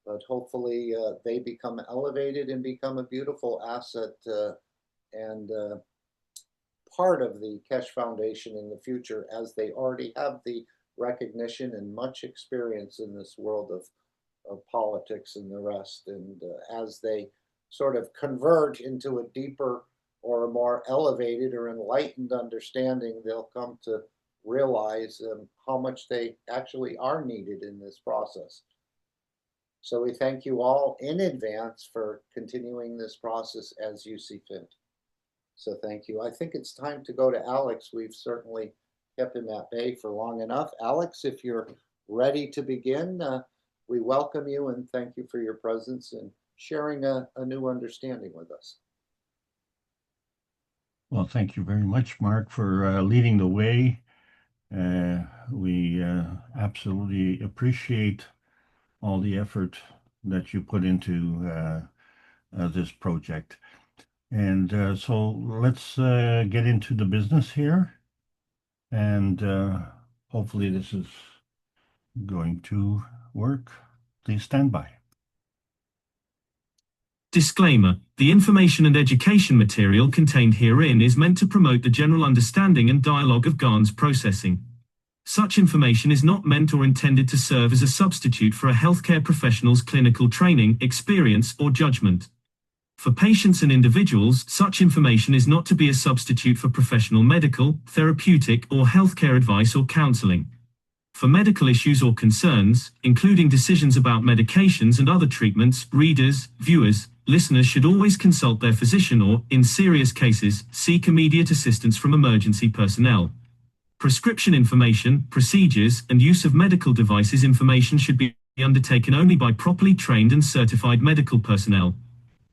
S3: But hopefully they become elevated and become a beautiful asset and part of the Keshe Foundation in the future, as they already have the recognition and much experience in this world of politics and the rest. And as they sort of converge into a deeper or a more elevated or enlightened understanding, they'll come to realize how much they actually are needed in this process. So we thank you all in advance for continuing this process as you see fit. So thank you. I think it's time to go to Alex. We've certainly kept him at bay for long enough. Alex, if you're ready to begin, we welcome you and thank you for your presence and sharing a new understanding with us.
S6: Well, thank you very much, Mark, for leading the way. We absolutely appreciate all the effort that you put into this project. And so let's get into the business here. And hopefully this is going to work. Please stand by.
S1: Disclaimer: the information and education material contained herein is meant to promote the general understanding and dialogue of GAN's processing. Such information is not meant or intended to serve as a substitute for a healthcare professional's clinical training, experience, or judgment. For patients and individuals, such information is not to be a substitute for professional medical, therapeutic, or healthcare advice or counseling. For medical issues or concerns, including decisions about medications and other treatments, readers, viewers, listeners should always consult their physician or, in serious cases, seek immediate assistance from emergency personnel. Prescription information, procedures, and use of medical devices information should be undertaken only by properly trained and certified medical personnel.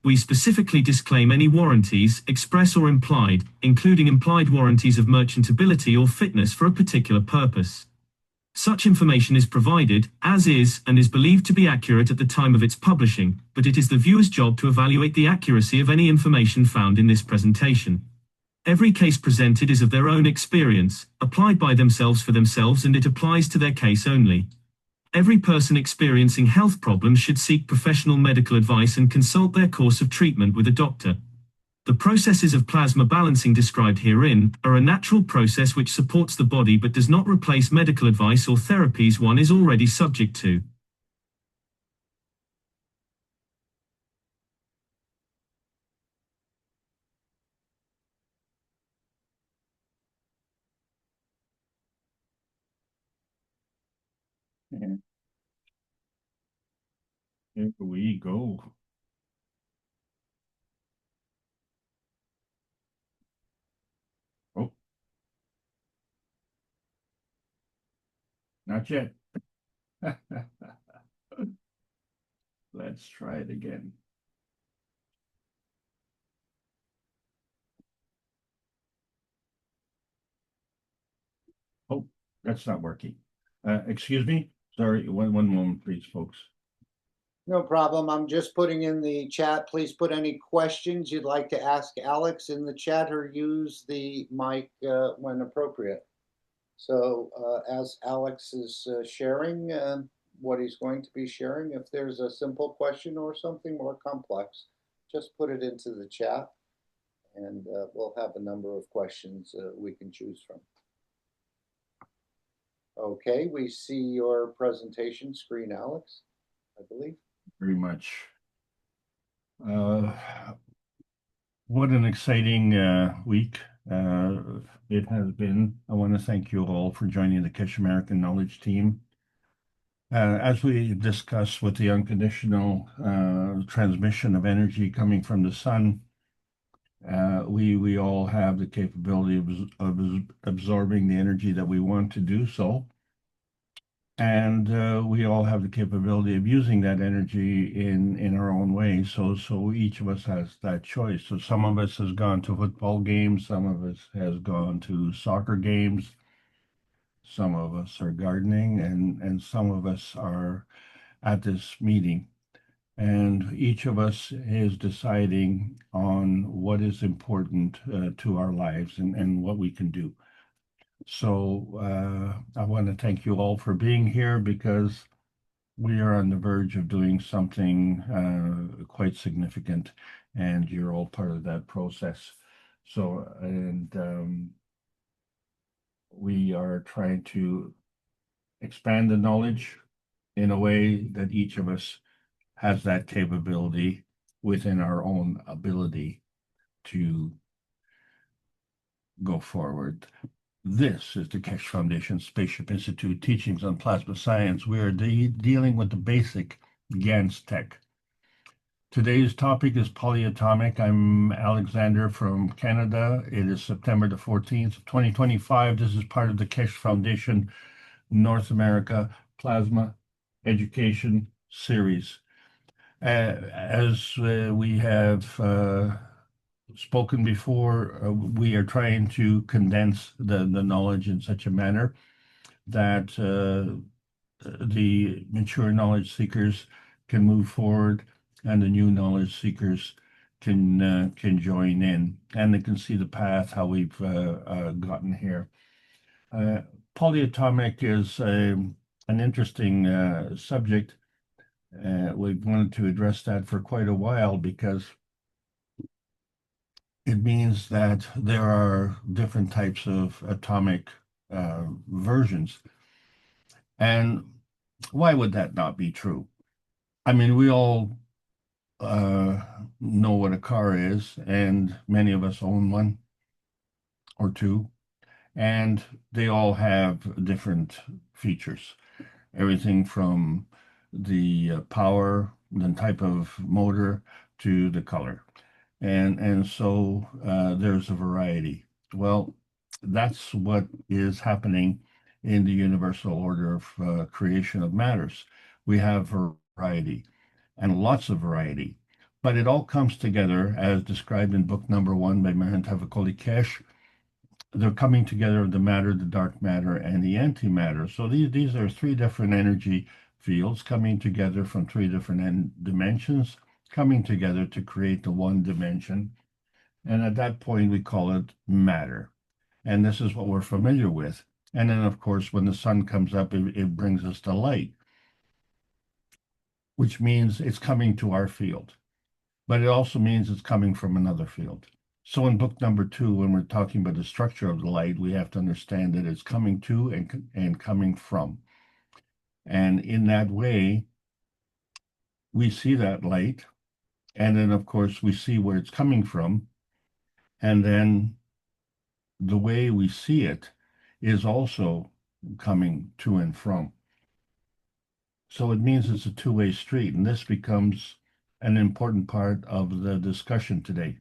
S1: We specifically disclaim any warranties, express or implied, including implied warranties of merchantability or fitness for a particular purpose. Such information is provided, as is, and is believed to be accurate at the time of its publishing, but it is the viewer's job to evaluate the accuracy of any information found in this presentation. Every case presented is of their own experience, applied by themselves for themselves, and it applies to their case only. Every person experiencing health problems should seek professional medical advice and consult their course of treatment with a doctor. The processes of plasma balancing described herein are a natural process which supports the body but does not replace medical advice or therapies one is already subject to.
S6: And here we go. Oh, not yet. Let's try it again. Oh, that's not working. Excuse me? Sorry, one moment, please, folks.
S3: No problem. I'm just putting in the chat. Please put any questions you'd like to ask Alex in the chat or use the mic when appropriate. So as Alex is sharing what he's going to be sharing, if there's a simple question or something more complex, just put it into the chat and we'll have a number of questions we can choose from. Okay, we see your presentation screen, Alex, I believe.
S6: Very much. What an exciting week it has been. I want to thank you all for joining the Keshe American Knowledge Team. As we discussed with the unconditional transmission of energy coming from the sun, we all have the capability of absorbing the energy that we want to do so. And we all have the capability of using that energy in our own way. So each of us has that choice. So some of us has gone to football games, some of us has gone to soccer games, some of us are gardening, and some of us are at this meeting. And each of us is deciding on what is important to our lives and what we can do. So I want to thank you all for being here because we are on the verge of doing something quite significant, and you're all part of that process. So, and we are trying to expand the knowledge in a way that each of us has that capability within our own ability to go forward. This is the Keshe Foundation Spaceship Institute teachings on plasma science. We are dealing with the basic GANS tech. Today's topic is polyatomic. I'm Alexander from Canada. It is September the 14th, 2025. This is part of the Keshe Foundation North America Plasma Education Series. As we have spoken before, we are trying to condense the knowledge in such a manner that the mature knowledge seekers can move forward and the new knowledge seekers can join in, and they can see the path, how we've gotten here. Polyatomic is an interesting subject. We've wanted to address that for quite a while because it means that there are different types of atomic versions. And why would that not be true? I mean, we all know what a car is, and many of us own one or two, and they all have different features. Everything from the power, the type of motor, to the color. And so there's a variety. Well, that's what is happening in the universal order of creation of matters. We have variety and lots of variety, but it all comes together as described in book number 1 by Mahantavakoli Keshe. The coming together of the matter, the dark matter, and the antimatter. So these are 3 different energy fields coming together from 3 different dimensions, coming together to create the one dimension. And at that point, we call it matter. And this is what we're familiar with. And then, of course, when the sun comes up, it brings us to light, which means it's coming to our field. But it also means it's coming from another field. So in book number 2, when we're talking about the structure of the light, we have to understand that it's coming to and coming from. And in that way, we see that light. And then, of course, we see where it's coming from. And then the way we see it is also coming to and from. So it means it's a two-way street. And this becomes an important part of the discussion today.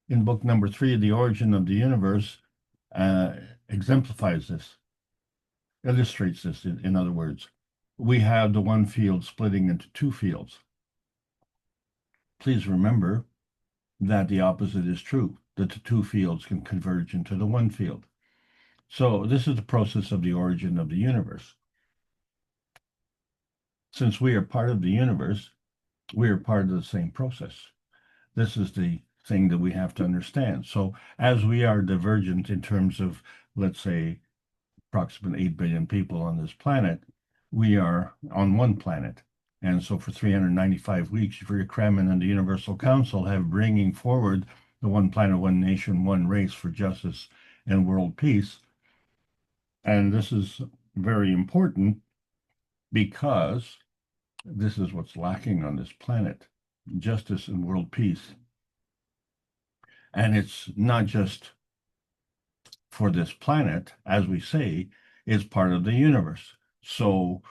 S6: In book number 3, The Origin of the Universe, exemplifies this, illustrates this, in other words. We have the one field splitting into 2 fields. Please remember that the opposite is true, that the 2 fields can converge into the one field. So this is the process of the origin of the universe. Since we are part of the universe, we are part of the same process. This is the thing that we have to understand. So as we are divergent in terms of, let's say, approximately 8 billion people on this planet, we are on one planet. And so for 395 weeks, Yuri Kremen and the Universal Council have bringing forward the one planet, one nation, one race for justice and world peace. And this is very important because this is what's lacking on this planet, justice and world peace. And it's not just for this planet, as we say, it's part of the universe. So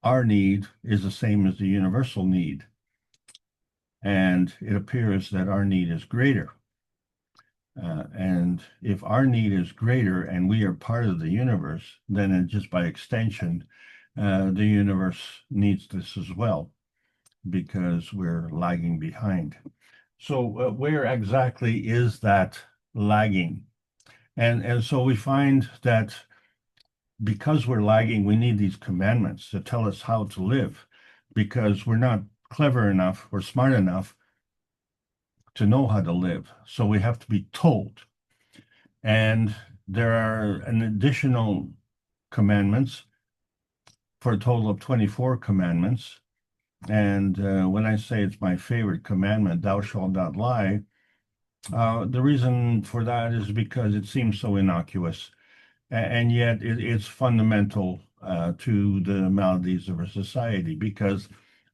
S6: our need is the same as the universal need. And it appears that our need is greater. And if our need is greater and we are part of the universe, then just by extension, the universe needs this as well, because we're lagging behind. So where exactly is that lagging? And so we find that because we're lagging, we need these commandments to tell us how to live, because we're not clever enough or smart enough to know how to live. So we have to be told. And there are an additional commandments for a total of 24 commandments. And when I say it's my favorite commandment, thou shalt not lie, the reason for that is because it seems so innocuous, and yet it's fundamental to the maladies of our society, because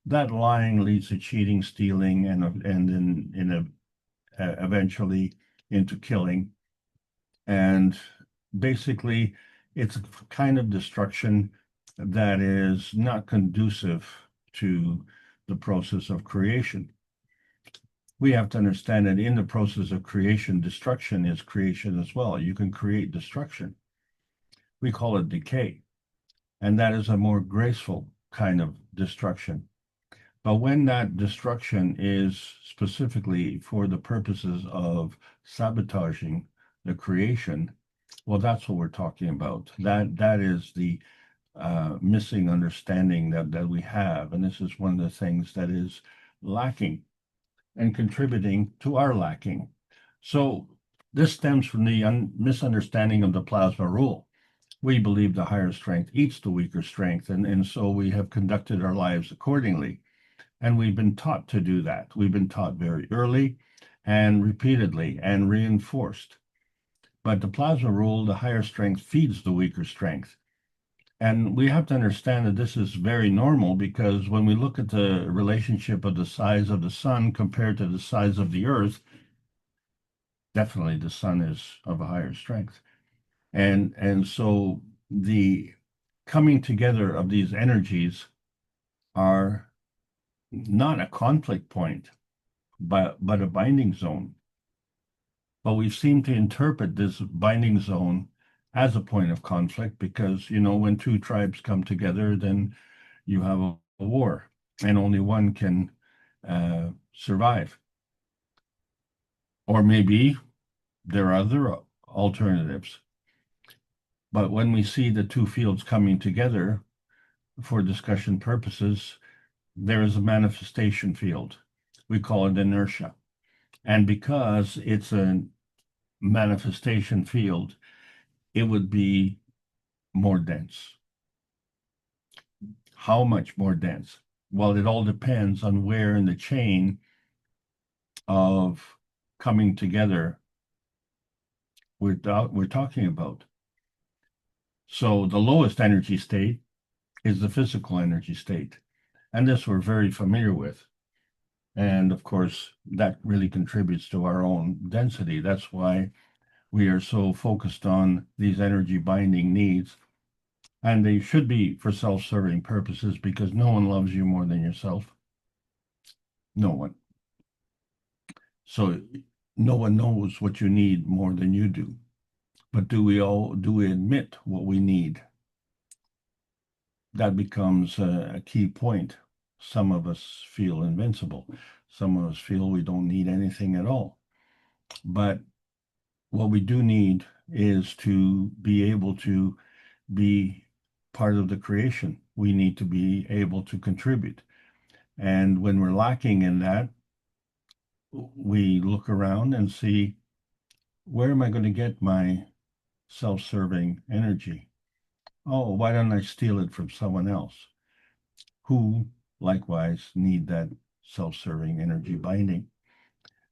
S6: that lying leads to cheating, stealing, and eventually into killing. And basically, it's a kind of destruction that is not conducive to the process of creation. We have to understand that in the process of creation, destruction is creation as well. You can create destruction. We call it decay, and that is a more graceful kind of destruction. But when that destruction is specifically for the purposes of sabotaging the creation, well, that's what we're talking about. That is the missing understanding that we have, and this is one of the things that is lacking and contributing to our lacking. So this stems from the misunderstanding of the plasma rule. We believe the higher strength eats the weaker strength, and so we have conducted our lives accordingly. And we've been taught to do that. We've been taught very early and repeatedly and reinforced. But the plasma rule, the higher strength feeds the weaker strength. And we have to understand that this is very normal, because when we look at the relationship of the size of the sun compared to the size of the earth, definitely the sun is of a higher strength. And so the coming together of these energies are not a conflict point, but a binding zone. But we seem to interpret this binding zone as a point of conflict, because, when two tribes come together, then you have a war, and only one can survive. Or maybe there are other alternatives. But when we see the two fields coming together for discussion purposes, there is a manifestation field. We call it inertia. And because it's a manifestation field, it would be more dense. How much more dense? Well, it all depends on where in the chain of coming together we're talking about. So the lowest energy state is the physical energy state. And this we're very familiar with. And of course, that really contributes to our own density. That's why we are so focused on these energy binding needs. And they should be for self-serving purposes, because no one loves you more than yourself. No one. So no one knows what you need more than you do. But do we admit what we need? That becomes a key point. Some of us feel invincible. Some of us feel we don't need anything at all. But what we do need is to be able to be part of the creation. We need to be able to contribute. And when we're lacking in that, we look around and see, where am I going to get my self-serving energy? Oh, why don't I steal it from someone else who likewise need that self-serving energy binding?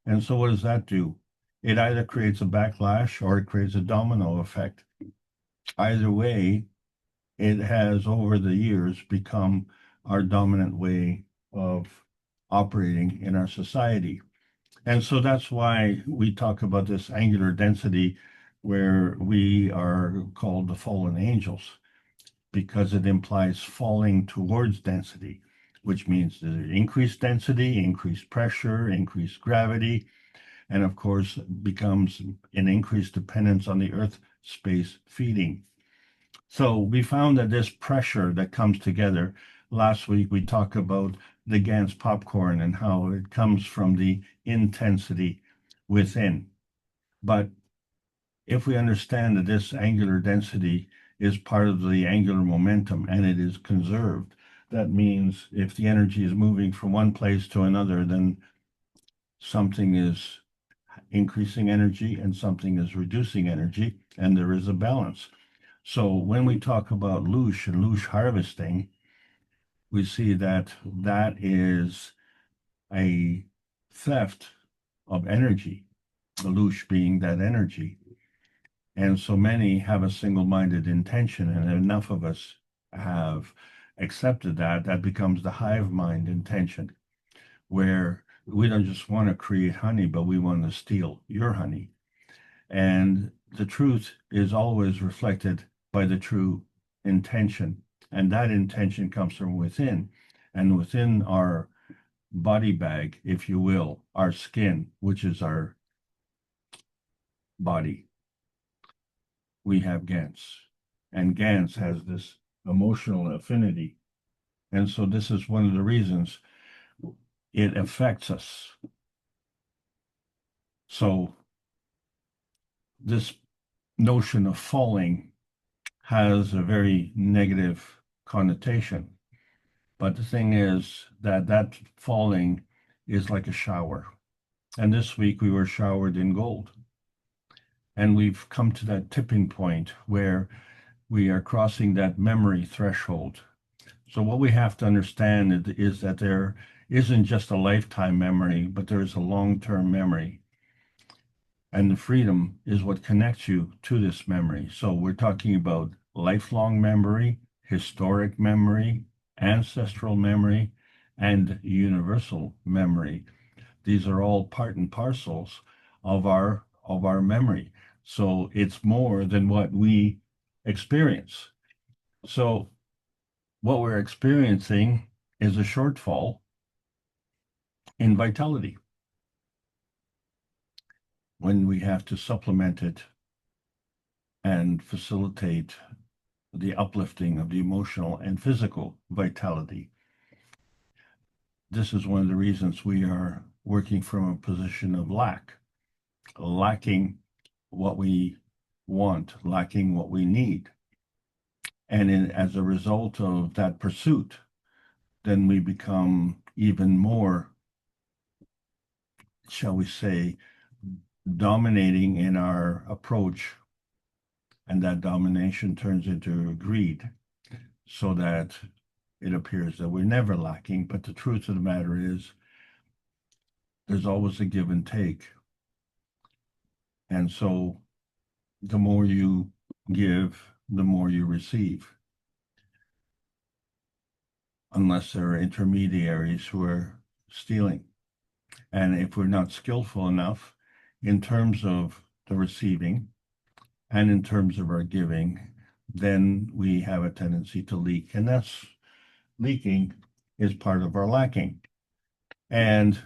S6: And so what does that do? It either creates a backlash or it creates a domino effect. Either way, it has over the years become our dominant way of operating in our society. And so that's why we talk about this angular density, where we are called the fallen angels, because it implies falling towards density, which means there's increased density, increased pressure, increased gravity, and of course becomes an increased dependence on the earth space feeding. So we found that this pressure that comes together, last week we talked about the Gans popcorn and how it comes from the intensity within. But if we understand that this angular density is part of the angular momentum and it is conserved, that means if the energy is moving from one place to another, then something is increasing energy and something is reducing energy, and there is a balance. So when we talk about loosh and loosh harvesting, we see that that is a theft of energy, the loosh being that energy. And so many have a single-minded intention, and enough of us have accepted that, that becomes the hive mind intention, where we don't just want to create honey, but we want to steal your honey. And the truth is always reflected by the true intention. And that intention comes from within. And within our body bag, if you will, our skin, which is our body, we have Gans. And Gans has this emotional affinity. And so this is one of the reasons it affects us. So this notion of falling has a very negative connotation. But the thing is that that falling is like a shower. And this week we were showered in gold. And we've come to that tipping point where we are crossing that memory threshold. So what we have to understand is that there isn't just a lifetime memory, but there's a long-term memory. And the freedom is what connects you to this memory. So we're talking about lifelong memory, historic memory, ancestral memory, and universal memory. These are all part and parcels of our memory. So it's more than what we experience. So what we're experiencing is a shortfall in vitality when we have to supplement it and facilitate the uplifting of the emotional and physical vitality. This is one of the reasons we are working from a position of lacking what we want, lacking what we need. And as a result of that pursuit, then we become even more, shall we say, dominating in our approach, and that domination turns into greed, so that it appears that we're never lacking. But the truth of the matter is, there's always a give and take. And so the more you give, the more you receive, unless there are intermediaries who are stealing. And if we're not skillful enough in terms of the receiving and in terms of our giving, then we have a tendency to leak. And that's leaking is part of our lacking. And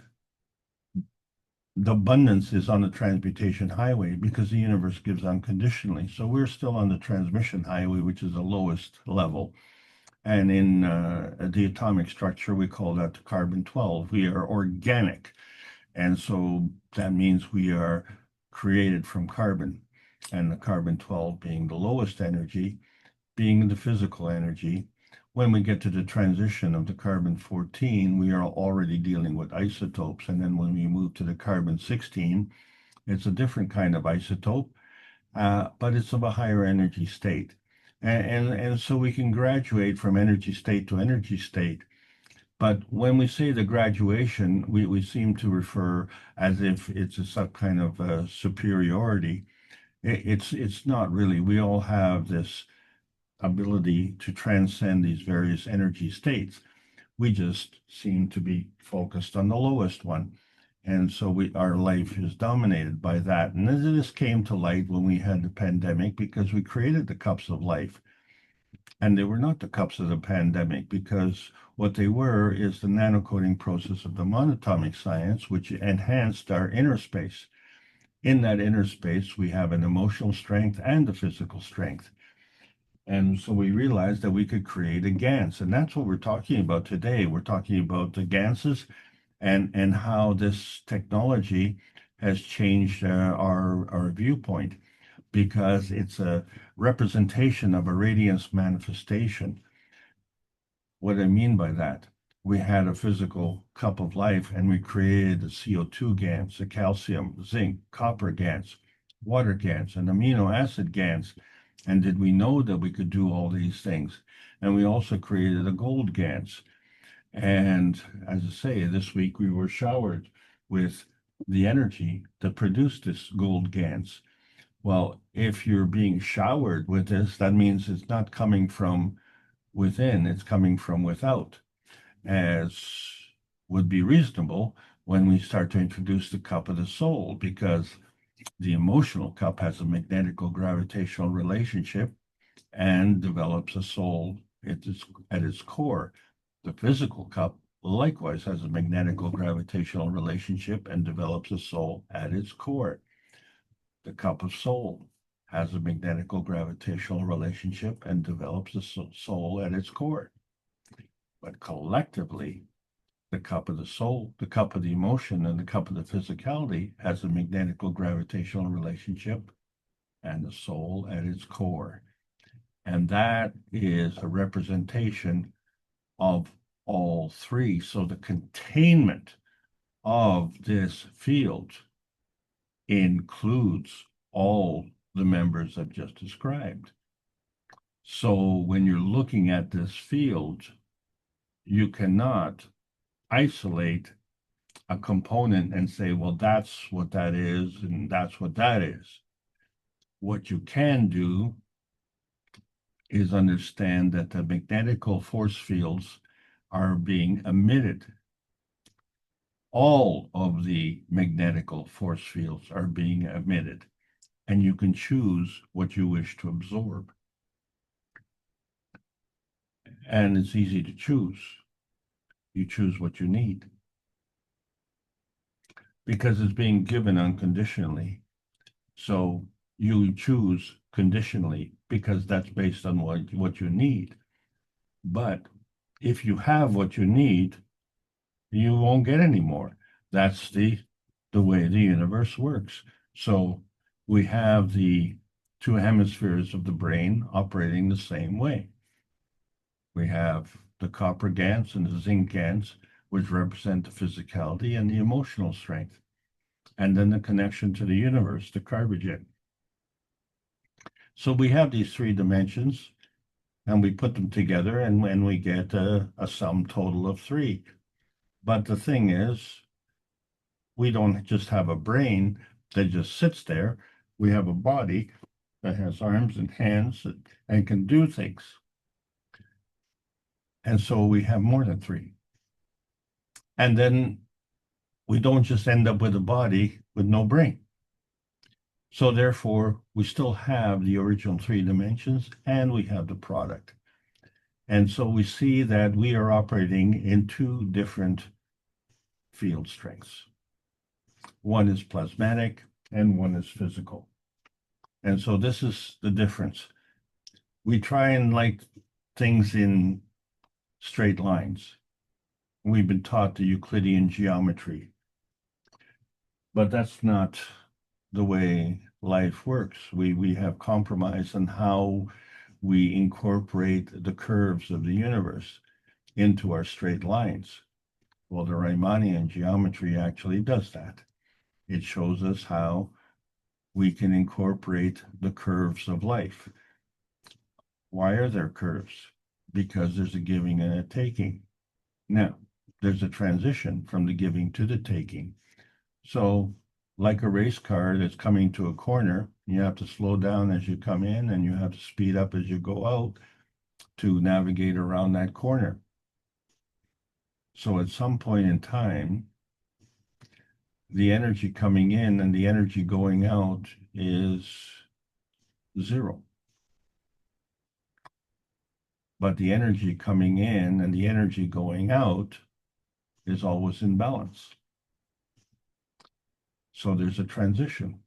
S6: the abundance is on the transmutation highway because the universe gives unconditionally. So we're still on the transmission highway, which is the lowest level. And in the atomic structure, we call that the carbon 12. We are organic. And so that means we are created from carbon, and the carbon-12 being the lowest energy, being the physical energy. When we get to the transition of the carbon-14, we are already dealing with isotopes. And then when we move to the carbon-16, it's a different kind of isotope, but it's of a higher energy state. And so we can graduate from energy state to energy state. But when we say the graduation, we seem to refer as if it's some kind of superiority. It's not really. We all have this ability to transcend these various energy states. We just seem to be focused on the lowest one. And so our life is dominated by that. And this came to light when we had the pandemic, because we created the cups of life. And they were not the cups of the pandemic, because what they were is the nanocoding process of the monatomic science, which enhanced our inner space. In that inner space, we have an emotional strength and a physical strength. And so we realized that we could create a GANS. And that's what we're talking about today. We're talking about the GANSes and how this technology has changed our viewpoint, because it's a representation of a radiance manifestation. What I mean by that, we had a physical cup of life, and we created a CO2 GANS, a calcium, zinc, copper GANS, water GANS, an amino acid GANS. And did we know that we could do all these things? And we also created a gold GANS. And as I say, this week we were showered with the energy that produced this gold GANS. Well, if you're being showered with this, that means it's not coming from within, it's coming from without, as would be reasonable when we start to introduce the cup of the soul, because the emotional cup has a magnetico-gravitational relationship and develops a soul at its core. The physical cup likewise has a magnetico-gravitational relationship and develops a soul at its core. The cup of soul has a magnetico-gravitational relationship and develops a soul at its core. But collectively, the cup of the soul, the cup of the emotion, and the cup of the physicality has a magnetico-gravitational relationship and the soul at its core. And that is a representation of all three. So the containment of this field includes all the members I've just described. So when you're looking at this field, you cannot isolate a component and say, well, that's what that is, and that's what that is. What you can do is understand that the magnetical force fields are being emitted. All of the magnetical force fields are being emitted, and you can choose what you wish to absorb. And it's easy to choose. You choose what you need, because it's being given unconditionally. So you choose conditionally, because that's based on what you need. But if you have what you need, you won't get any more. That's the way the universe works. So we have the two hemispheres of the brain operating the same way. We have the copper GANS and the zinc GANS, which represent the physicality and the emotional strength. And then the connection to the universe, the carbogen. So we have these three dimensions, and we put them together, and when we get a sum total of 3. But the thing is, we don't just have a brain that just sits there. We have a body that has arms and hands and can do things. And so we have more than 3. And then we don't just end up with a body with no brain. So therefore, we still have the original 3 dimensions, and we have the product. And so we see that we are operating in 2 different field strengths. One is plasmatic and one is physical. And so this is the difference. We try and like things in straight lines. We've been taught the Euclidean geometry, but that's not the way life works. We have compromised on how we incorporate the curves of the universe into our straight lines. Well, the Riemannian geometry actually does that. It shows us how we can incorporate the curves of life. Why are there curves? Because there's a giving and a taking. Now, there's a transition from the giving to the taking. So, like a race car that's coming to a corner, you have to slow down as you come in and you have to speed up as you go out to navigate around that corner. So, at some point in time, the energy coming in and the energy going out is zero. But the energy coming in and the energy going out is always in balance. So there's a transition.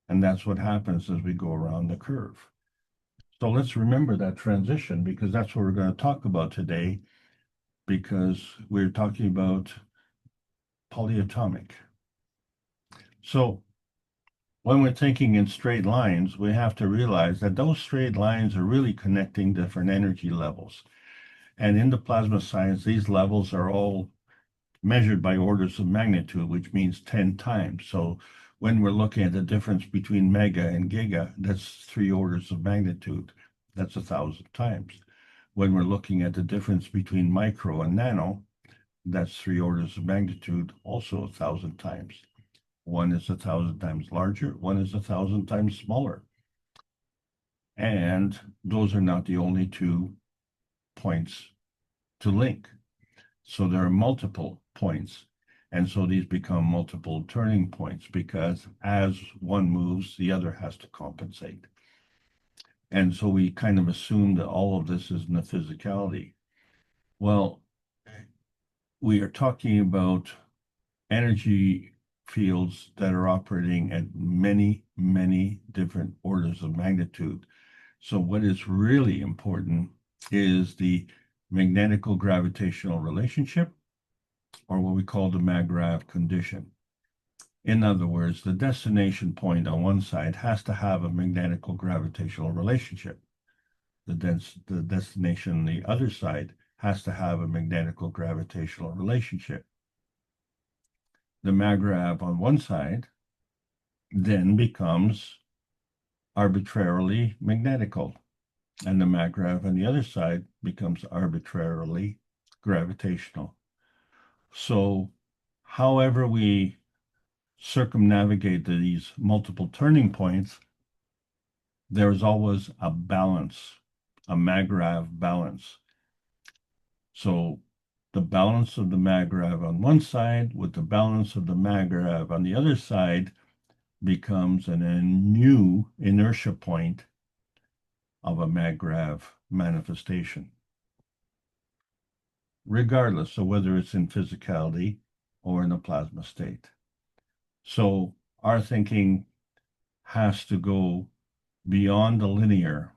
S6: And that's what happens as we go around the curve. So let's remember that transition, because that's what we're going to talk about today, because we're talking about polyatomic. So when we're thinking in straight lines, we have to realize that those straight lines are really connecting different energy levels. And in the plasma science, these levels are all measured by orders of magnitude, which means 10 times. So when we're looking at the difference between mega and giga, that's 3 orders of magnitude. That's 1,000 times. When we're looking at the difference between micro and nano, that's 3 orders of magnitude, also 1,000 times. One is 1,000 times larger, one is 1,000 times smaller. And those are not the only 2 points to link. So there are multiple points. And so these become multiple turning points, because as one moves, the other has to compensate. And so we kind of assume that all of this is in the physicality. Well, we are talking about energy fields that are operating at many, many different orders of magnitude. So what is really important is the magnetical gravitational relationship, or what we call the MAGRAV condition. In other words, the destination point on one side has to have a magnetical gravitational relationship. The destination on the other side has to have a magnetical gravitational relationship. The MAGRAV on one side then becomes arbitrarily magnetical, and the MAGRAV on the other side becomes arbitrarily gravitational. So however we circumnavigate these multiple turning points, there's always a balance, a MAGRAV balance. So the balance of the MAGRAV on one side with the balance of the MAGRAV on the other side becomes a new inertia point of a MAGRAV manifestation, regardless of whether it's in physicality or in a plasma state. So our thinking has to go beyond the linear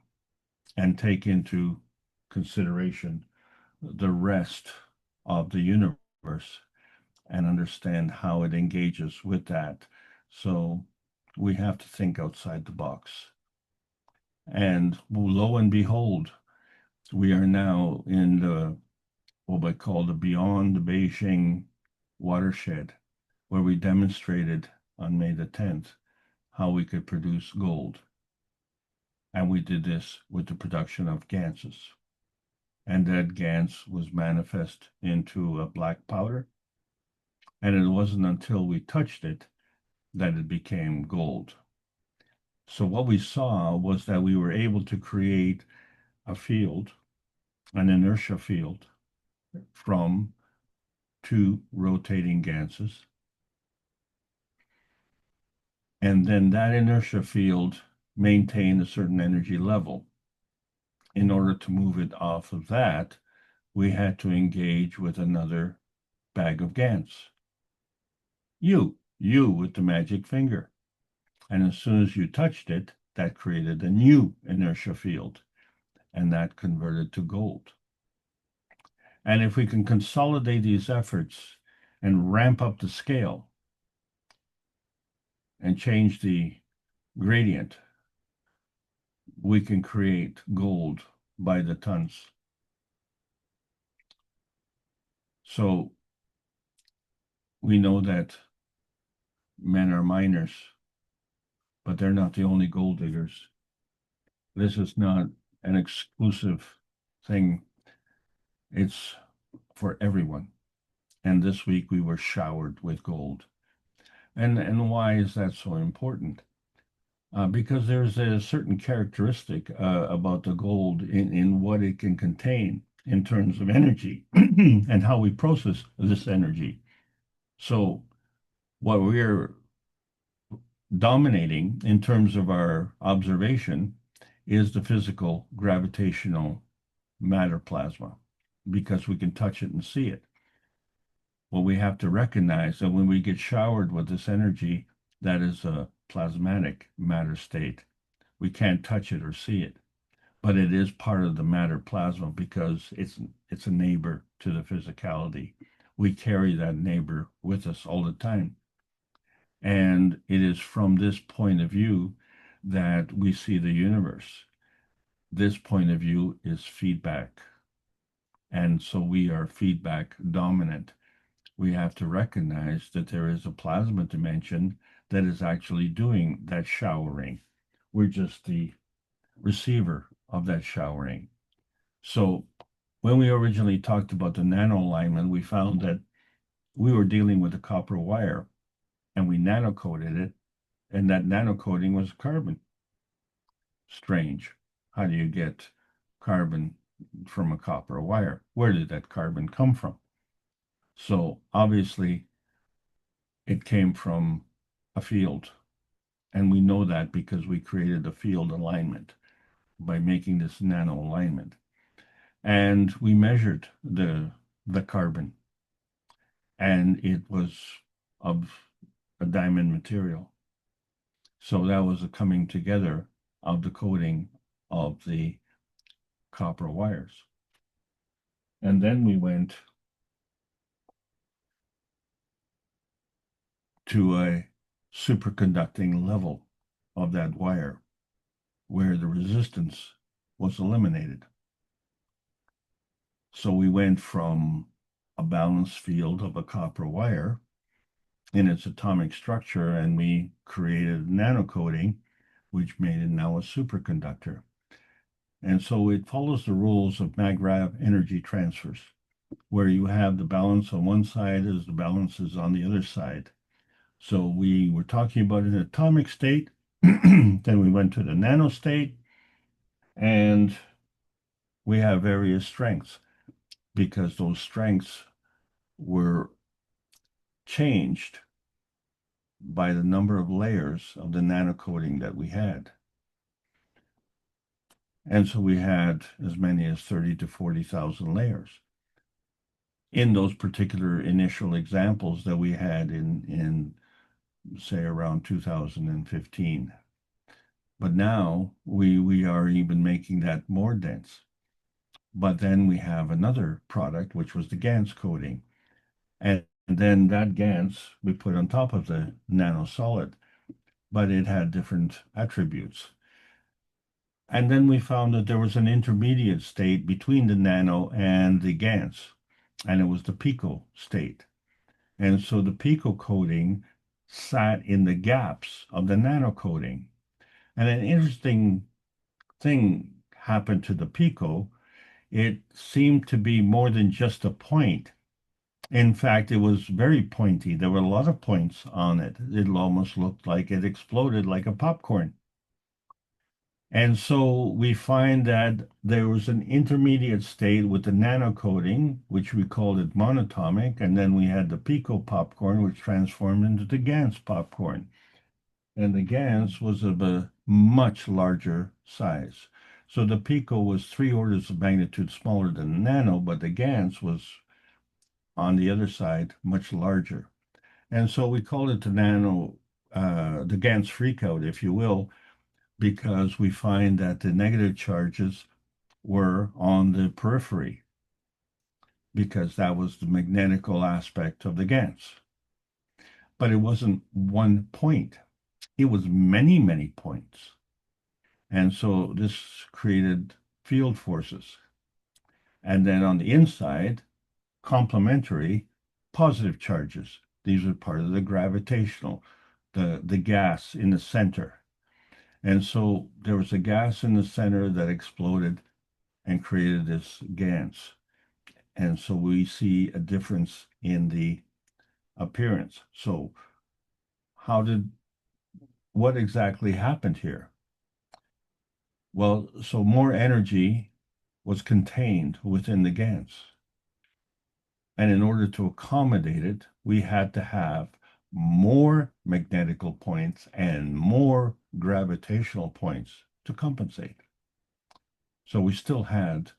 S6: and take into consideration the rest of the universe and understand how it engages with that. So we have to think outside the box. And lo and behold, we are now in the what we call the Beyond the Beijing watershed, where we demonstrated on May the 10th how we could produce gold. And we did this with the production of ganses. And that GANS was manifest into a black powder. And it wasn't until we touched it that it became gold. So what we saw was that we were able to create a field, an inertia field, from 2 rotating ganses. And then that inertia field maintained a certain energy level. In order to move it off of that, we had to engage with another bag of GANs. You with the magic finger. And as soon as you touched it, that created a new inertia field, and that converted to gold. And if we can consolidate these efforts and ramp up the scale, and change the gradient, we can create gold by the tons. So we know that men are miners, but they're not the only gold diggers. This is not an exclusive thing. It's for everyone. And this week we were showered with gold. And why is that so important? Because there's a certain characteristic about the gold in what it can contain in terms of energy and how we process this energy. So what we're dominating in terms of our observation is the physical gravitational matter plasma, because we can touch it and see it. Well, we have to recognize that when we get showered with this energy, that is a plasmatic matter state. We can't touch it or see it, but it is part of the matter plasma because it's a neighbor to the physicality. We carry that neighbor with us all the time. And it is from this point of view that we see the universe. This point of view is feedback. And so we are feedback dominant. We have to recognize that there is a plasma dimension that is actually doing that showering. We're just the receiver of that showering. So when we originally talked about the nano alignment, we found that we were dealing with a copper wire and we nano-coated it, and that nano-coating was carbon. Strange. How do you get carbon from a copper wire? Where did that carbon come from? So obviously it came from a field, and we know that because we created a field alignment by making this nano alignment. And we measured the carbon, and it was of a diamond material. So that was a coming together of the coating of the copper wires. And then we went to a superconducting level of that wire where the resistance was eliminated. So we went from a balanced field of a copper wire in its atomic structure, and we created nanocoating, which made it now a superconductor. And so it follows the rules of MAGRAV energy transfers, where you have the balance on one side as the balance is on the other side. So we were talking about an atomic state, then we went to the nano state, and we have various strengths because those strengths were changed by the number of layers of the nanocoating that we had. And so we had as many as 30 to 40,000 layers in those particular initial examples that we had in say around 2015. But now we are even making that more dense. But then we have another product, which was the GaNs coating. And then that GaNs we put on top of the nanosolid, but it had different attributes. And then we found that there was an intermediate state between the nano and the GaNs, and it was the pico state. And so the pico coating sat in the gaps of the nano coating. And an interesting thing happened to the pico. It seemed to be more than just a point. In fact, it was very pointy. There were a lot of points on it. It almost looked like it exploded like a popcorn. And so we find that there was an intermediate state with the nano coating, which we called it monatomic, and then we had the pico popcorn, which transformed into the GaNs popcorn. And the GaNs was of a much larger size. So the pico was 3 orders of magnitude smaller than the nano, but the GaNs was on the other side much larger. And so we called it the nano, the GaNs freakout, if you will, because we find that the negative charges were on the periphery, because that was the magnetical aspect of the GaNs. But it wasn't one point. it was many, many points. And so this created field forces. And then on the inside, complementary positive charges. These are part of the gravitational, the gas in the center. And so there was a gas in the center that exploded and created this GANS. And so we see a difference in the appearance. So what exactly happened here? Well, so more energy was contained within the GANS. And in order to accommodate it, we had to have more magnetical points and more gravitational points to compensate. So we still had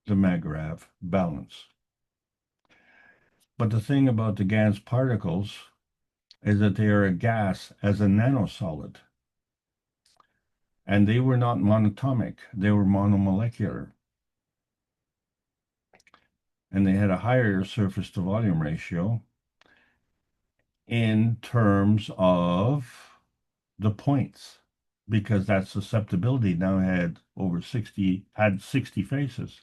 S6: the Magrav balance. But the thing about the GANS particles is that they are a gas as a nanosolid. And they were not monatomic, they were monomolecular. And they had a higher surface to volume ratio in terms of the points, because that susceptibility now had 60 faces.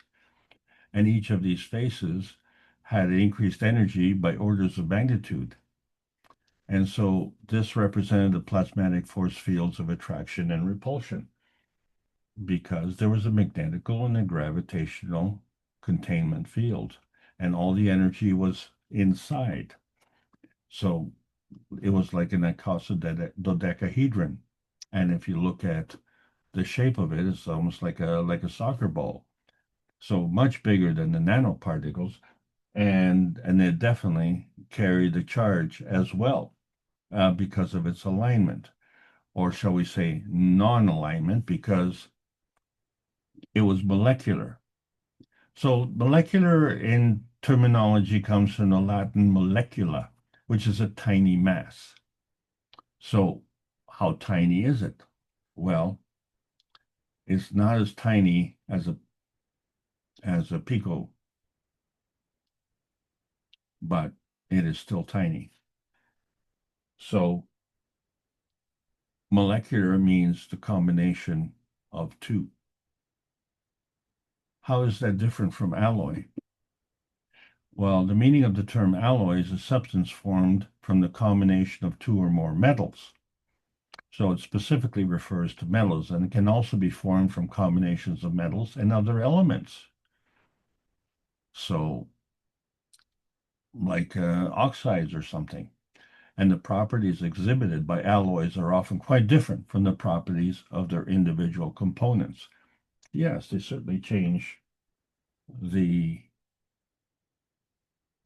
S6: And each of these faces had increased energy by orders of magnitude. And so this represented the plasmatic force fields of attraction and repulsion, because there was a magnetical and a gravitational containment field, and all the energy was inside. So it was like an icosahedron. And if you look at the shape of it, it's almost like a soccer ball. So much bigger than the nanoparticles, and they definitely carry the charge as well, because of its alignment, or shall we say non-alignment, because it was molecular. So molecular in terminology comes from the Latin molecula, which is a tiny mass. So how tiny is it? Well, it's not as tiny as a pico, but it is still tiny. So molecular means the combination of two. How is that different from alloy? Well, the meaning of the term alloy is a substance formed from the combination of two or more metals. So it specifically refers to metals, and it can also be formed from combinations of metals and other elements. So like oxides or something. And the properties exhibited by alloys are often quite different from the properties of their individual components. Yes, they certainly change the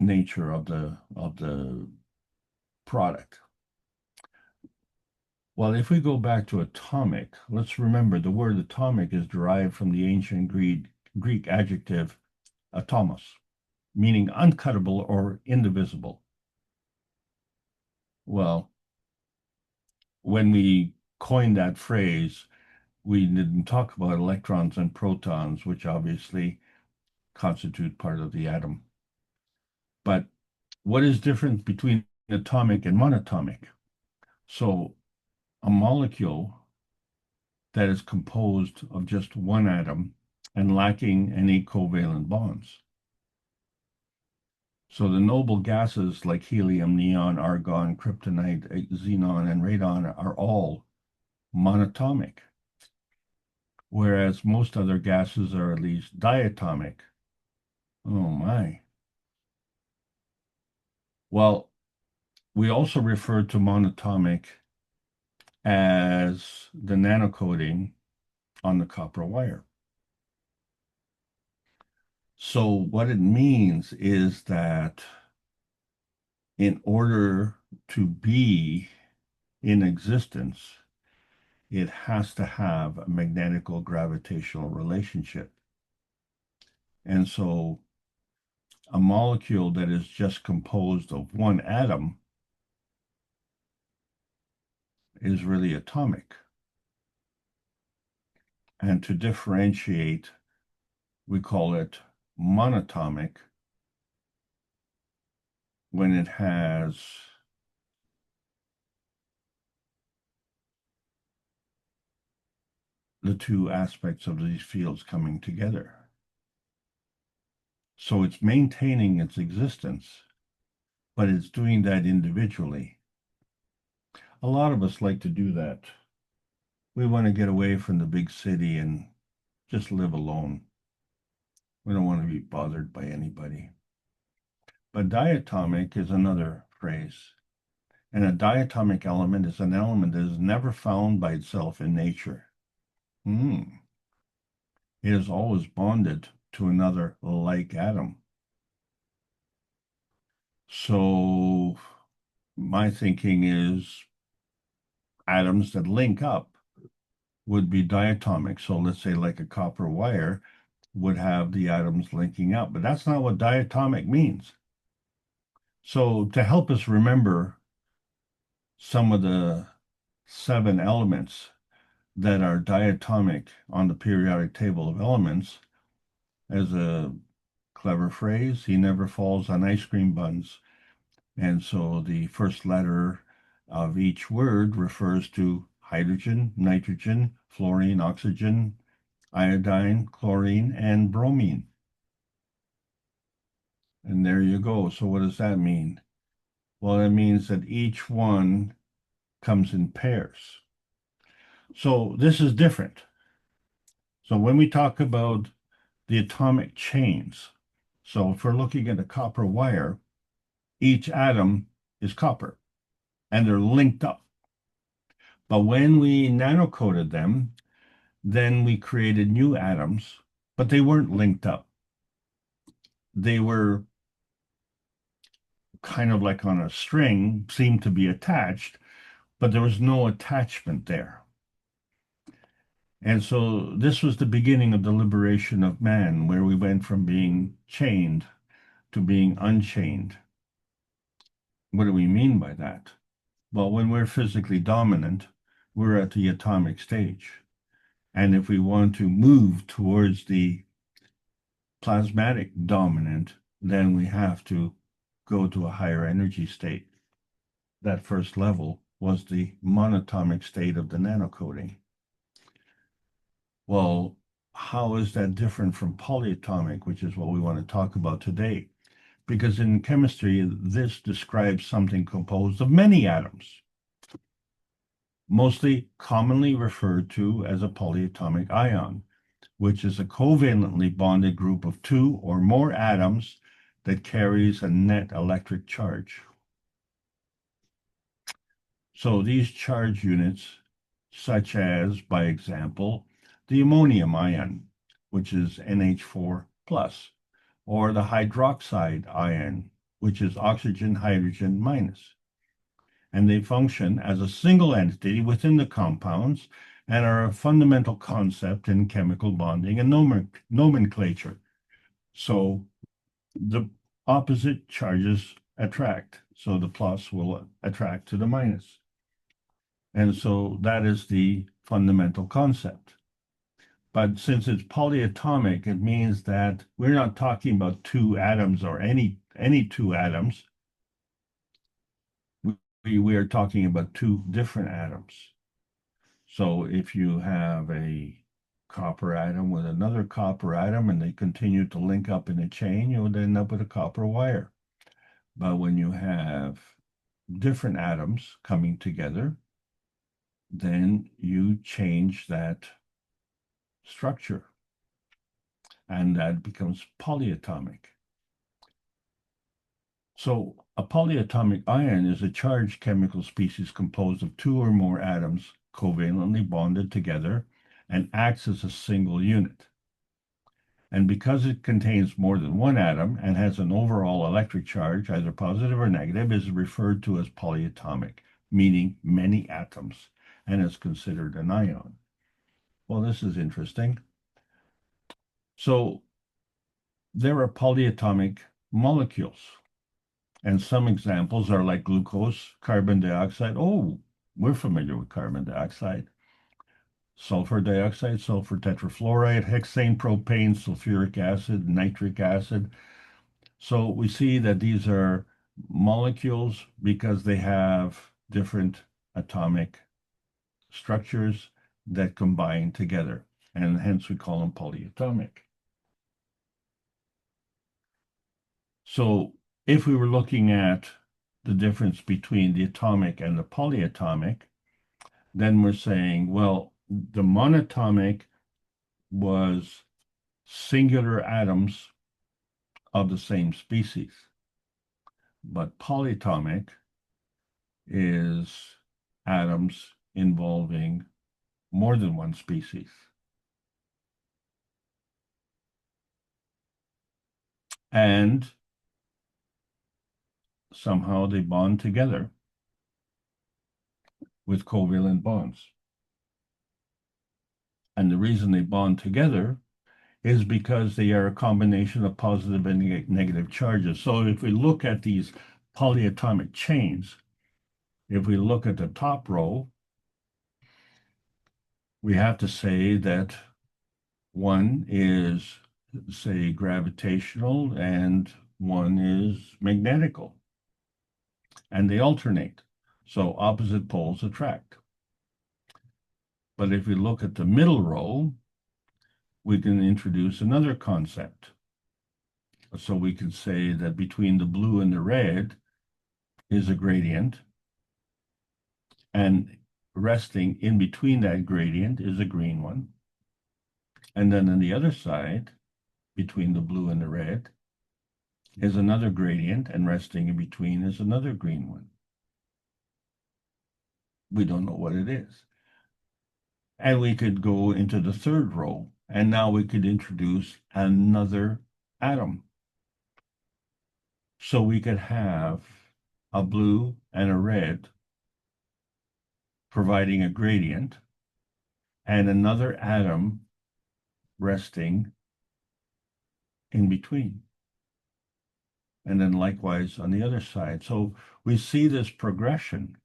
S6: nature of the product. Well, if we go back to atomic, let's remember the word atomic is derived from the ancient Greek adjective atomos, meaning uncuttable or indivisible. Well, when we coined that phrase, we didn't talk about electrons and protons, which obviously constitute part of the atom. But what is different between atomic and monatomic? So a molecule that is composed of just one atom and lacking any covalent bonds. So the noble gases like helium, neon, argon, kryptonite, xenon, and radon are all monatomic, whereas most other gases are at least diatomic. Oh my. Well, we also refer to monatomic as the nanocoating on the copper wire. So what it means is that in order to be in existence, it has to have a magnetical gravitational relationship. And so a molecule that is just composed of one atom is really atomic. And to differentiate, we call it monatomic when it has the two aspects of these fields coming together. So it's maintaining its existence, but it's doing that individually. A lot of us like to do that. We want to get away from the big city and just live alone. We don't want to be bothered by anybody. But diatomic is another phrase. And a diatomic element is an element that is never found by itself in nature. It is always bonded to another like atom. So my thinking is atoms that link up would be diatomic. So let's say like a copper wire would have the atoms linking up, but that's not what diatomic means. So to help us remember some of the 7 elements that are diatomic on the periodic table of elements, as a clever phrase, he never falls on ice cream buns. And so the first letter of each word refers to hydrogen, nitrogen, fluorine, oxygen, iodine, chlorine, and bromine. And there you go. So what does that mean? Well, that means that each one comes in pairs. So this is different. So when we talk about the atomic chains, so if we're looking at a copper wire, each atom is copper, and they're linked up. But when we nanocoated them, then we created new atoms, but they weren't linked up. They were kind of like on a string, seemed to be attached, but there was no attachment there. And so this was the beginning of the liberation of man, where we went from being chained to being unchained. What do we mean by that? Well, when we're physically dominant, we're at the atomic stage. And if we want to move towards the plasmatic dominant, then we have to go to a higher energy state. That first level was the monatomic state of the nanocoating. Well, how is that different from polyatomic, which is what we want to talk about today? Because in chemistry, this describes something composed of many atoms, mostly commonly referred to as a polyatomic ion, which is a covalently bonded group of 2 or more atoms that carries a net electric charge. So these charge units, such as, by example, the ammonium ion, which is NH4+, or the hydroxide ion, which is oxygen hydrogen minus. And they function as a single entity within the compounds and are a fundamental concept in chemical bonding and nomenclature. So the opposite charges attract. So the plus will attract to the minus. And so that is the fundamental concept. But since it's polyatomic, it means that we're not talking about 2 atoms or any 2 atoms. We are talking about 2 different atoms. So if you have a copper atom with another copper atom and they continue to link up in a chain, you would end up with a copper wire. But when you have different atoms coming together, then you change that structure, and that becomes polyatomic. So a polyatomic ion is a charged chemical species composed of 2 or more atoms covalently bonded together and acts as a single unit. And because it contains more than one atom and has an overall electric charge, either positive or negative, is referred to as polyatomic, meaning many atoms, and is considered an ion. Well, this is interesting. So there are polyatomic molecules, and some examples are like glucose, carbon dioxide. Oh, we're familiar with carbon dioxide. Sulfur dioxide, sulfur tetrafluoride, hexane, propane, sulfuric acid, nitric acid. So we see that these are molecules because they have different atomic structures that combine together, and hence we call them polyatomic. So if we were looking at the difference between the atomic and the polyatomic, then we're saying, well, the monatomic was singular atoms of the same species, but polyatomic is atoms involving more than one species. And somehow they bond together with covalent bonds. And the reason they bond together is because they are a combination of positive and negative charges. So if we look at these polyatomic chains, if we look at the top row, we have to say that one is, say, gravitational and one is magnetical, and they alternate. So opposite poles attract. But if we look at the middle row, we can introduce another concept. So we can say that between the blue and the red is a gradient, and resting in between that gradient is a green one. And then on the other side, between the blue and the red, is another gradient, and resting in between is another green one. We don't know what it is. And we could go into the third row, and now we could introduce another atom. So we could have a blue and a red providing a gradient, and another atom resting in between. And then likewise on the other side. So we see this progression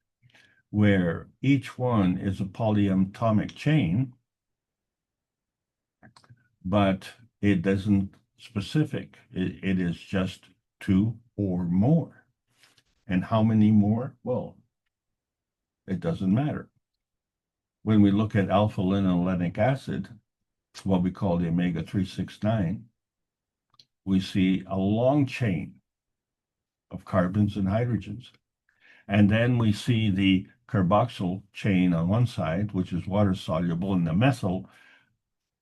S6: where each one is a polyatomic chain, but it doesn't specific. It is just two or more. And how many more? Well, it doesn't matter. When we look at alpha-linolenic acid, what we call the omega-369, we see a long chain of carbons and hydrogens. And then we see the carboxyl chain on one side, which is water soluble, and the methyl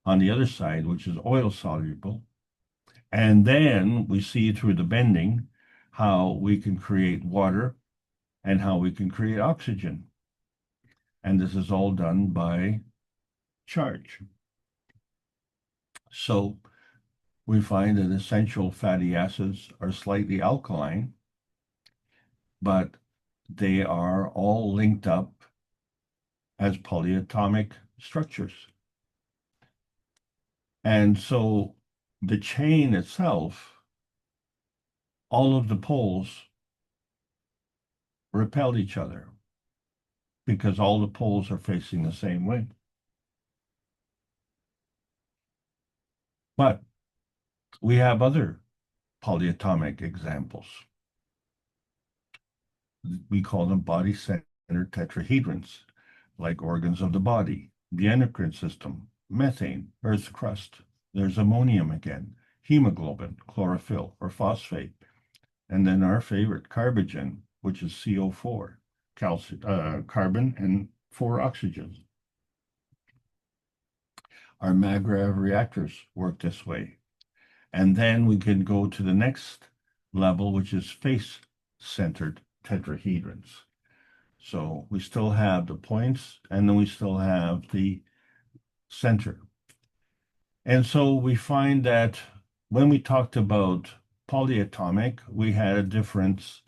S6: on the other side, which is oil soluble. And then we see through the bending how we can create water and how we can create oxygen. And this is all done by charge. So we find that essential fatty acids are slightly alkaline, but they are all linked up as polyatomic structures. And so the chain itself, all of the poles repel each other because all the poles are facing the same way. But we have other polyatomic examples. We call them body-centered tetrahedrons, like organs of the body, the endocrine system, methane, Earth's crust. There's ammonium again, hemoglobin, chlorophyll, or phosphate. And then our favorite, carbogen, which is CO4, carbon and 4 oxygens. Our MAGRAV reactors work this way. And then we can go to the next level, which is face-centered tetrahedrons. So we still have the points, and then we still have the center. And so we find that when we talked about polyatomic, we had a different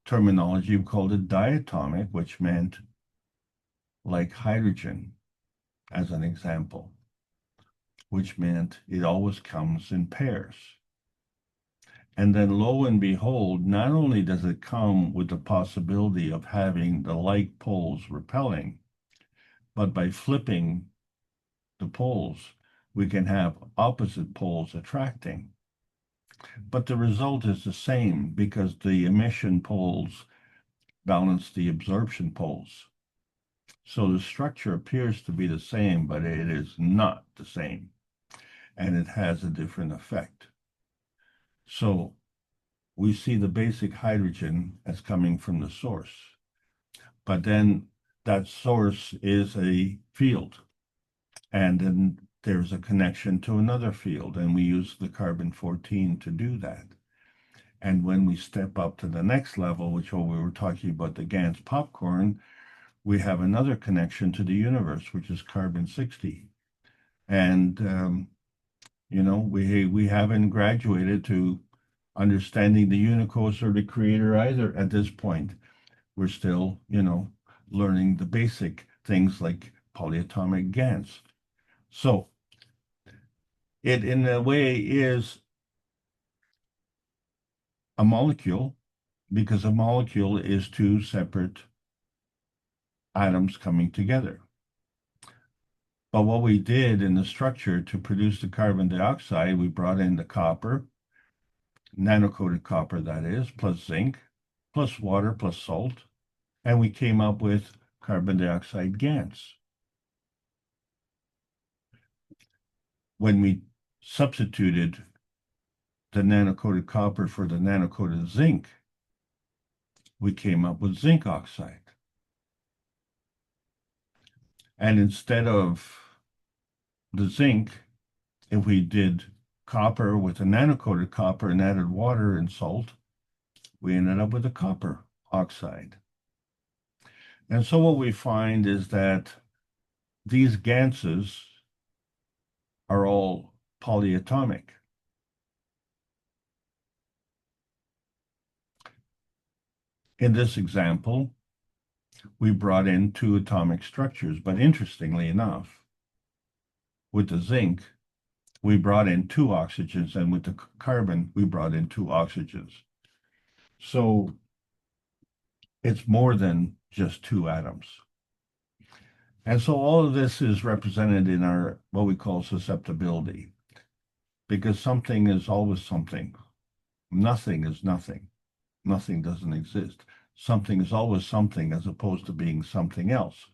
S6: terminology. We called it diatomic, which meant like hydrogen, as an example, which meant it always comes in pairs. And then lo and behold, not only does it come with the possibility of having the like poles repelling, but by flipping the poles, we can have opposite poles attracting. But the result is the same because the emission poles balance the absorption poles. So the structure appears to be the same, but it is not the same, and it has a different effect. So we see the basic hydrogen as coming from the source, but then that source is a field, and then there's a connection to another field, and we use the carbon-14 to do that. And when we step up to the next level, which we were talking about the Gans popcorn, we have another connection to the universe, which is carbon-60. And, we haven't graduated to understanding the Unicos or the creator either at this point. We're still, learning the basic things like polyatomic GANs. So it, in a way, is a molecule, because a molecule is two separate atoms coming together. But what we did in the structure to produce the carbon dioxide, we brought in the copper, nanocoated copper that is, plus zinc, plus water, plus salt, and we came up with carbon dioxide GANs. When we substituted the nanocoated copper for the nanocoated zinc, we came up with zinc oxide. And instead of the zinc, if we did copper with a nanocoated copper and added water and salt, we ended up with a copper oxide. And so what we find is that these ganses are all polyatomic. In this example, we brought in two atomic structures, but interestingly enough, with the zinc, we brought in two oxygens, and with the carbon, we brought in two oxygens. So it's more than just two atoms. And so all of this is represented in our, what we call susceptibility, because something is always something. Nothing is nothing. Nothing doesn't exist. Something is always something as opposed to being something else.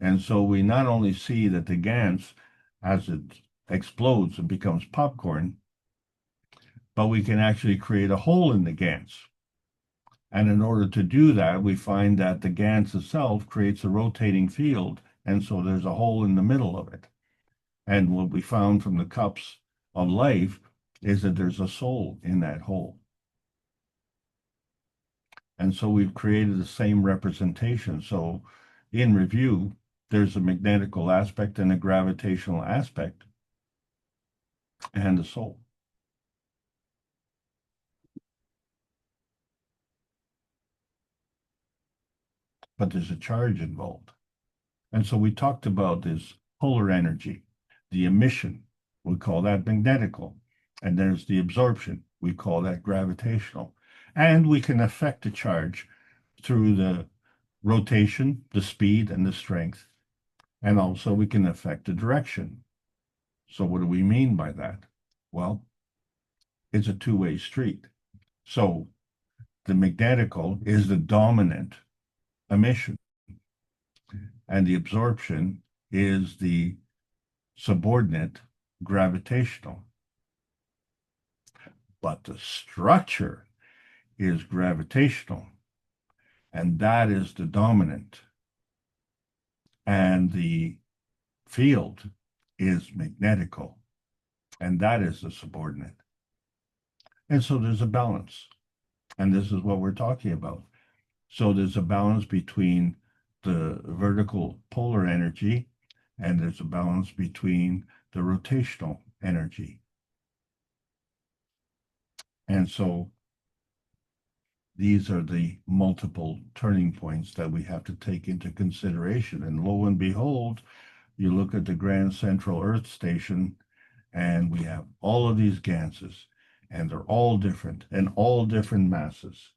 S6: And so we not only see that the GANs, as it explodes and becomes popcorn, but we can actually create a hole in the GANs. And in order to do that, we find that the GANs itself creates a rotating field, and so there's a hole in the middle of it. And what we found from the cups of life is that there's a soul in that hole. And so we've created the same representation. So in review, there's a magnetical aspect and a gravitational aspect and a soul. But there's a charge involved. And so we talked about this polar energy, the emission, we call that magnetical. And there's the absorption, we call that gravitational. And we can affect the charge through the rotation, the speed, and the strength. And also we can affect the direction. So what do we mean by that? Well, it's a two-way street. So the magnetical is the dominant emission, and the absorption is the subordinate gravitational. But the structure is gravitational, and that is the dominant. And the field is magnetical, and that is the subordinate. And so there's a balance, and this is what we're talking about. So there's a balance between the vertical polar energy, and there's a balance between the rotational energy. And so these are the multiple turning points that we have to take into consideration. And lo and behold, you look at the Grand Central Earth Station, and we have all of these ganses, and they're all different and all different masses.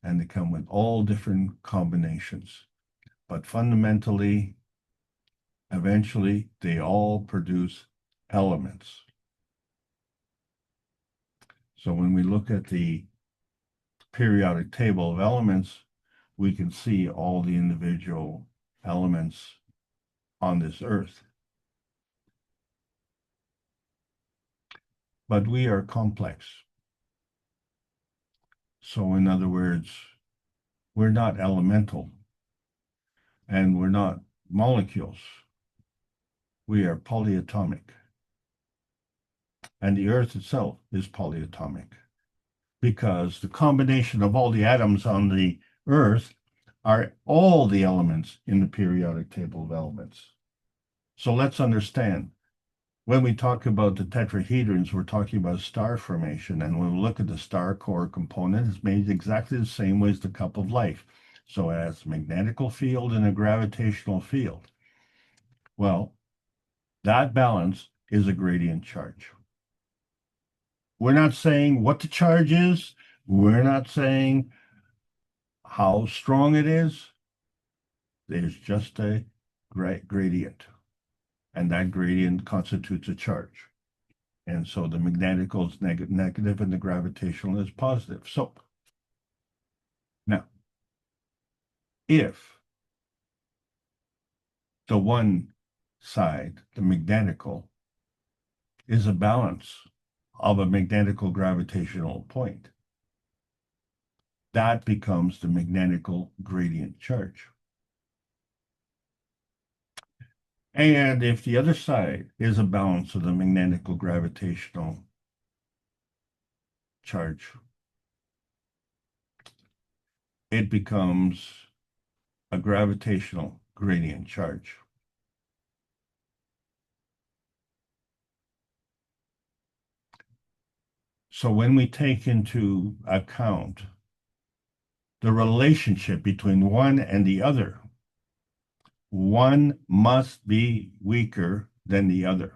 S6: And they come with all different combinations. But fundamentally, eventually, they all produce elements. So when we look at the periodic table of elements, we can see all the individual elements on this earth. But we are complex. So in other words, we're not elemental and we're not molecules. We are polyatomic. And the earth itself is polyatomic because the combination of all the atoms on the earth are all the elements in the periodic table of elements. So let's understand, when we talk about the tetrahedrons, we're talking about star formation. And when we look at the star core component, it's made exactly the same way as the cup of life. So it has a magnetical field and a gravitational field. Well, that balance is a gradient charge. We're not saying what the charge is. We're not saying how strong it is. There's just a gradient. And that gradient constitutes a charge. And so the magnetical is negative and the gravitational is positive. So now, if the one side, the magnetical, is a balance of a magnetical gravitational point, that becomes the magnetical gradient charge. And if the other side is a balance of the magnetical gravitational charge, it becomes a gravitational gradient charge. So when we take into account the relationship between one and the other, one must be weaker than the other.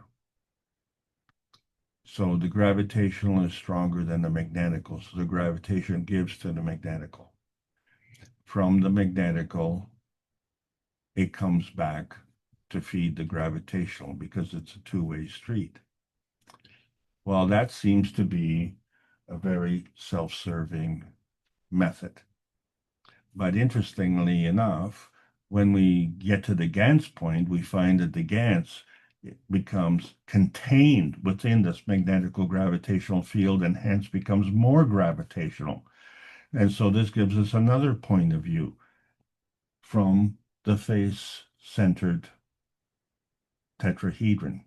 S6: So the gravitational is stronger than the magnetical. So the gravitation gives to the magnetical. From the magnetical, it comes back to feed the gravitational because it's a two-way street. Well, that seems to be a very self-serving method. But interestingly enough, when we get to the Gans point, we find that the Gans becomes contained within this magnetical gravitational field and hence becomes more gravitational. And so this gives us another point of view from the face-centered tetrahedron.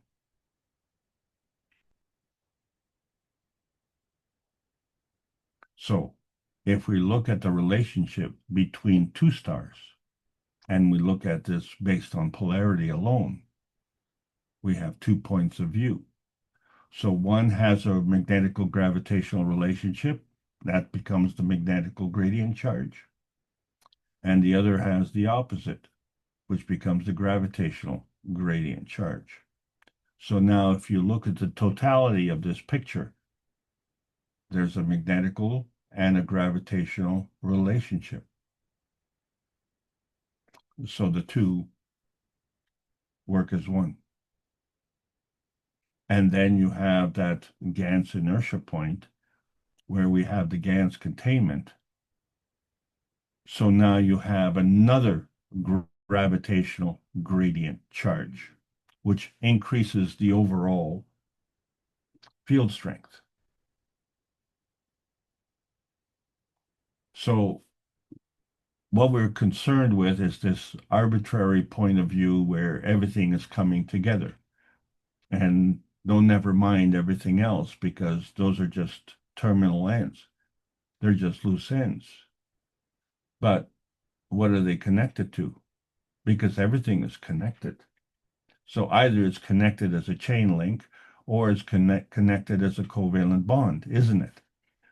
S6: So if we look at the relationship between two stars, and we look at this based on polarity alone, we have 2 points of view. So one has a magnetical gravitational relationship, that becomes the magnetical gradient charge. And the other has the opposite, which becomes the gravitational gradient charge. So now if you look at the totality of this picture, there's a magnetical and a gravitational relationship. So the two work as one. And then you have that Gans inertia point where we have the Gans containment. So now you have another gravitational gradient charge, which increases the overall field strength. So what we're concerned with is this arbitrary point of view where everything is coming together. And don't never mind everything else because those are just terminal ends. They're just loose ends. But what are they connected to? Because everything is connected. So either it's connected as a chain link or it's connected as a covalent bond, isn't it?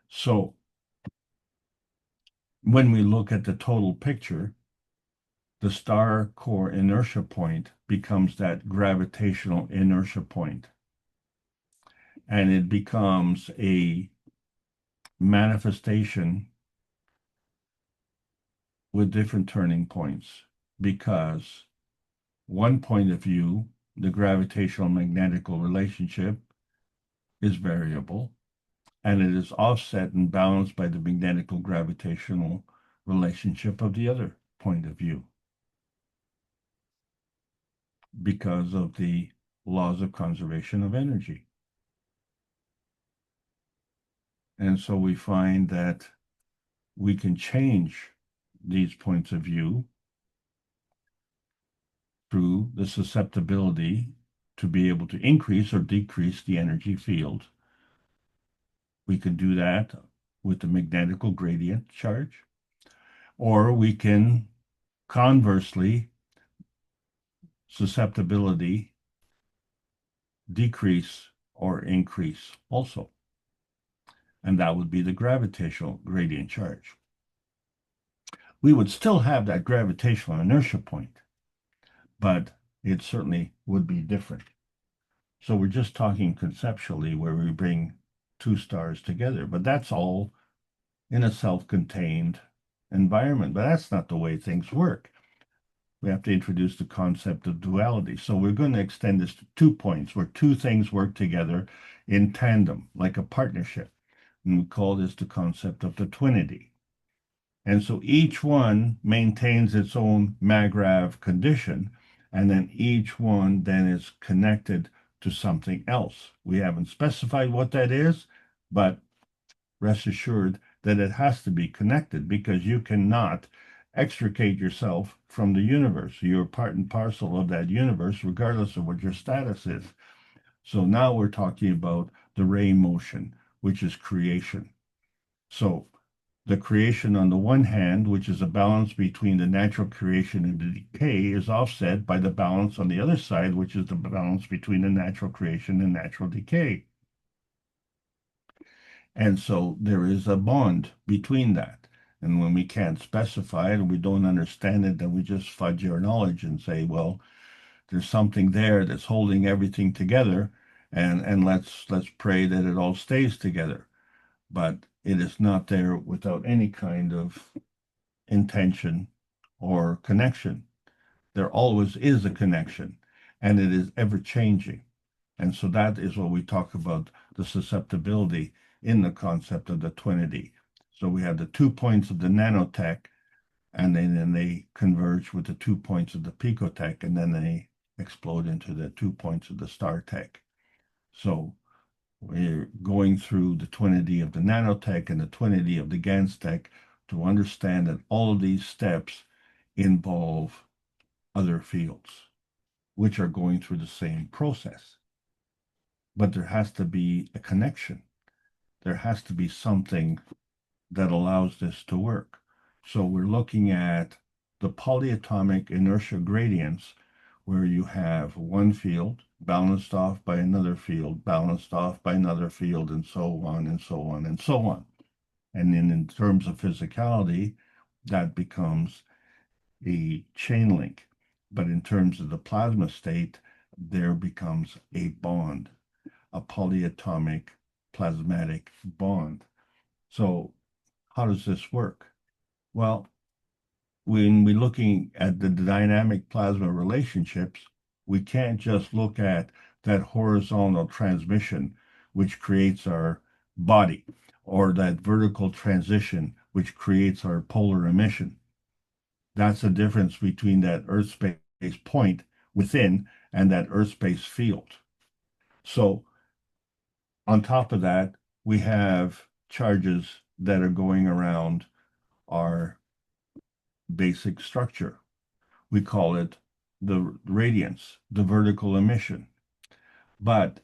S6: So when we look at the total picture, the star core inertia point becomes that gravitational inertia point. And it becomes a manifestation with different turning points because one point of view, the gravitational magnetical relationship is variable and it is offset and balanced by the magnetical gravitational relationship of the other point of view. because of the laws of conservation of energy. And so we find that we can change these points of view through the susceptibility to be able to increase or decrease the energy field. We can do that with the magnetical gradient charge, or we can conversely susceptibility decrease or increase also. And that would be the gravitational gradient charge. We would still have that gravitational inertia point, but it certainly would be different. So we're just talking conceptually where we bring two stars together, but that's all in a self-contained environment. But that's not the way things work. We have to introduce the concept of duality. So we're going to extend this to 2 points where two things work together in tandem, like a partnership. And we call this the concept of the twinity. And so each one maintains its own Magrav condition, and then each one then is connected to something else. We haven't specified what that is, but rest assured that it has to be connected, because you cannot extricate yourself from the universe. You're part and parcel of that universe, regardless of what your status is. So now we're talking about the ray motion, which is creation. So the creation on the one hand, which is a balance between the natural creation and the decay, is offset by the balance on the other side, which is the balance between the natural creation and natural decay. And so there is a bond between that. And when we can't specify it and we don't understand it, then we just fudge our knowledge and say, well, there's something there that's holding everything together, and let's pray that it all stays together. But it is not there without any kind of intention or connection. There always is a connection, and it is ever changing. And so that is what we talk about, the susceptibility in the concept of the twinity. So we have the 2 points of the nanotech, and then they converge with the 2 points of the picotech, and then they explode into the 2 points of the star tech. So we're going through the twinity of the nanotech and the twinity of the GaNsTech to understand that all of these steps involve other fields, which are going through the same process. But there has to be a connection. There has to be something that allows this to work. So we're looking at the polyatomic inertia gradients, where you have one field balanced off by another field, balanced off by another field, and so on and so on and so on. And then in terms of physicality, that becomes a chain link. But in terms of the plasma state, there becomes a bond, a polyatomic plasmatic bond. So how does this work? Well, when we're looking at the dynamic plasma relationships, we can't just look at that horizontal transmission, which creates our body, or that vertical transition, which creates our polar emission. That's the difference between that Earth space point within and that Earth space field. So on top of that, we have charges that are going around our basic structure. We call it the radiance, the vertical emission. But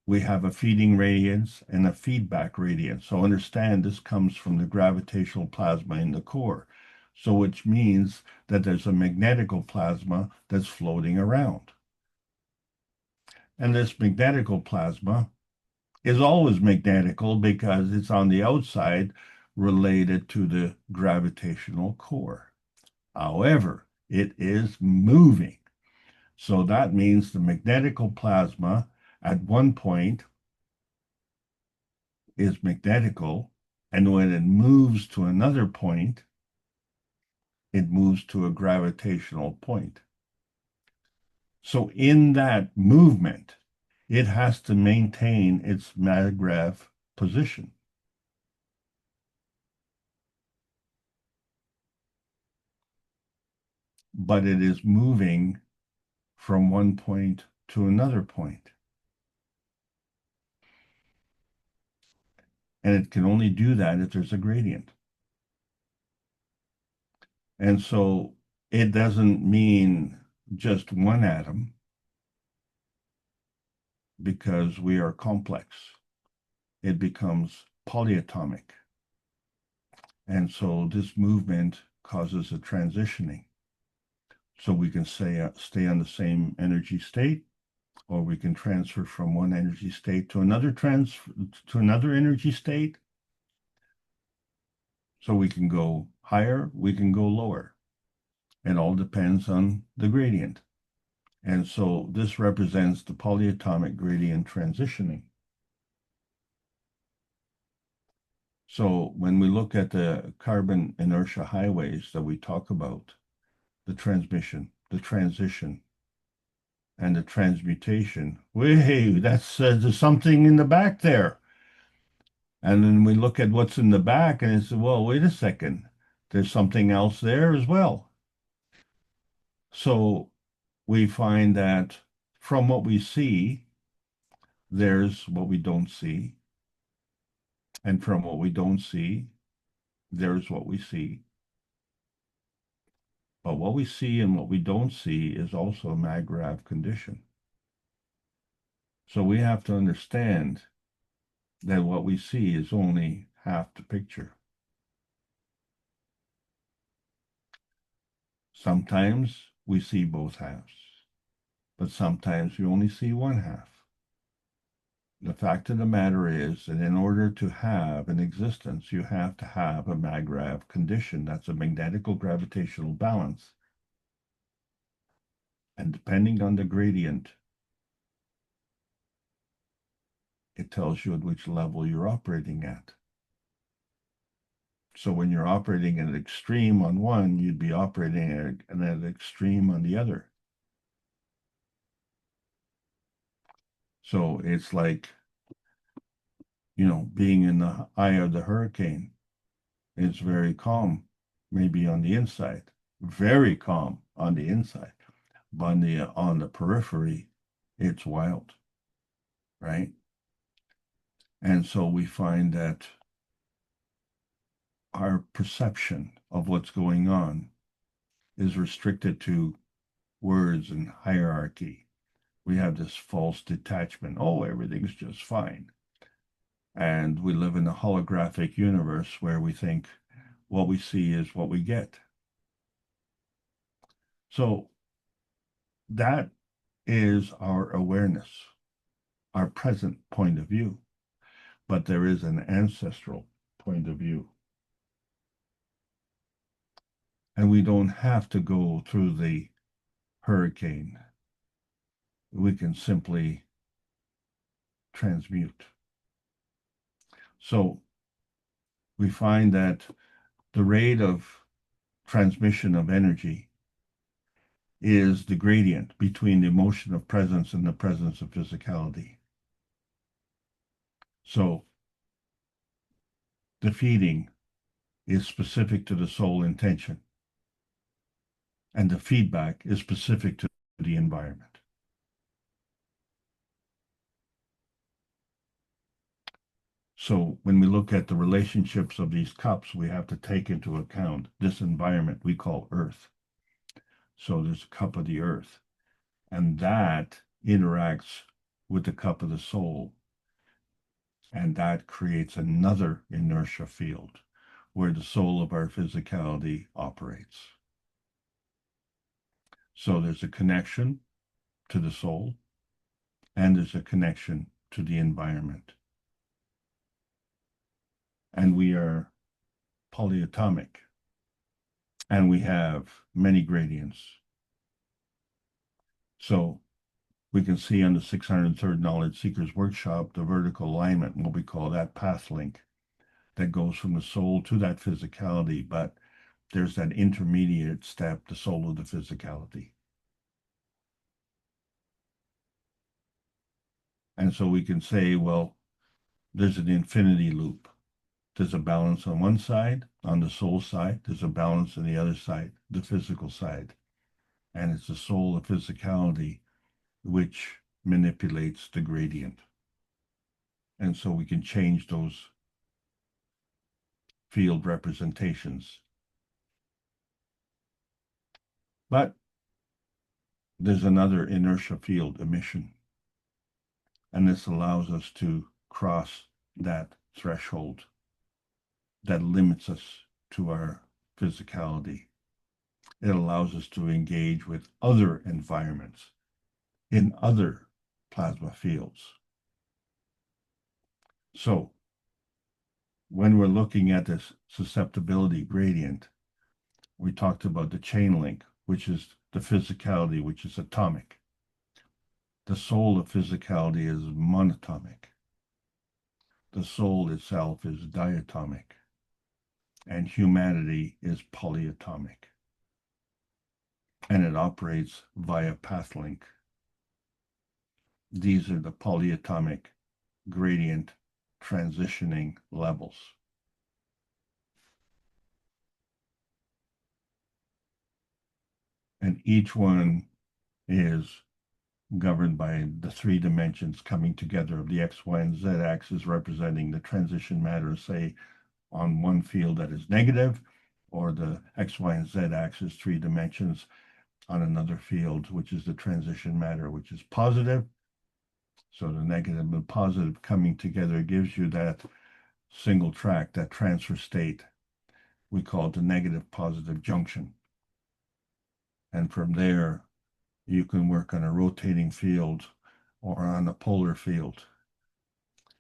S6: we have a feeding radiance and a feedback radiance. So understand this comes from the gravitational plasma in the core. So which means that there's a magnetical plasma that's floating around. And this magnetical plasma is always magnetical because it's on the outside related to the gravitational core. However, it is moving. So that means the magnetical plasma at one point is magnetical, and when it moves to another point, it moves to a gravitational point. So in that movement, it has to maintain its Magrav position. But it is moving from one point to another point. And it can only do that if there's a gradient. And so it doesn't mean just one atom, because we are complex. It becomes polyatomic. And so this movement causes a transitioning. So we can stay on the same energy state, or we can transfer from one energy state to another energy state. So we can go higher, we can go lower. It all depends on the gradient. And so this represents the polyatomic gradient transitioning. So when we look at the carbon inertia highways that we talk about, the transmission, the transition, and the transmutation, hey, that's there's something in the back there. And then we look at what's in the back and it's, well, wait a second, there's something else there as well. So we find that from what we see, there's what we don't see. And from what we don't see, there's what we see. But what we see and what we don't see is also a Maggrav condition. So we have to understand that what we see is only half the picture. Sometimes we see both halves, but sometimes we only see one half. The fact of the matter is that in order to have an existence, you have to have a Maggrav condition. That's a magnetical gravitational balance. And depending on the gradient, it tells you at which level you're operating at. So when you're operating at an extreme on one, you'd be operating at an extreme on the other. So it's like, being in the eye of the hurricane. It's very calm, maybe on the inside, very calm on the inside, but on the periphery, it's wild, right? And so we find that our perception of what's going on is restricted to words and hierarchy. We have this false detachment. Oh, everything's just fine. And we live in a holographic universe where we think what we see is what we get. So that is our awareness, our present point of view. But there is an ancestral point of view. And we don't have to go through the hurricane. We can simply transmute. So we find that the rate of transmission of energy is the gradient between the emotion of presence and the presence of physicality. So the feeding is specific to the soul intention, and the feedback is specific to the environment. So when we look at the relationships of these cups, we have to take into account this environment we call Earth. So there's a cup of the earth, and that interacts with the cup of the soul. And that creates another inertia field where the soul of our physicality operates. So there's a connection to the soul, and there's a connection to the environment. And we are polyatomic, and we have many gradients. So we can see on the 603rd Knowledge Seekers Workshop, the vertical alignment, what we call that path link that goes from the soul to that physicality, but there's that intermediate step, the soul of the physicality. And so we can say, well, there's an infinity loop. There's a balance on one side, on the soul side. There's a balance on the other side, the physical side. and it's the soul of physicality which manipulates the gradient. And so we can change those field representations. But there's another inertia field emission, and this allows us to cross that threshold that limits us to our physicality. It allows us to engage with other environments in other plasma fields. So when we're looking at this susceptibility gradient, we talked about the chain link, which is the physicality, which is atomic. The soul of physicality is monatomic. The soul itself is diatomic, and humanity is polyatomic. And it operates via path link. These are the polyatomic gradient transitioning levels. And each one is governed by the three dimensions coming together of the X, Y, and Z axis representing the transition matter, say, on one field that is negative, or the X, Y, and Z axis, three dimensions on another field, which is the transition matter, which is positive. So the negative and positive coming together gives you that single track, that transfer state. We call it the negative positive junction. And from there, you can work on a rotating field or on a polar field.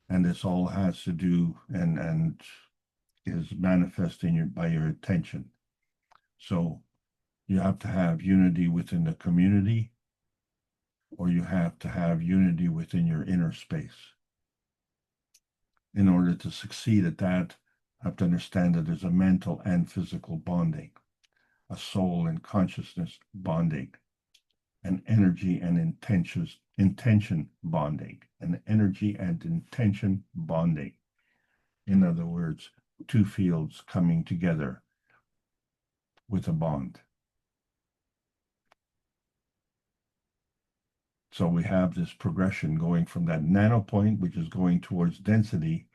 S6: And this all has to do and is manifesting by your attention. So you have to have unity within the community, or you have to have unity within your inner space. In order to succeed at that, you have to understand that there's a mental and physical bonding, a soul and consciousness bonding, an energy and intention bonding, an energy and intention bonding. In other words, two fields coming together with a bond. So we have this progression going from that nano point, which is going towards density,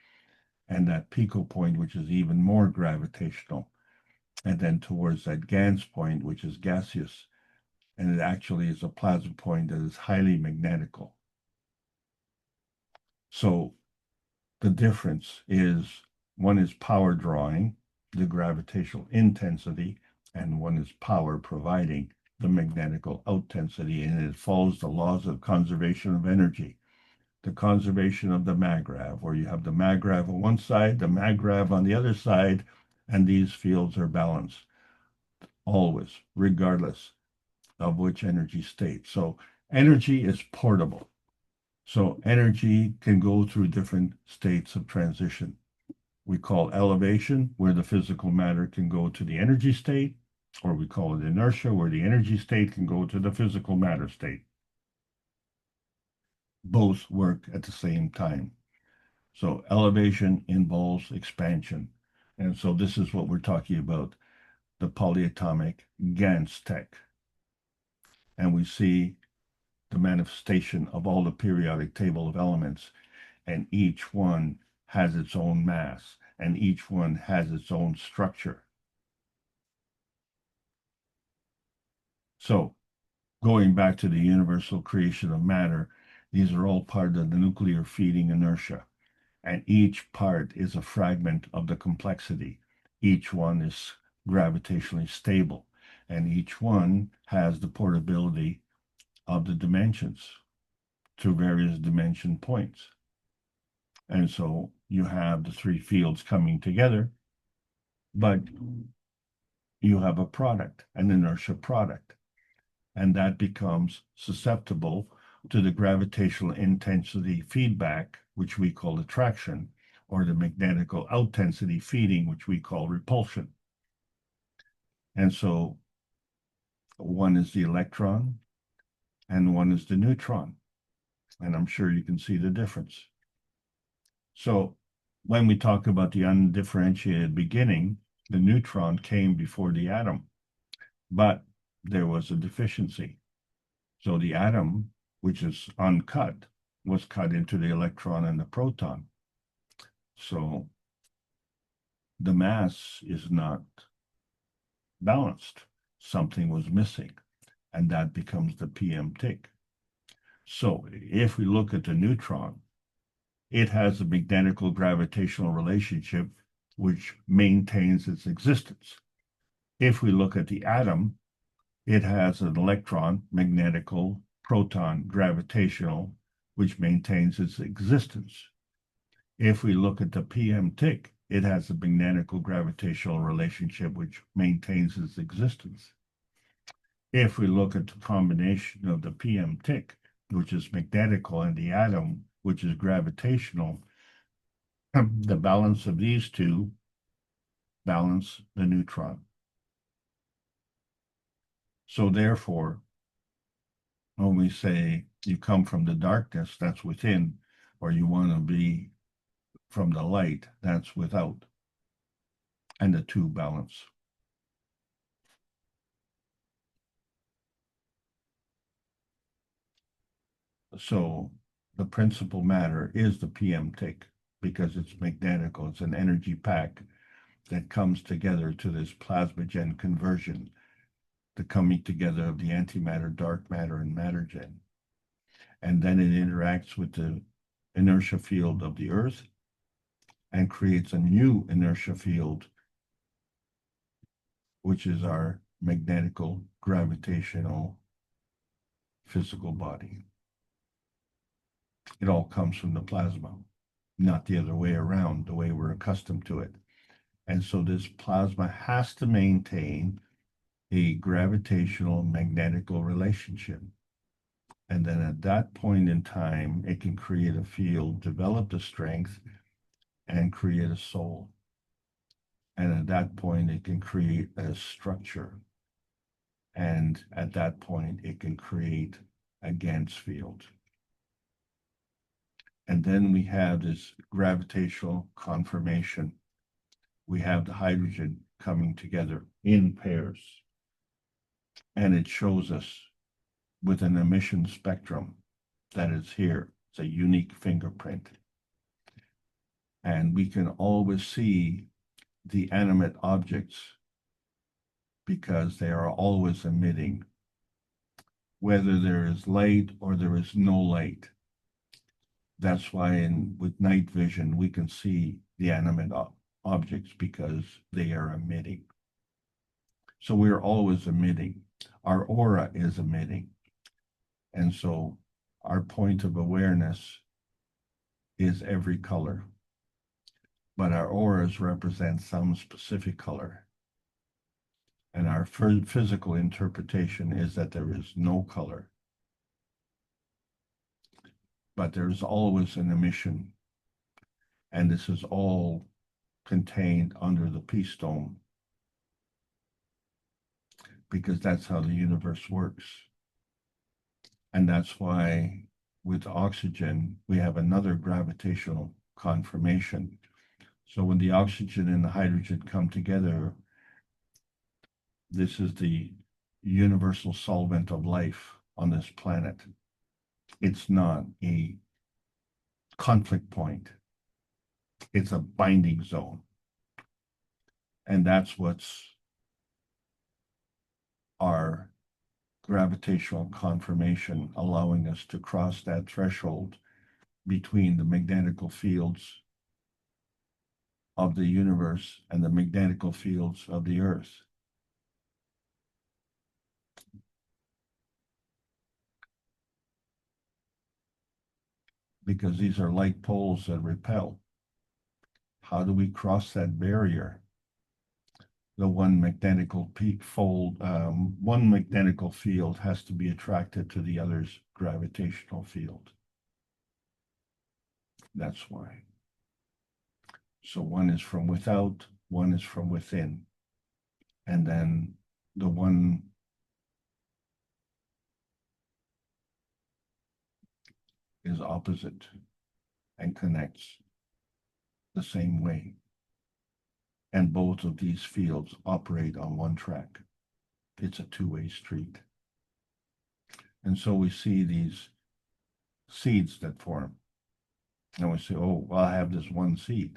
S6: and that pico point, which is even more gravitational, and then towards that GANS point, which is gaseous, and it actually is a plasma point that is highly magnetical. So the difference is one is power drawing, the gravitational intensity, and one is power providing, the magnetical intensity, and it follows the laws of conservation of energy. The conservation of the maggrav, where you have the maggrav on one side, the maggrav on the other side, and these fields are balanced always, regardless of which energy state. So energy is portable. So energy can go through different states of transition. We call elevation, where the physical matter can go to the energy state, or we call it inertia, where the energy state can go to the physical matter state. Both work at the same time. So elevation involves expansion. And so this is what we're talking about, the polyatomic GANS tech. And we see the manifestation of all the periodic table of elements, and each one has its own mass, and each one has its own structure. So going back to the universal creation of matter, these are all part of the nuclear feeding inertia, and each part is a fragment of the complexity. Each one is gravitationally stable, and each one has the portability of the dimensions to various dimension points. And so you have the three fields coming together, but you have a product, an inertia product, and that becomes susceptible to the gravitational intensity feedback, which we call attraction, or the magnetical intensity feeding, which we call repulsion. And so one is the electron and one is the neutron. And I'm sure you can see the difference. So when we talk about the undifferentiated beginning, the neutron came before the atom. But there was a deficiency. So the atom, which is uncut, was cut into the electron and the proton. So the mass is not balanced. Something was missing, and that becomes the PM tick. So if we look at the neutron, it has a magnetical gravitational relationship which maintains its existence. If we look at the atom, it has an electron, magnetical, proton, gravitational, which maintains its existence. If we look at the PM tick, it has a magnetical gravitational relationship which maintains its existence. If we look at the combination of the PM tick, which is magnetical, and the atom, which is gravitational, the balance of these two balance the neutron. So therefore, when we say you come from the darkness, that's within, or you want to be from the light, that's without. And the two balance. So the principal matter is the PM tick because it's magnetical. It's an energy pack that comes together to this plasmagen conversion, the coming together of the antimatter, dark matter, and mattergen. And then it interacts with the inertia field of the Earth and creates a new inertia field, which is our magnetical, gravitational, physical body. It all comes from the plasma, not the other way around, the way we're accustomed to it. And so this plasma has to maintain a gravitational magnetical relationship. And then at that point in time, it can create a field, develop the strength, and create a soul. And at that point, it can create a structure. And at that point, it can create a Gauss field. And then we have this gravitational conformation. We have the hydrogen coming together in pairs. And it shows us with an emission spectrum that is here. It's a unique fingerprint. And we can always see the animate objects because they are always emitting, whether there is light or there is no light. That's why with night vision, we can see the animate objects because they are emitting. So we're always emitting. Our aura is emitting. And so our point of awareness is every color. But our auras represent some specific color. And our physical interpretation is that there is no color. But there's always an emission. And this is all contained under the peace dome. Because that's how the universe works. And that's why with oxygen, we have another gravitational conformation. So when the oxygen and the hydrogen come together, this is the universal solvent of life on this planet. It's not a conflict point. It's a binding zone. And that's what's our gravitational conformation, allowing us to cross that threshold between the magnetical fields of the universe and the magnetical fields of the Earth. Because these are like poles that repel. How do we cross that barrier? The one magnetical field has to be attracted to the other's gravitational field. That's why. So one is from without, one is from within. And then the one is opposite and connects the same way. And both of these fields operate on one track. It's a two-way street. And so we see these seeds that form. And we say, oh, well, I have this one seed.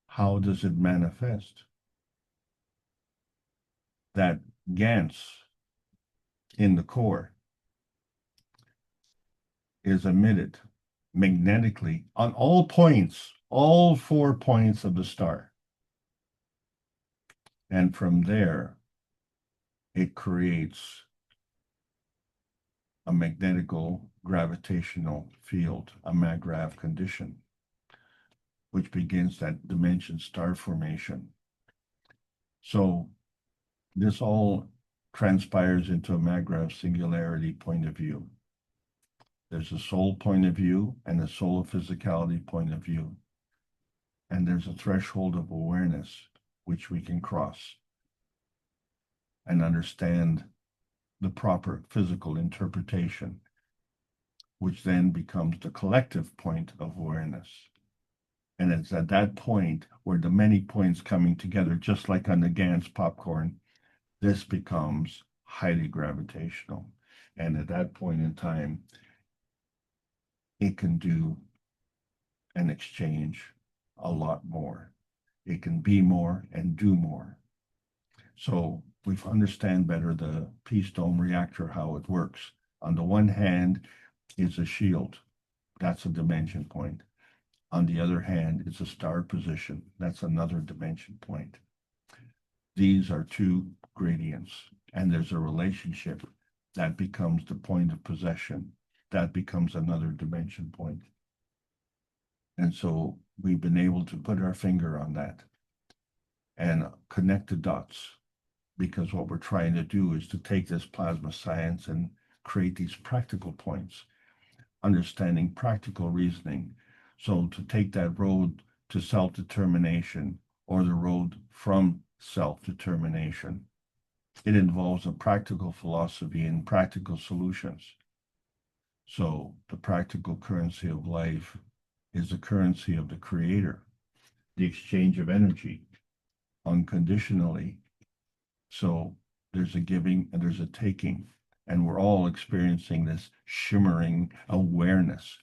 S6: How does it manifest? That GANS in the core is emitted magnetically on all points, all 4 points of the star. And from there, it creates a magnetical gravitational field, a MAGRAV condition, which begins that dimension star formation. So this all transpires into a MAGRAV singularity point of view. There's a soul point of view and a soul physicality point of view. And there's a threshold of awareness which we can cross and understand the proper physical interpretation, which then becomes the collective point of awareness. And it's at that point where the many points coming together, just like on the GANS popcorn, this becomes highly gravitational. And at that point in time, it can do and exchange a lot more. It can be more and do more. So we understand better the Peace Dome reactor, how it works. On the one hand, it's a shield. That's a dimension point. On the other hand, it's a star position. That's another dimension point. These are two gradients, and there's a relationship that becomes the point of possession. That becomes another dimension point. And so we've been able to put our finger on that and connect the dots, because what we're trying to do is to take this plasma science and create these practical points, understanding practical reasoning. So to take that road to self-determination, or the road from self-determination, it involves a practical philosophy and practical solutions. So the practical currency of life is the currency of the creator, the exchange of energy unconditionally. So there's a giving and there's a taking, and we're all experiencing this shimmering awareness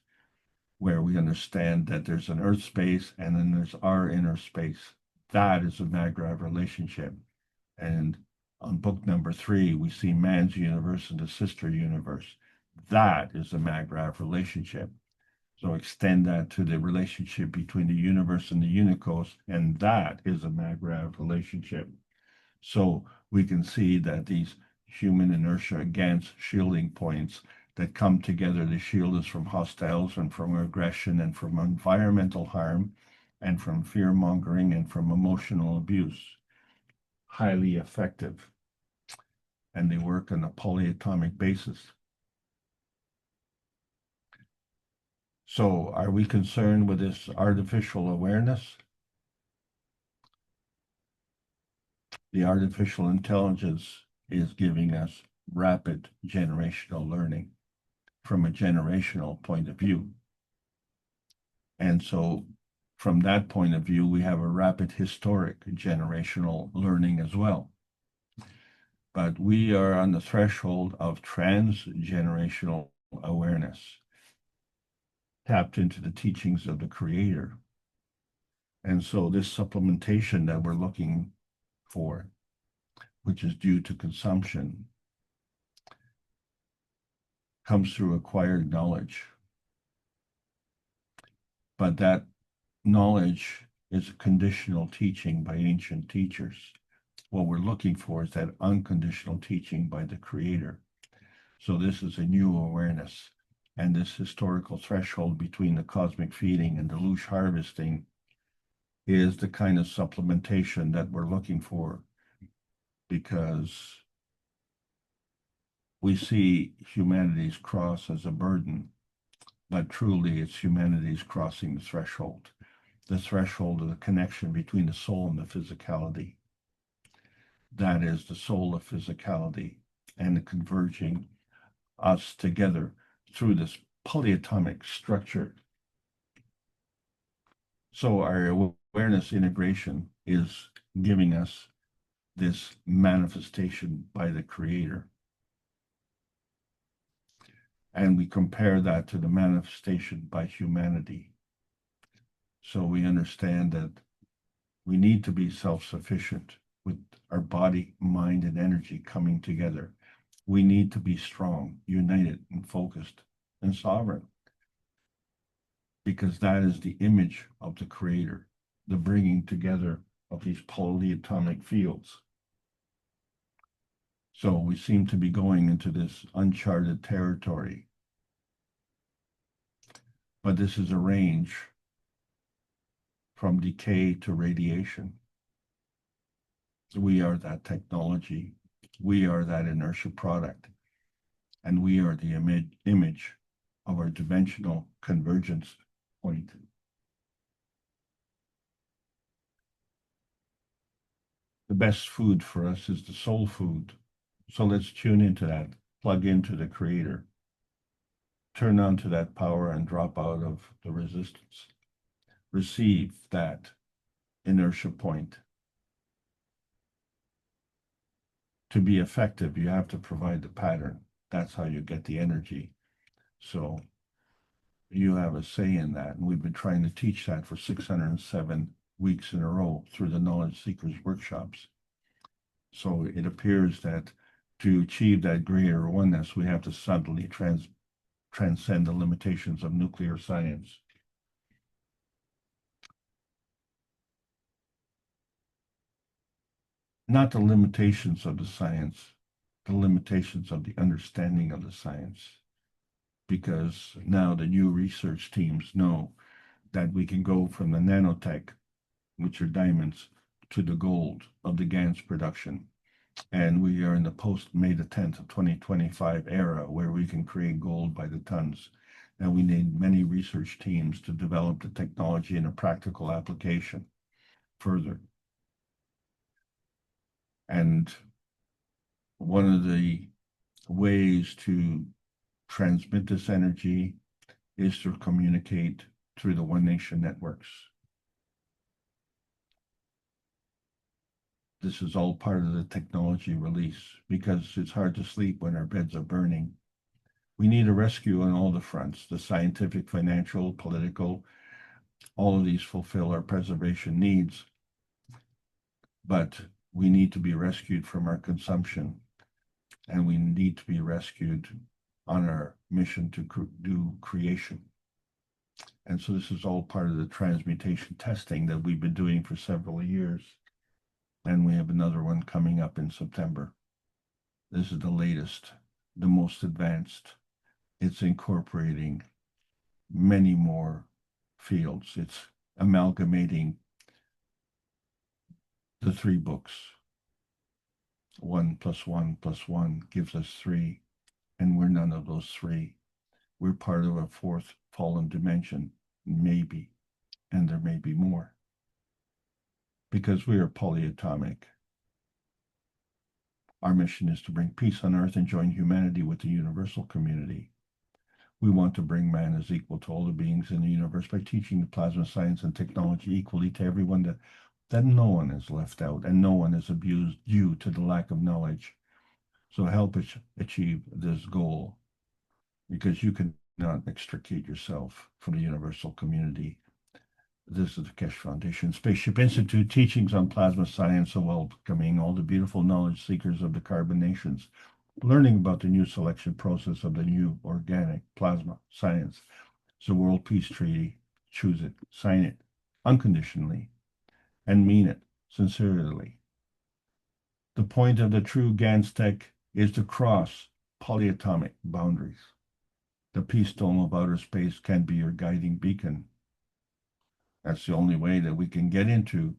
S6: where we understand that there's an earth space and then there's our inner space. That is a MAGRAV relationship. And on book number 3, we see man's universe and the sister universe. That is a MAGRAV relationship. So extend that to the relationship between the universe and the unicos, and that is a MAGRAV relationship. So we can see that these human inertia against shielding points that come together to shield us from hostiles and from aggression and from environmental harm and from fear mongering and from emotional abuse. Highly effective. And they work on a polyatomic basis. So are we concerned with this artificial awareness? The artificial intelligence is giving us rapid generational learning from a generational point of view. And so from that point of view, we have a rapid historic generational learning as well. But we are on the threshold of transgenerational awareness, tapped into the teachings of the Creator. And so this supplementation that we're looking for, which is due to consumption, comes through acquired knowledge. But that knowledge is a conditional teaching by ancient teachers. What we're looking for is that unconditional teaching by the Creator. So this is a new awareness. And this historical threshold between the cosmic feeding and deluge harvesting is the kind of supplementation that we're looking for, because we see humanity's cross as a burden, but truly it's humanity's crossing the threshold of the connection between the soul and the physicality. That is the soul of physicality and the converging us together through this polyatomic structure. So our awareness integration is giving us this manifestation by the Creator. And we compare that to the manifestation by humanity. So we understand that we need to be self-sufficient with our body, mind, and energy coming together. We need to be strong, united, and focused, and sovereign. Because that is the image of the Creator, the bringing together of these polyatomic fields. So we seem to be going into this uncharted territory. But this is a range from decay to radiation. We are that technology. We are that inertia product. And we are the image of our dimensional convergence point. The best food for us is the soul food. So let's tune into that, plug into the Creator, turn on to that power and drop out of the resistance. Receive that inertia point. To be effective, you have to provide the pattern. That's how you get the energy. So you have a say in that. And we've been trying to teach that for 607 weeks in a row through the Knowledge Seekers workshops. So it appears that to achieve that greater oneness, we have to subtly transcend the limitations of nuclear science. Not the limitations of the science, the limitations of the understanding of the science. Because now the new research teams know that we can go from the nanotech, which are diamonds, to the gold of the GANs production. And we are in the post-May the 10th of 2025 era where we can create gold by the tons. And we need many research teams to develop the technology in a practical application further. And one of the ways to transmit this energy is to communicate through the One Nation networks. This is all part of the technology release because it's hard to sleep when our beds are burning. We need a rescue on all the fronts, the scientific, financial, political, all of these fulfill our preservation needs. But we need to be rescued from our consumption, and we need to be rescued on our mission to do creation. And so this is all part of the transmutation testing that we've been doing for several years. And we have another one coming up in September. This is the latest, the most advanced. It's incorporating many more fields. It's amalgamating the 3 books. 1 + 1 + 1 gives us 3, and we're none of those 3. We're part of a 4th fallen dimension, maybe, and there may be more. Because we are polyatomic. Our mission is to bring peace on earth and join humanity with the universal community. We want to bring man as equal to all the beings in the universe by teaching the plasma science and technology equally to everyone, that no one is left out and no one is abused due to the lack of knowledge. So help us achieve this goal, because you cannot extricate yourself from the universal community. This is the Keshe Foundation Spaceship Institute teachings on plasma science, so welcoming all the beautiful knowledge seekers of the carbon nations, learning about the new selection process of the new organic plasma science. It's a World Peace Treaty. Choose it, sign it unconditionally, and mean it sincerely. The point of the true GANs tech is to cross polyatomic boundaries. The peace dome of outer space can be your guiding beacon. That's the only way that we can get into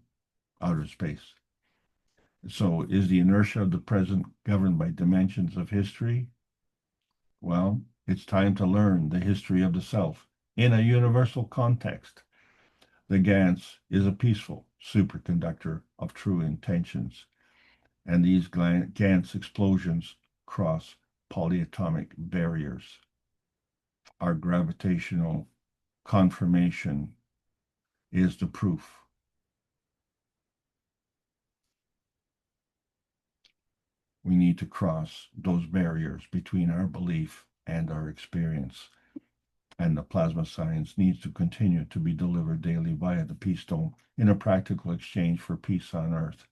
S6: outer space. So is the inertia of the present governed by dimensions of history? Well, it's time to learn the history of the self in a universal context. The GANs is a peaceful superconductor of true intentions, and these GANs explosions cross polyatomic barriers. Our gravitational confirmation is the proof. we need to cross those barriers between our belief and our experience. And the plasma science needs to continue to be delivered daily via the Peace Dome in a practical exchange for peace on Earth.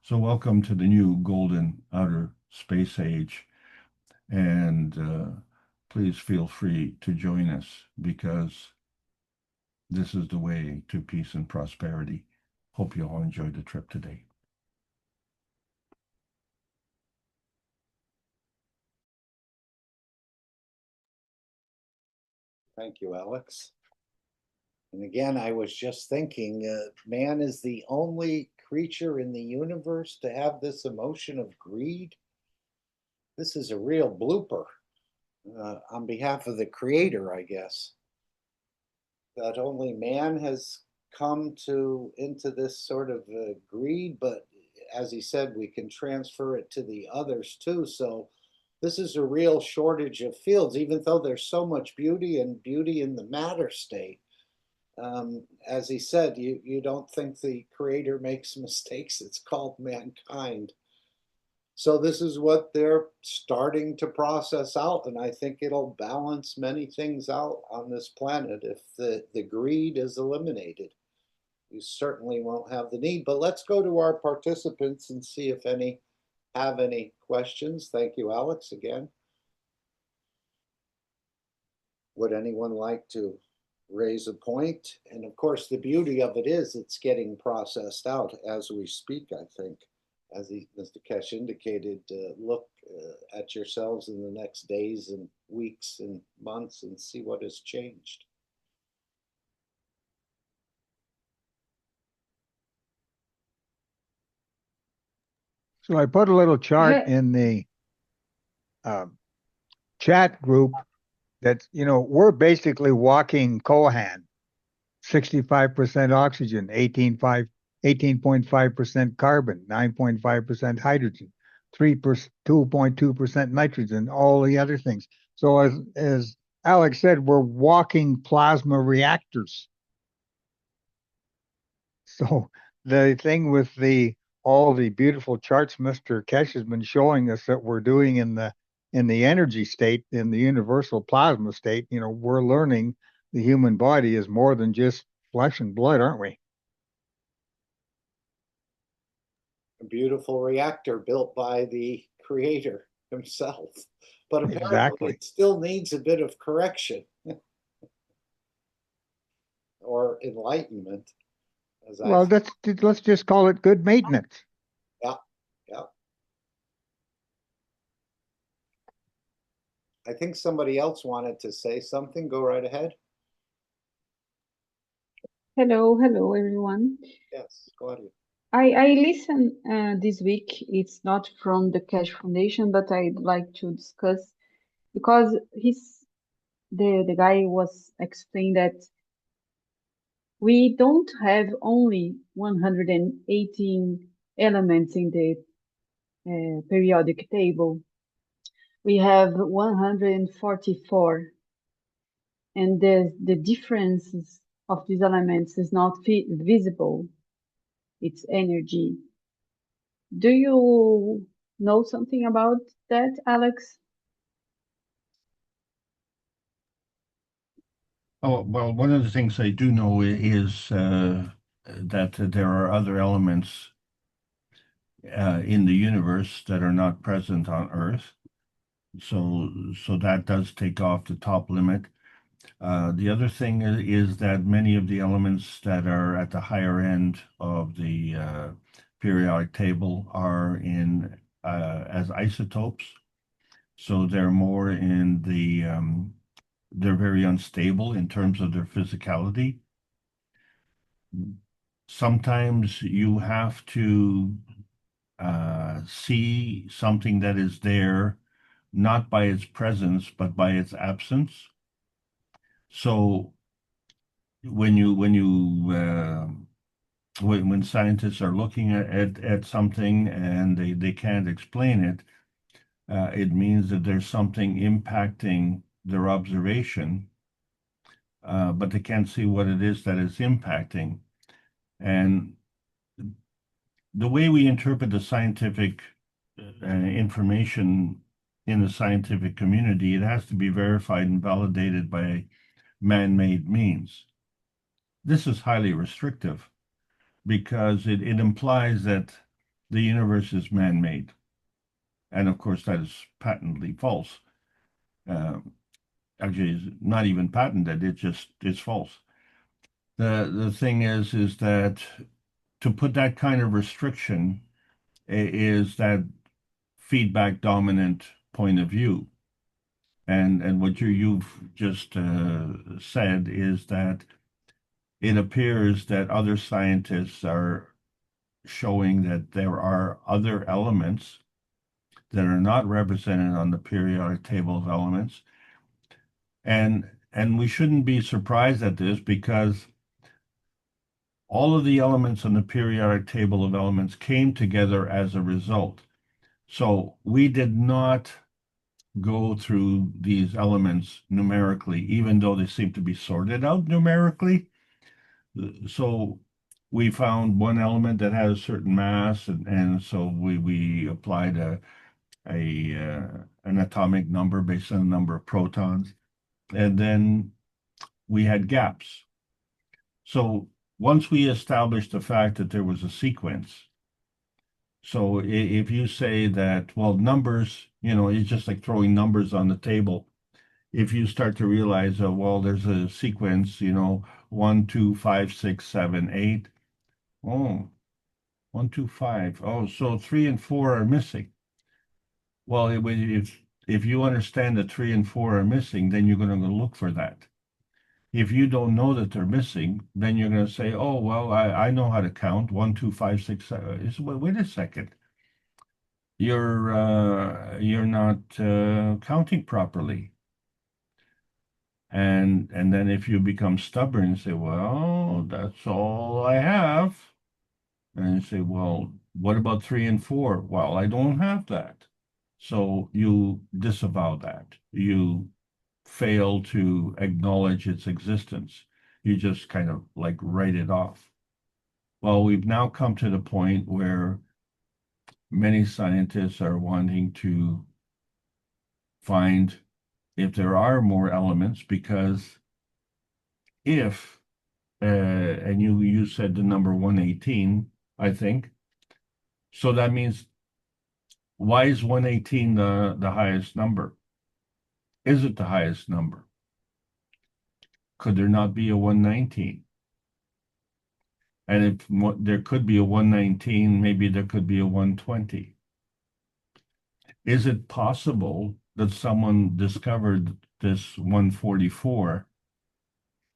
S6: So welcome to the new golden outer space age. And please feel free to join us, because this is the way to peace and prosperity. Hope you all enjoyed the trip today.
S3: Thank you, Alex. And again, I was just thinking, man is the only creature in the universe to have this emotion of greed. This is a real blooper on behalf of the creator, I guess. That only man has come into this sort of greed, but as he said, we can transfer it to the others too. So this is a real shortage of fields, even though there's so much beauty and beauty in the matter state. As he said, you don't think the creator makes mistakes. It's called mankind. So this is what they're starting to process out, and I think it'll balance many things out on this planet if the greed is eliminated. You certainly won't have the need. But let's go to our participants and see if any have any questions. Thank you, Alex, again. Would anyone like to raise a point? And of course, the beauty of it is it's getting processed out as we speak, I think. As Mr. Keshe indicated, look at yourselves in the next days and weeks and months and see what has changed.
S14: So I put a little chart in the chat group that, we're basically walking Kohan, 65% oxygen, 18.5% carbon, 9.5% hydrogen, 2.2% nitrogen, all the other things. So as Alex said, we're walking plasma reactors. So the thing with all the beautiful charts Mr. Keshe has been showing us that we're doing in the energy state, in the universal plasma state, we're learning the human body is more than just flesh and blood, aren't we?
S3: A beautiful reactor built by the creator himself. But apparently
S14: Exactly.
S3: It still needs a bit of correction or enlightenment.
S14: Well, let's just call it good maintenance.
S3: Yeah. I think somebody else wanted to say something. Go right ahead.
S10: Hello, everyone.
S3: Yes, go ahead.
S10: I listened this week. It's not from the Keshe Foundation, but I'd like to discuss because the guy was explaining that we don't have only 118 elements in the periodic table. We have 144, and the differences of these elements is not visible. It's energy. Do you know something about that, Alex?
S6: Oh, well, one of the things I do know is that there are other elements in the universe that are not present on Earth. So that does take off the top limit. The other thing is that many of the elements that are at the higher end of the periodic table are in as isotopes. So they're more in the they're very unstable in terms of their physicality. Sometimes you have to see something that is there not by its presence but by its absence. So when scientists are looking at something and they can't explain it, it means that there's something impacting their observation, but they can't see what it is that is impacting. And the way we interpret the scientific information in the scientific community, it has to be verified and validated by man-made means. This is highly restrictive because it implies that the universe is man-made. And of course, that is patently false. Actually, it's not even patented, it's false. The thing is that to put that kind of restriction is that feedback dominant point of view. And what you've just said is that it appears that other scientists are showing that there are other elements that are not represented on the periodic table of elements. And we shouldn't be surprised at this because all of the elements on the periodic table of elements came together as a result. So we did not go through these elements numerically, even though they seem to be sorted out numerically. So we found one element that had a certain mass, and so we applied an atomic number based on the number of protons, and then we had gaps. So once we established the fact that there was a sequence, so if you say that, well, numbers, it's just like throwing numbers on the table. If you start to realize, well, there's a sequence, 1, 2, 5, 6, 7, 8. Oh, 1, 2, 5. Oh, so 3 and 4 are missing. Well, if you understand that 3 and 4 are missing, then you're going to go look for that. If you don't know that they're missing, then you're going to say, oh, well, I know how to count 1, 2, 5, 6, 7. Wait a second. You're not counting properly. And then if you become stubborn and say, well, that's all I have. And you say, well, what about 3 and 4? Well, I don't have that. So you disavow that. You fail to acknowledge its existence. You just kind of like write it off. Well, we've now come to the point where many scientists are wanting to find if there are more elements, because if, and you said the number 118, I think, so that means, why is 118 the highest number? Is it the highest number? Could there not be a 119? And if there could be a 119, maybe there could be a 120. Is it possible that someone discovered this 144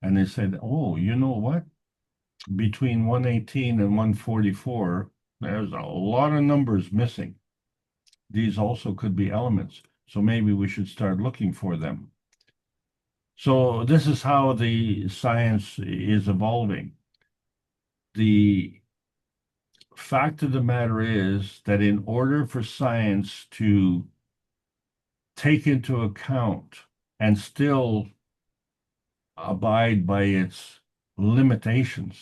S6: and they said, oh, you know what? Between 118 and 144, there's a lot of numbers missing. These also could be elements. So maybe we should start looking for them. So this is how the science is evolving. The fact of the matter is that in order for science to take into account and still abide by its limitations,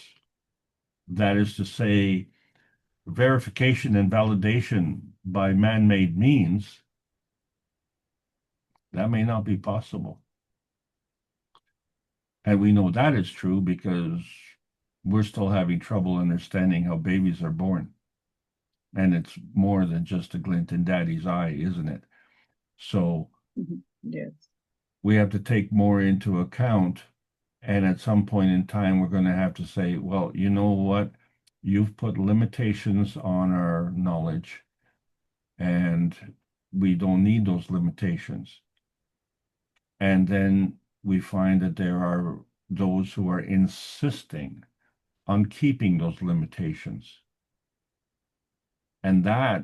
S6: that is to say, verification and validation by man-made means, that may not be possible. And we know that is true because we're still having trouble understanding how babies are born. And it's more than just a glint in daddy's eye, isn't it? So
S10: yes,
S6: we have to take more into account. And at some point in time, we're going to have to say, well, you know what? You've put limitations on our knowledge, and we don't need those limitations. And then we find that there are those who are insisting on keeping those limitations. And that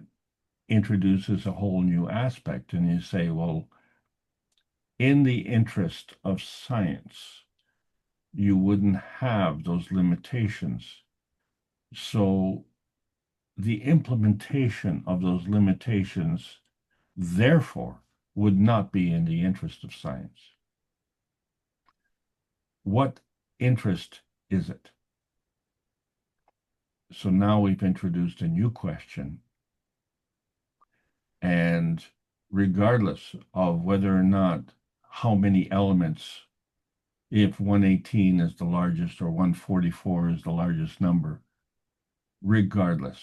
S6: introduces a whole new aspect. And you say, well, in the interest of science, you wouldn't have those limitations. So the implementation of those limitations, therefore, would not be in the interest of science. What interest is it? So now we've introduced a new question. And regardless of whether or not how many elements, if 118 is the largest or 144 is the largest number, regardless,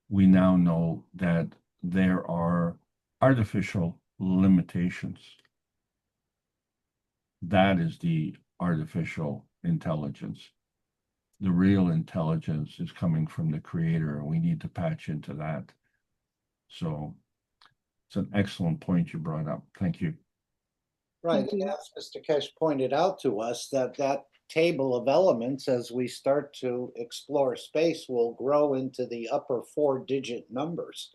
S6: we now know that there are artificial limitations. That is the artificial intelligence. The real intelligence is coming from the creator, and we need to patch into that. So it's an excellent point you brought up. Thank you.
S3: Right, and as Mr. Keshe pointed out to us, that table of elements, as we start to explore space, will grow into the upper 4-digit numbers.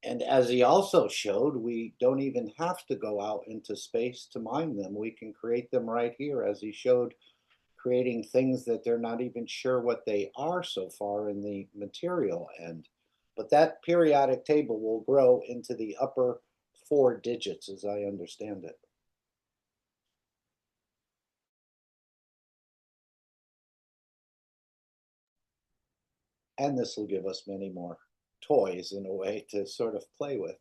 S3: And as he also showed, we don't even have to go out into space to mine them. We can create them right here, as he showed, creating things that they're not even sure what they are so far in the material end. But that periodic table will grow into the upper 4 digits, as I understand it. And this will give us many more toys in a way to sort of play with.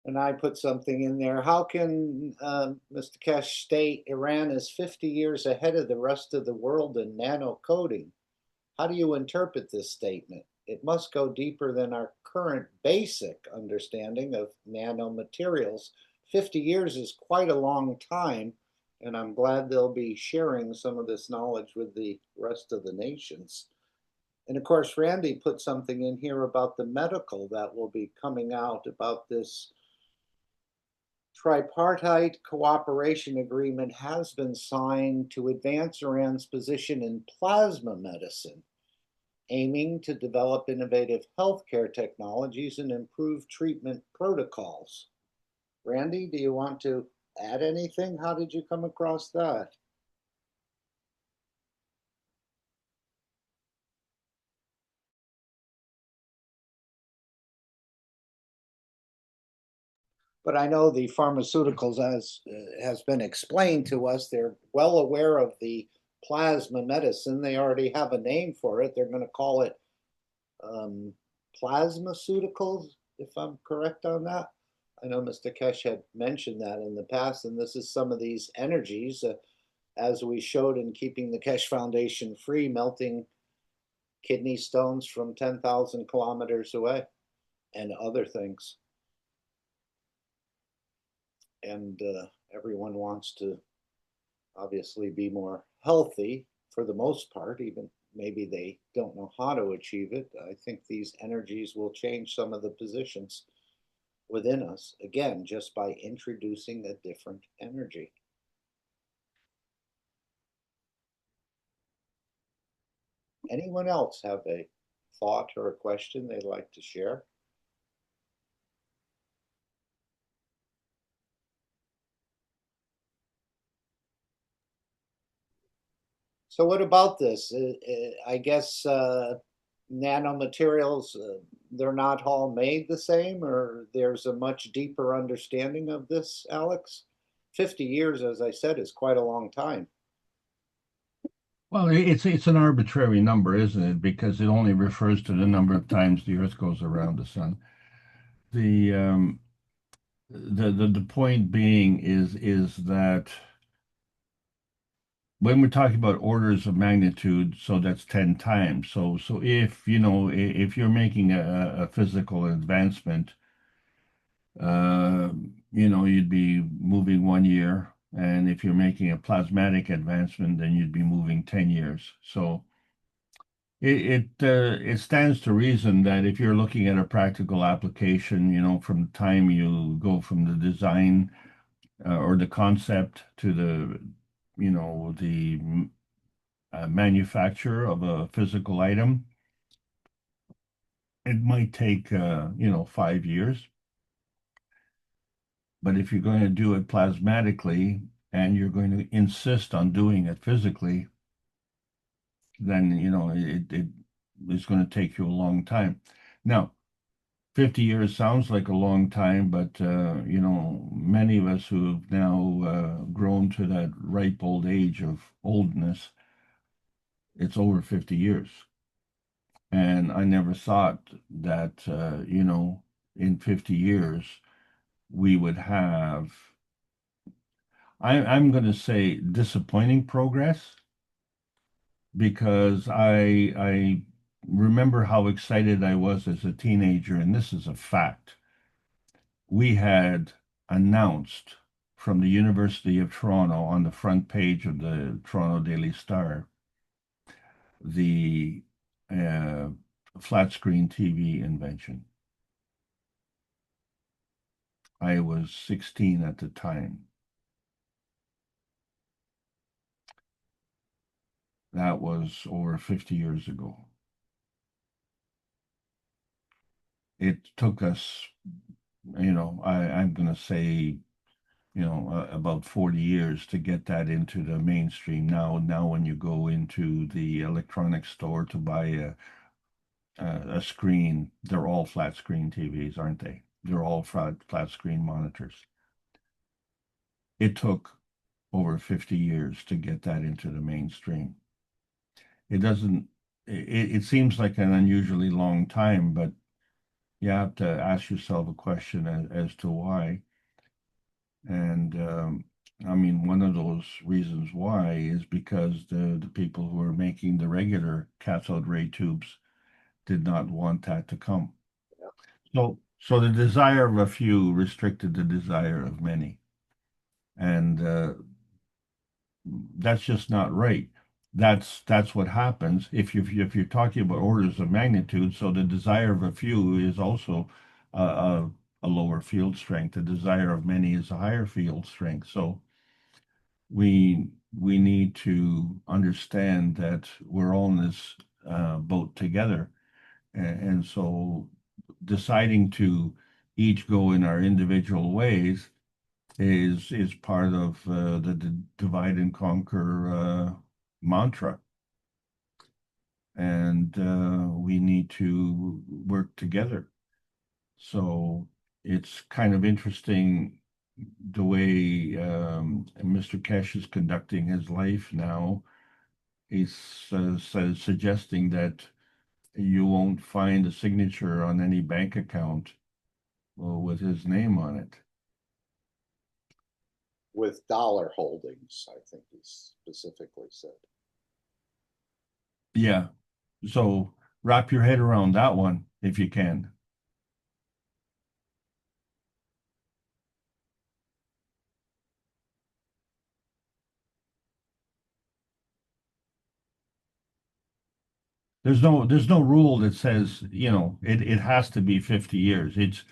S3: And I put something in there. How can Mr. Keshe state Iran is 50 years ahead of the rest of the world in nano coding? How do you interpret this statement? It must go deeper than our current basic understanding of nanomaterials. 50 years is quite a long time, and I'm glad they'll be sharing some of this knowledge with the rest of the nations. And of course, Randy put something in here about the medical that will be coming out about this tripartite cooperation agreement has been signed to advance Iran's position in plasma medicine, aiming to develop innovative healthcare technologies and improve treatment protocols. Randy, do you want to add anything? How did you come across that? But I know the pharmaceuticals, as has been explained to us, they're well aware of the plasma medicine. They already have a name for it. They're going to call it plasmaceuticals, if I'm correct on that. I know Mr. Keshe had mentioned that in the past, and this is some of these energies, as we showed in Keeping the Keshe Foundation Free, melting kidney stones from 10,000 kilometers away, and other things. And everyone wants to obviously be more healthy for the most part, even maybe they don't know how to achieve it. I think these energies will change some of the positions within us, again, just by introducing a different energy. Anyone else have a thought or a question they'd like to share? So what about this? I guess nanomaterials, they're not all made the same, or there's a much deeper understanding of this, Alex? 50 years, as I said, is quite a long time.
S6: Well, it's an arbitrary number, isn't it? Because it only refers to the number of times the Earth goes around the sun. The point being is that when we're talking about orders of magnitude, so that's 10 times. So if if you're making a physical advancement, you'd be moving 1 year, and if you're making a plasmatic advancement, then you'd be moving 10 years. So it stands to reason that if you're looking at a practical application, from the time you go from the design or the concept to the manufacture of a physical item, it might take 5 years. But if you're going to do it plasmatically and you're going to insist on doing it physically, then it is going to take you a long time. Now, 50 years sounds like a long time, but many of us who have now grown to that ripe old age of oldness, it's over 50 years. And I never thought that, in 50 years, we would have, I'm going to say, disappointing progress, because I remember how excited I was as a teenager, and this is a fact. We had announced from the University of Toronto on the front page of the Toronto Daily Star the flat screen TV invention. I was 16 at the time. That was over 50 years ago. It took us, I'm going to say, about 40 years to get that into the mainstream. Now when you go into the electronics store to buy a screen, they're all flat screen TVs, aren't they? They're all flat screen monitors. It took over 50 years to get that into the mainstream. It seems like an unusually long time, but you have to ask yourself a question as to why. And one of those reasons why is because the people who are making the regular cathode ray tubes did not want that to come. So the desire of a few restricted the desire of many. And that's just not right. That's what happens if you're talking about orders of magnitude. So the desire of a few is also a lower field strength. The desire of many is a higher field strength. So we need to understand that we're all in this boat together, and so deciding to each go in our individual ways is part of the divide and conquer mantra, and we need to work together. So it's kind of interesting the way Mr. Keshe is conducting his life now. He's suggesting that you won't find a signature on any bank account with his name on it.
S3: With dollar holdings, I think he specifically said.
S6: Yeah. So wrap your head around that one if you can. There's no rule that says, it has to be 50 years. It's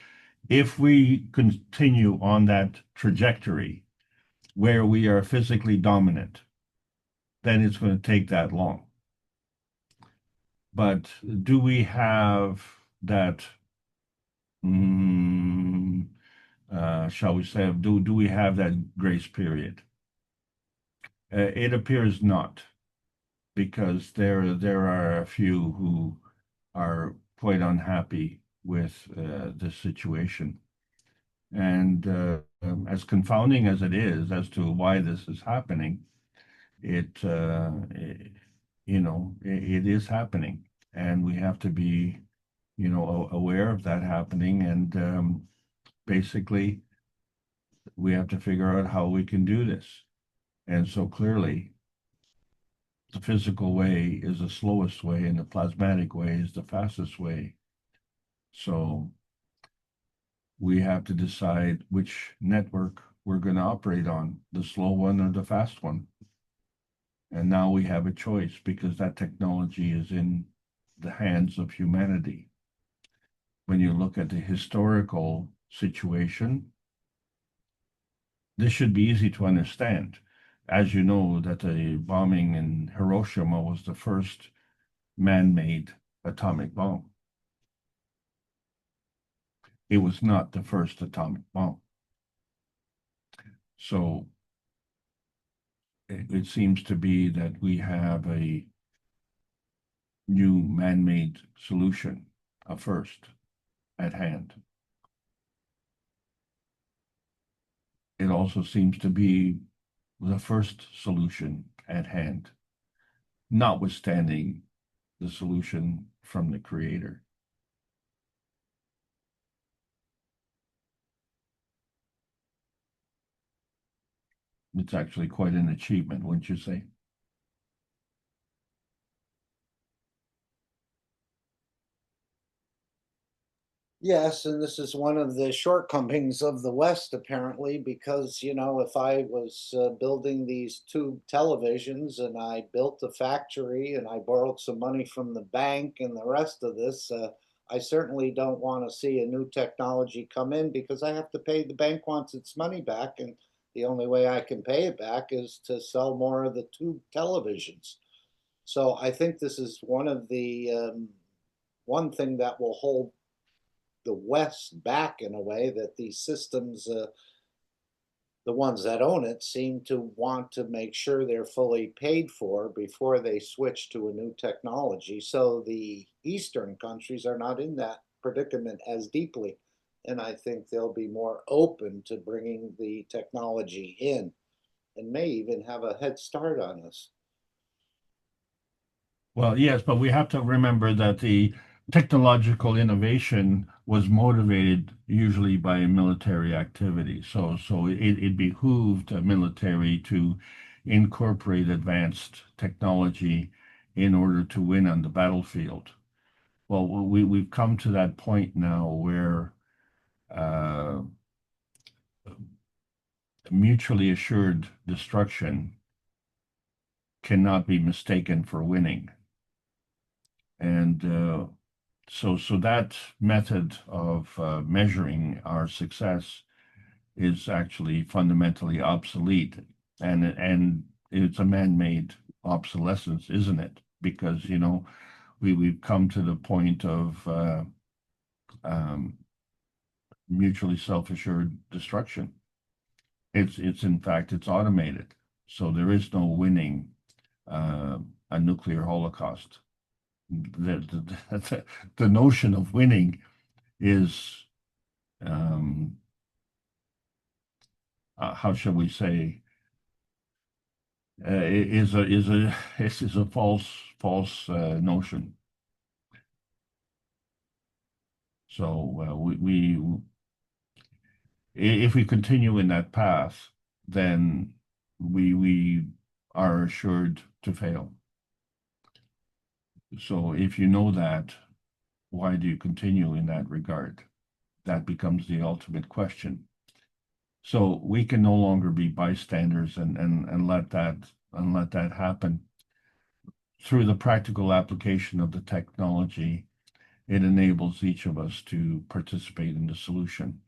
S6: if we continue on that trajectory where we are physically dominant, then it's going to take that long. But do we have that, shall we say, do we have that grace period? It appears not, because there are a few who are quite unhappy with this situation. And as confounding as it is as to why this is happening, it is happening, and we have to be, aware of that happening, and basically we have to figure out how we can do this. And so clearly, the physical way is the slowest way, and the plasmatic way is the fastest way. So we have to decide which network we're going to operate on, the slow one or the fast one. And now we have a choice, because that technology is in the hands of humanity. When you look at the historical situation, this should be easy to understand. As you know, that the bombing in Hiroshima was the first man-made atomic bomb. It was not the first atomic bomb. So it seems to be that we have a new man-made solution, a first at hand. It also seems to be the first solution at hand, notwithstanding the solution from the creator. It's actually quite an achievement, wouldn't you say?
S3: Yes, and this is one of the shortcomings of the West, apparently, because, if I was building these tube televisions and I built a factory and I borrowed some money from the bank and the rest of this, I certainly don't want to see a new technology come in because I have to pay the bank wants its money back. And the only way I can pay it back is to sell more of the tube televisions. So I think this is one of the one thing that will hold the West back in a way, that these systems, the ones that own it, seem to want to make sure they're fully paid for before they switch to a new technology. So the Eastern countries are not in that predicament as deeply. And I think they'll be more open to bringing the technology in and may even have a head start on us.
S6: Well, yes, but we have to remember that the technological innovation was motivated usually by military activity. So it behooved a military to incorporate advanced technology in order to win on the battlefield. Well, we've come to that point now where mutually assured destruction cannot be mistaken for winning. And so that method of measuring our success is actually fundamentally obsolete, and it's a man-made obsolescence, isn't it? Because we've come to the point of mutually self-assured destruction. It's in fact it's automated, so there is no winning a nuclear holocaust. The notion of winning is how shall we say is a false notion. So we if we continue in that path, then we are assured to fail. So if you know that, why do you continue in that regard? That becomes the ultimate question. So we can no longer be bystanders and let that happen. Through the practical application of the technology, it enables each of us to participate in the solution.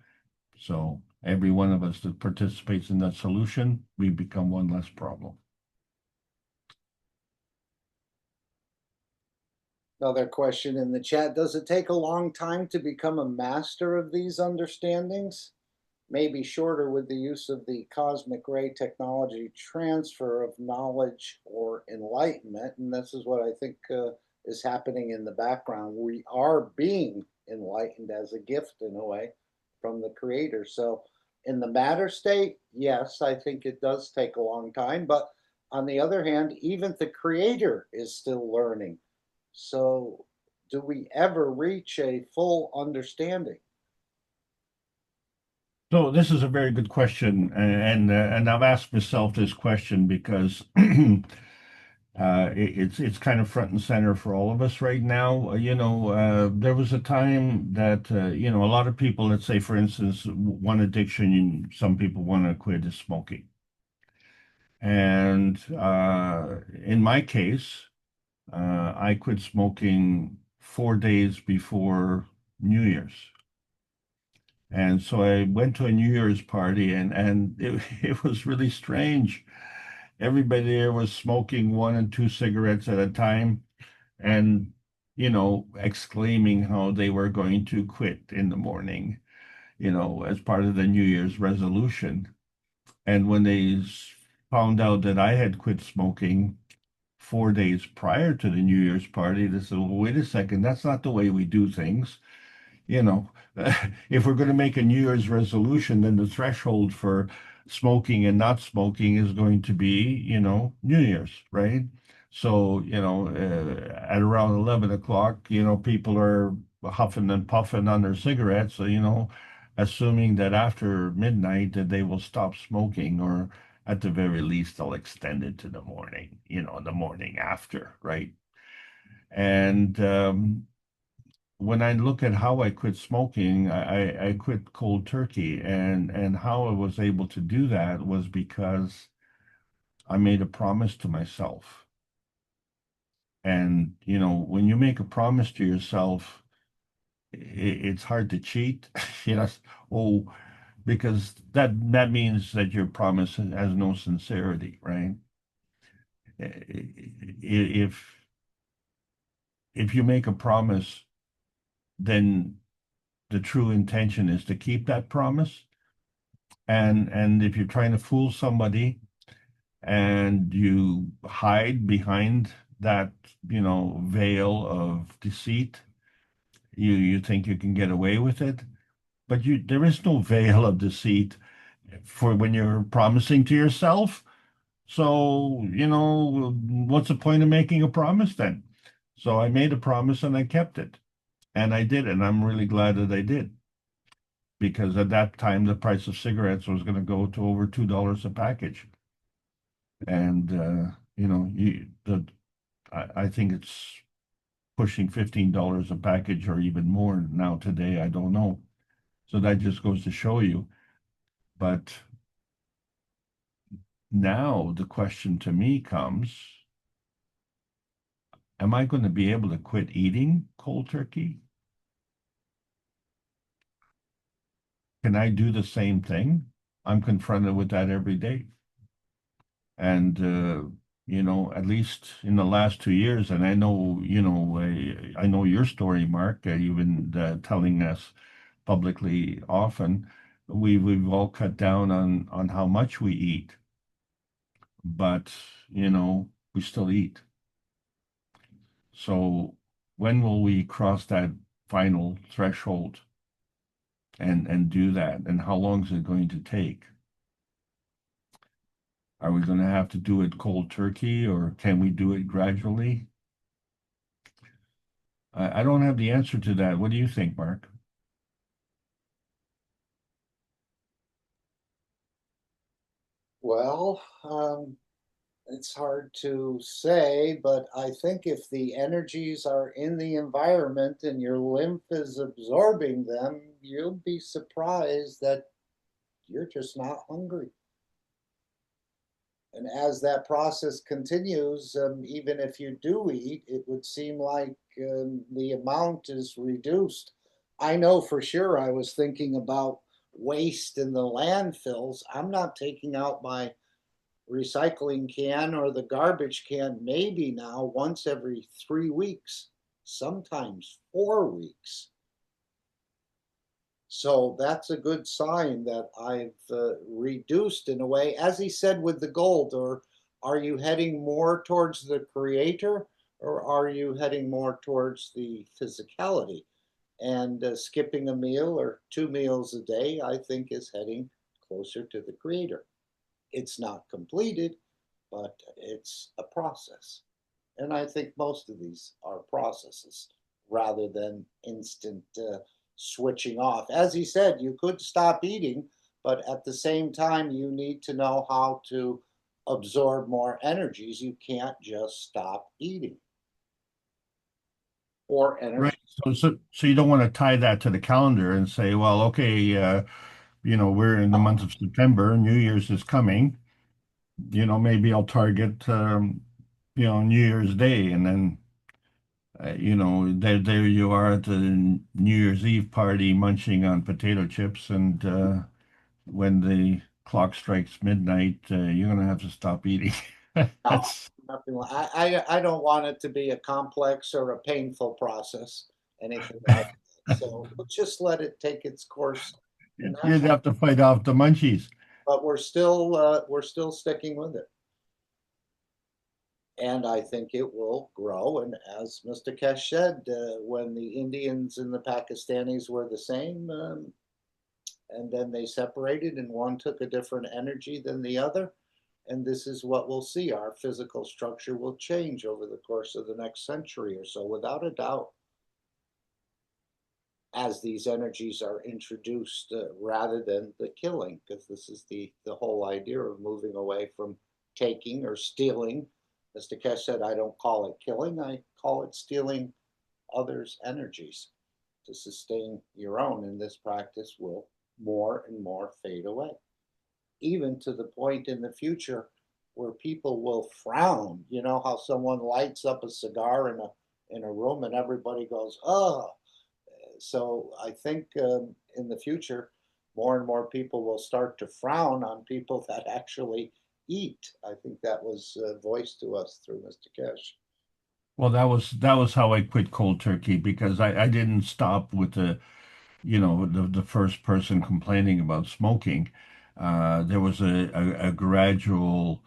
S6: So every one of us that participates in that solution, we become one less problem.
S3: Another question in the chat: does it take a long time to become a master of these understandings? Maybe shorter with the use of the cosmic ray technology, transfer of knowledge or enlightenment. And this is what I think is happening in the background. We are being enlightened as a gift in a way from the creator. So in the matter state, yes, I think it does take a long time. But on the other hand, even the creator is still learning. So do we ever reach a full understanding?
S6: So this is a very good question, and I've asked myself this question because it's kind of front and center for all of us right now. There was a time that a lot of people, let's say, for instance, one addiction, some people want to quit is smoking, and in my case, I quit smoking 4 days before New Year's. And so I went to a New Year's party, and it was really strange. Everybody there was smoking 1 and 2 cigarettes at a time and, exclaiming how they were going to quit in the morning, as part of the New Year's resolution. And when they found out that I had quit smoking 4 days prior to the New Year's party, they said, well, wait a second, that's not the way we do things. You know, if we're going to make a New Year's resolution, then the threshold for smoking and not smoking is going to be, New Year's, right? So, at around 11 o'clock, people are huffing and puffing on their cigarettes, so, assuming that after midnight that they will stop smoking, or at the very least, they'll extend it to the morning, the morning after, right? And when I look at how I quit smoking, I quit cold turkey, and how I was able to do that was because I made a promise to myself. And, when you make a promise to yourself, it's hard to cheat, oh, because that means that your promise has no sincerity, right? If you make a promise, then the true intention is to keep that promise. And if you're trying to fool somebody and you hide behind that, veil of deceit, you think you can get away with it. But there is no veil of deceit for when you're promising to yourself. So, what's the point of making a promise then? So I made a promise and I kept it. And I did, and I'm really glad that I did. Because at that time, the price of cigarettes was going to go to over $2 a package. And, I think it's pushing $15 a package or even more now today. I don't know. So that just goes to show you. But now the question to me comes, am I going to be able to quit eating cold turkey? Can I do the same thing? I'm confronted with that every day. And, at least in the last 2 years, and I know, I know your story, Mark, you've been telling us publicly often, we've all cut down on how much we eat, but, we still eat. So when will we cross that final threshold and do that? And how long is it going to take? Are we going to have to do it cold turkey, or can we do it gradually? I don't have the answer to that. What do you think, Mark?
S3: Well, it's hard to say, but I think if the energies are in the environment and your lymph is absorbing them, you'll be surprised that you're just not hungry. And as that process continues, even if you do eat, it would seem like the amount is reduced. I know for sure I was thinking about waste in the landfills. I'm not taking out my recycling can or the garbage can maybe now once every 3 weeks, sometimes 4 weeks. So that's a good sign that I've reduced in a way, as he said with the gold. Or are you heading more towards the creator, or are you heading more towards the physicality? And skipping a meal or 2 meals a day, I think, is heading closer to the creator. It's not completed, but it's a process. And I think most of these are processes rather than instant switching off. As he said, you could stop eating, but at the same time, you need to know how to absorb more energies. You can't just stop eating. Or energy.
S6: Right. So you don't want to tie that to the calendar and say, well, okay, we're in the month of September, New Year's is coming. Maybe I'll target, New Year's Day, and then, there you are at the New Year's Eve party munching on potato chips, and when the clock strikes midnight, you're going to have to stop eating. That's
S3: nothing. I don't want it to be a complex or a painful process, anything like that. So we'll just let it take its course.
S6: You'd have to fight off the munchies.
S3: But we're still sticking with it. And I think it will grow. And as Mr. Keshe said, when the Indians and the Pakistanis were the same, and then they separated and one took a different energy than the other. And this is what we'll see. Our physical structure will change over the course of the next century or so, without a doubt, as these energies are introduced rather than the killing, because this is the whole idea of moving away from taking or stealing. Mr. Keshe said, I don't call it killing, I call it stealing others' energies to sustain your own. And this practice will more and more fade away, even to the point in the future where people will frown. You know how someone lights up a cigar in a room and everybody goes, oh. So I think in the future, more and more people will start to frown on people that actually eat. I think that was voiced to us through Mr. Keshe.
S6: Well, that was how I quit cold turkey, because I didn't stop with the first person complaining about smoking. There was a gradual,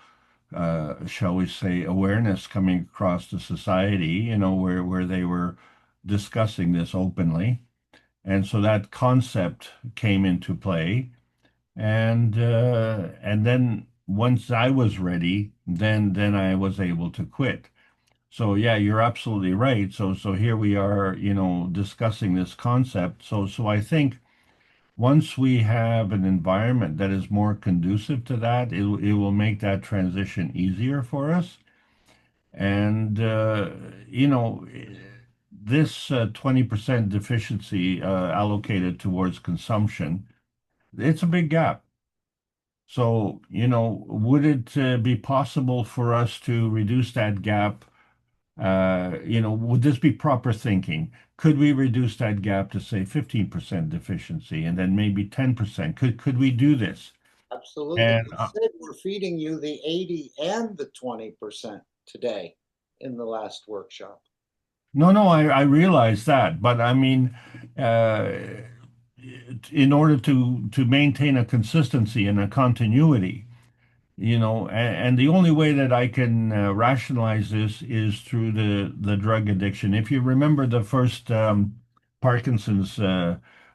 S6: shall we say, awareness coming across the society, where they were discussing this openly. And so that concept came into play. And then once I was ready, then I was able to quit. So yeah, you're absolutely right. So here we are, discussing this concept. So I think once we have an environment that is more conducive to that, it will make that transition easier for us. And this 20% deficiency allocated towards consumption, it's a big gap. So, would it be possible for us to reduce that gap? Would this be proper thinking? Could we reduce that gap to say 15% deficiency and then maybe 10%? Could we do this?
S3: Absolutely.
S6: And
S3: You said we're feeding you the 80 and the 20% today in the last workshop.
S6: no, I realize that, but I mean, uh, in order to maintain a consistency and a continuity, and the only way that I can rationalize this is through the drug addiction. If you remember the first Parkinson's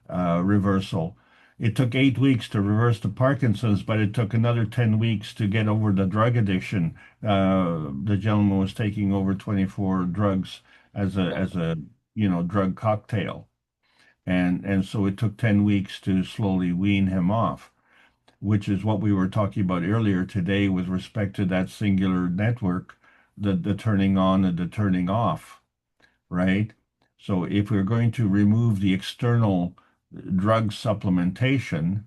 S6: reversal, it took 8 weeks to reverse the Parkinson's, but it took another 10 weeks to get over the drug addiction. The gentleman was taking over 24 drugs as a drug cocktail, and so it took 10 weeks to slowly wean him off, which is what we were talking about earlier today with respect to that singular network, the turning on and the turning off, right? So if we're going to remove the external drug supplementation,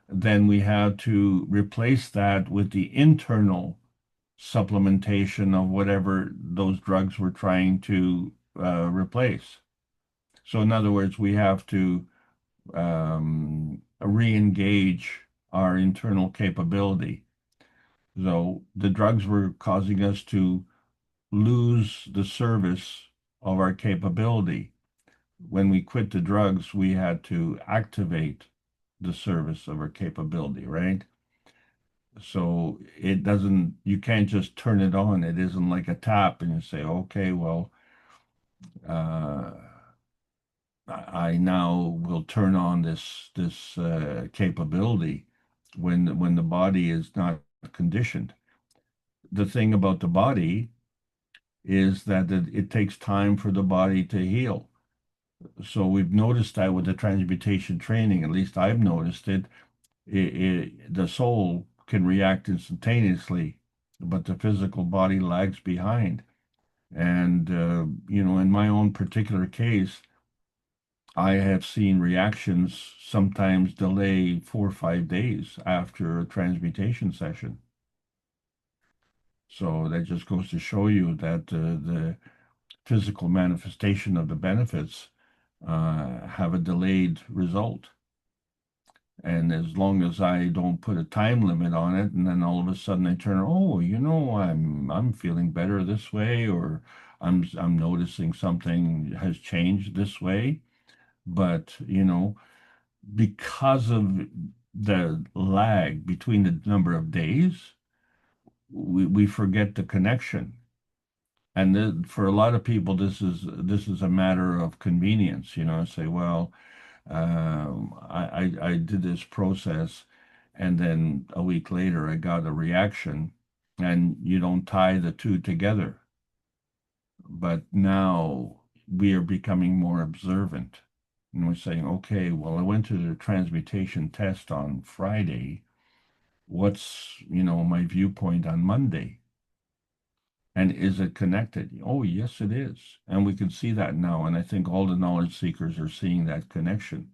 S6: then we have to replace that with the internal supplementation of whatever those drugs were trying to replace. So in other words, we have to re-engage our internal capability. So the drugs were causing us to lose the service of our capability. When we quit the drugs, we had to activate the service of our capability, right? So you can't just turn it on. It isn't like a tap and you say, okay, well, uh, I now will turn on this capability when the body is not conditioned. The thing about the body is that it takes time for the body to heal. So we've noticed that with the transmutation training, at least I've noticed the soul can react instantaneously, but the physical body lags behind. And, in my own particular case, I have seen reactions sometimes delay 4 or 5 days after a transmutation session. So that just goes to show you that the physical manifestation of the benefits have a delayed result. And as long as I don't put a time limit on it, and then all of a sudden I turn, oh, I'm feeling better this way, or I'm noticing something has changed this way. But because of the lag between the number of days, we forget the connection. And for a lot of people, this is a matter of convenience. Say, well, I did this process, and then a week later I got a reaction, and you don't tie the two together. But now we are becoming more observant, and we're saying, okay, well, I went to the transmutation test on Friday. What's, my viewpoint on Monday? And is it connected? Oh, yes, it is. And we can see that now. And I think all the knowledge seekers are seeing that connection.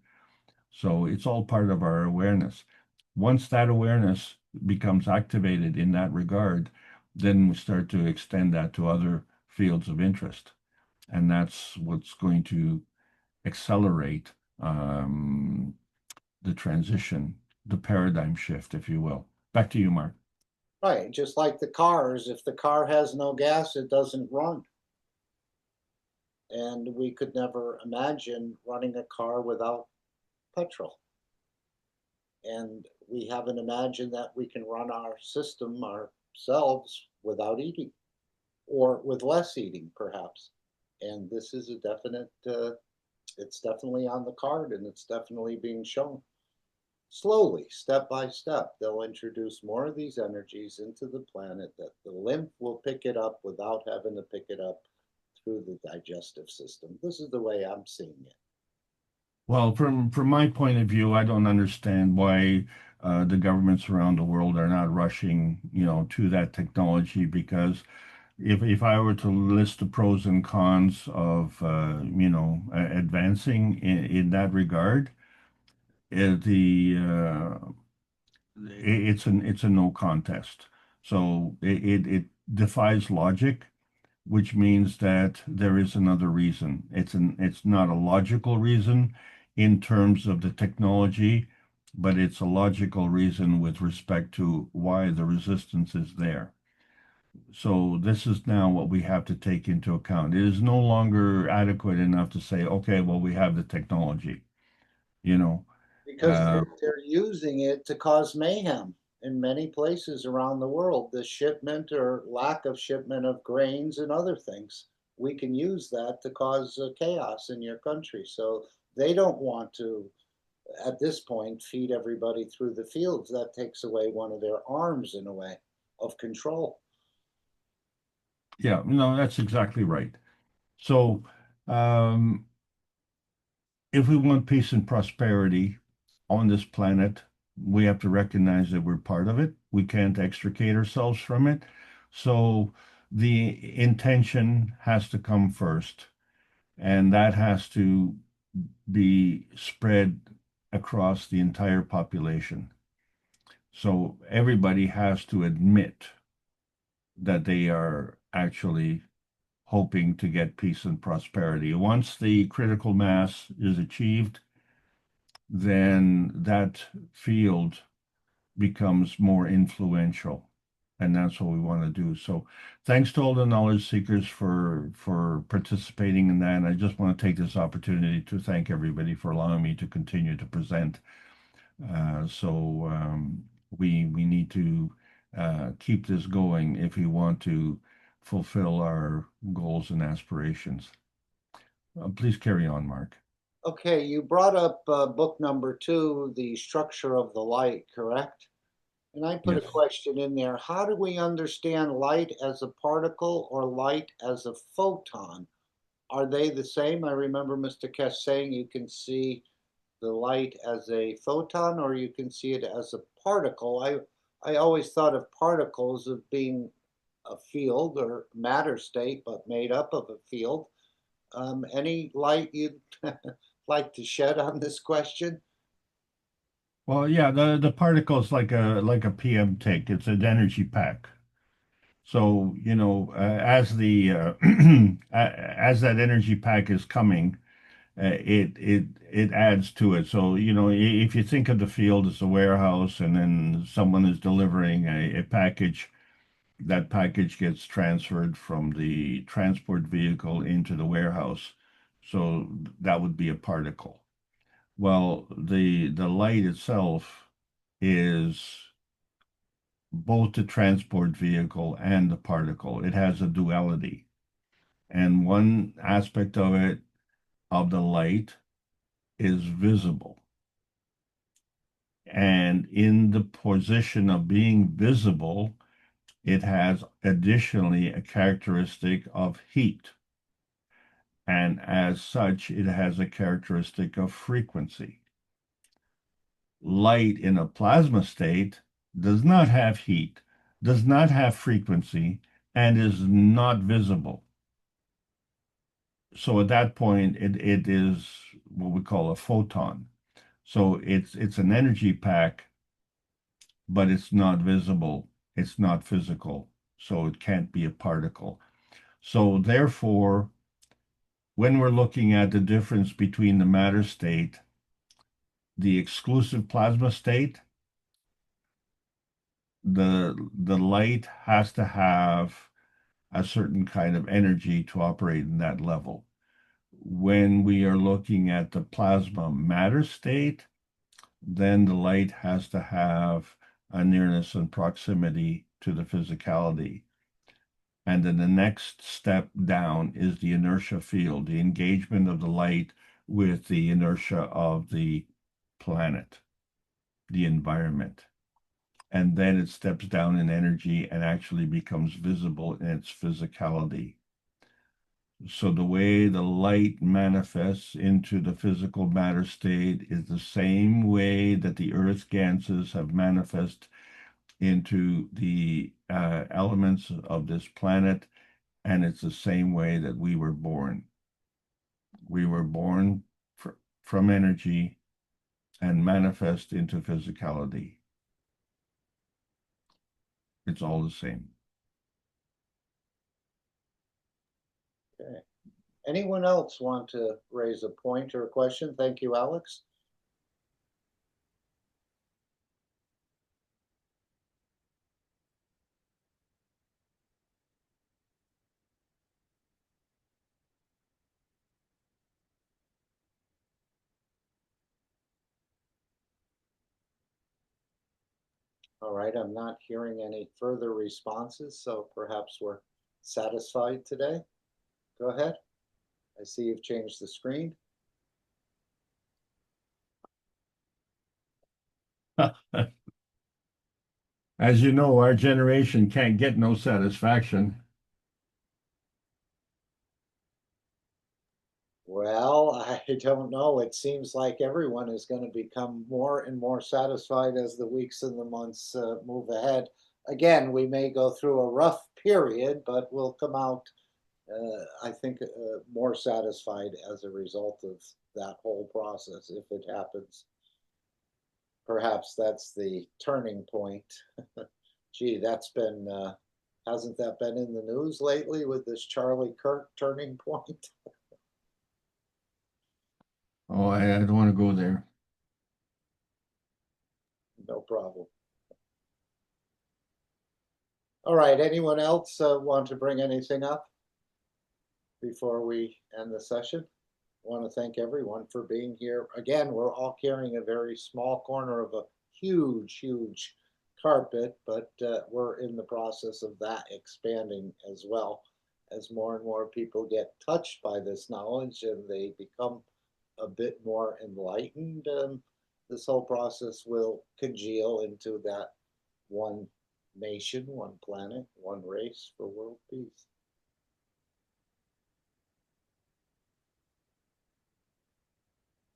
S6: So it's all part of our awareness. Once that awareness becomes activated in that regard, then we start to extend that to other fields of interest. And that's what's going to accelerate the transition, the paradigm shift, if you will. Back to you, Mark.
S3: Right, just like the cars, if the car has no gas, it doesn't run. And we could never imagine running a car without petrol. And we haven't imagined that we can run our system ourselves without eating, or with less eating, perhaps. And this is a definite, it's definitely on the card, and it's definitely being shown. Slowly, step by step, they'll introduce more of these energies into the planet that the lymph will pick it up without having to pick it up through the digestive system. This is the way I'm seeing it.
S6: Well, from my point of view, I don't understand why the governments around the world are not rushing, to that technology. Because if I were to list the pros and cons of, advancing in that regard, it's a no contest. So it defies logic, which means that there is another reason. It's not a logical reason in terms of the technology, but it's a logical reason with respect to why the resistance is there. So this is now what we have to take into account. It is no longer adequate enough to say, okay, well, we have the technology, you know.
S3: Because they're using it to cause mayhem in many places around the world. The shipment or lack of shipment of grains and other things, we can use that to cause chaos in your country. So they don't want to, at this point, feed everybody through the fields. That takes away one of their arms, in a way, of control.
S6: Yeah, no, that's exactly right. So if we want peace and prosperity on this planet, we have to recognize that we're part of it. We can't extricate ourselves from it. So the intention has to come first, and that has to be spread across the entire population. So everybody has to admit that they are actually hoping to get peace and prosperity. Once the critical mass is achieved, then that field becomes more influential. And that's what we want to do. So thanks to all the knowledge seekers for participating in that. And I just want to take this opportunity to thank everybody for allowing me to continue to present. We need to keep this going if we want to fulfill our goals and aspirations. Please carry on, Mark.
S3: Okay, you brought up book number 2, The Structure of the Light, correct? And I put a question in there. How do we understand light as a particle or light as a photon? Are they the same? I remember Mr. Keshe saying you can see the light as a photon or you can see it as a particle. I always thought of particles of being a field or matter state, but made up of a field. Any light you'd like to shed on this question?
S6: Well, yeah, the particle is like a PM tick. It's an energy pack. So, as the as that energy pack is coming, it adds to it. So, if you think of the field as a warehouse and then someone is delivering a package, that package gets transferred from the transport vehicle into the warehouse. So that would be a particle. Well, the light itself is both the transport vehicle and the particle. It has a duality. And one aspect of it, of the light, is visible. And in the position of being visible, it has additionally a characteristic of heat. And as such, it has a characteristic of frequency. Light in a plasma state does not have heat, does not have frequency, and is not visible. So at that point, it is what we call a photon. So it's an energy pack, but it's not visible, it's not physical, so it can't be a particle. So therefore, when we're looking at the difference between the matter state, the exclusive plasma state, the light has to have a certain kind of energy to operate in that level. When we are looking at the plasma matter state, then the light has to have a nearness and proximity to the physicality. And then the next step down is the inertia field, the engagement of the light with the inertia of the planet, the environment. And then it steps down in energy and actually becomes visible in its physicality. So the way the light manifests into the physical matter state is the same way that the Earth's ganses have manifested into the elements of this planet, and it's the same way that we were born. We were born from energy and manifest into physicality. It's all the same.
S3: Okay. Anyone else want to raise a point or a question? Thank you, Alex. All right, I'm not hearing any further responses, so perhaps we're satisfied today. Go ahead. I see you've changed the screen.
S6: As you know, our generation can't get no satisfaction.
S3: Well, I don't know. It seems like everyone is going to become more and more satisfied as the weeks and the months move ahead. Again, we may go through a rough period, but we'll come out, I think, more satisfied as a result of that whole process, if it happens. Perhaps that's the turning point. Gee, that's been, hasn't that been in the news lately with this Charlie Kirk turning point?
S6: Oh, I don't want to go there.
S3: No problem. All right, anyone else want to bring anything up before we end the session? I want to thank everyone for being here. Again, we're all carrying a very small corner of a huge, huge carpet, but we're in the process of that expanding as well. As more and more people get touched by this knowledge and they become a bit more enlightened, this whole process will congeal into that one nation, one planet, one race for world peace.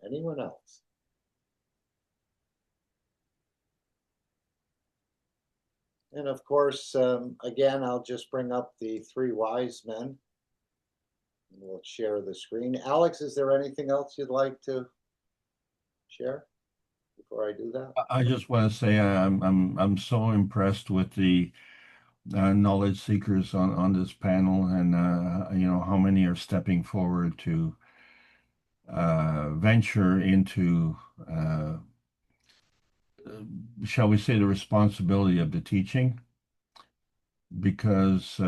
S3: Anyone else? And of course, again, I'll just bring up the three wise men. We'll share the screen. Alex, is there anything else you'd like to share before I do that?
S6: I just want to say I'm so impressed with the knowledge seekers on this panel, and you know how many are stepping forward to venture into shall we say the responsibility of the teaching, because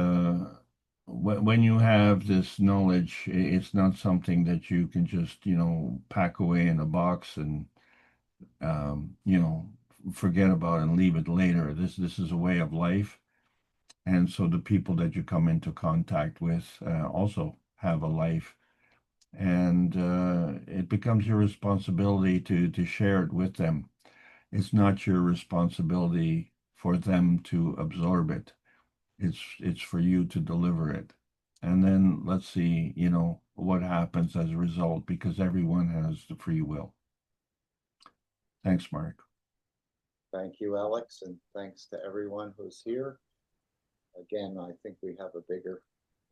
S6: when you have this knowledge, it's not something that you can just pack away in a box and forget about and leave it later. This is a way of life. And so the people that you come into contact with also have a life. And it becomes your responsibility to share it with them. It's not your responsibility for them to absorb it. It's for you to deliver it. And then let's see, what happens as a result, because everyone has the free will. Thanks, Mark.
S3: Thank you, Alex, and thanks to everyone who's here. Again, I think we have a bigger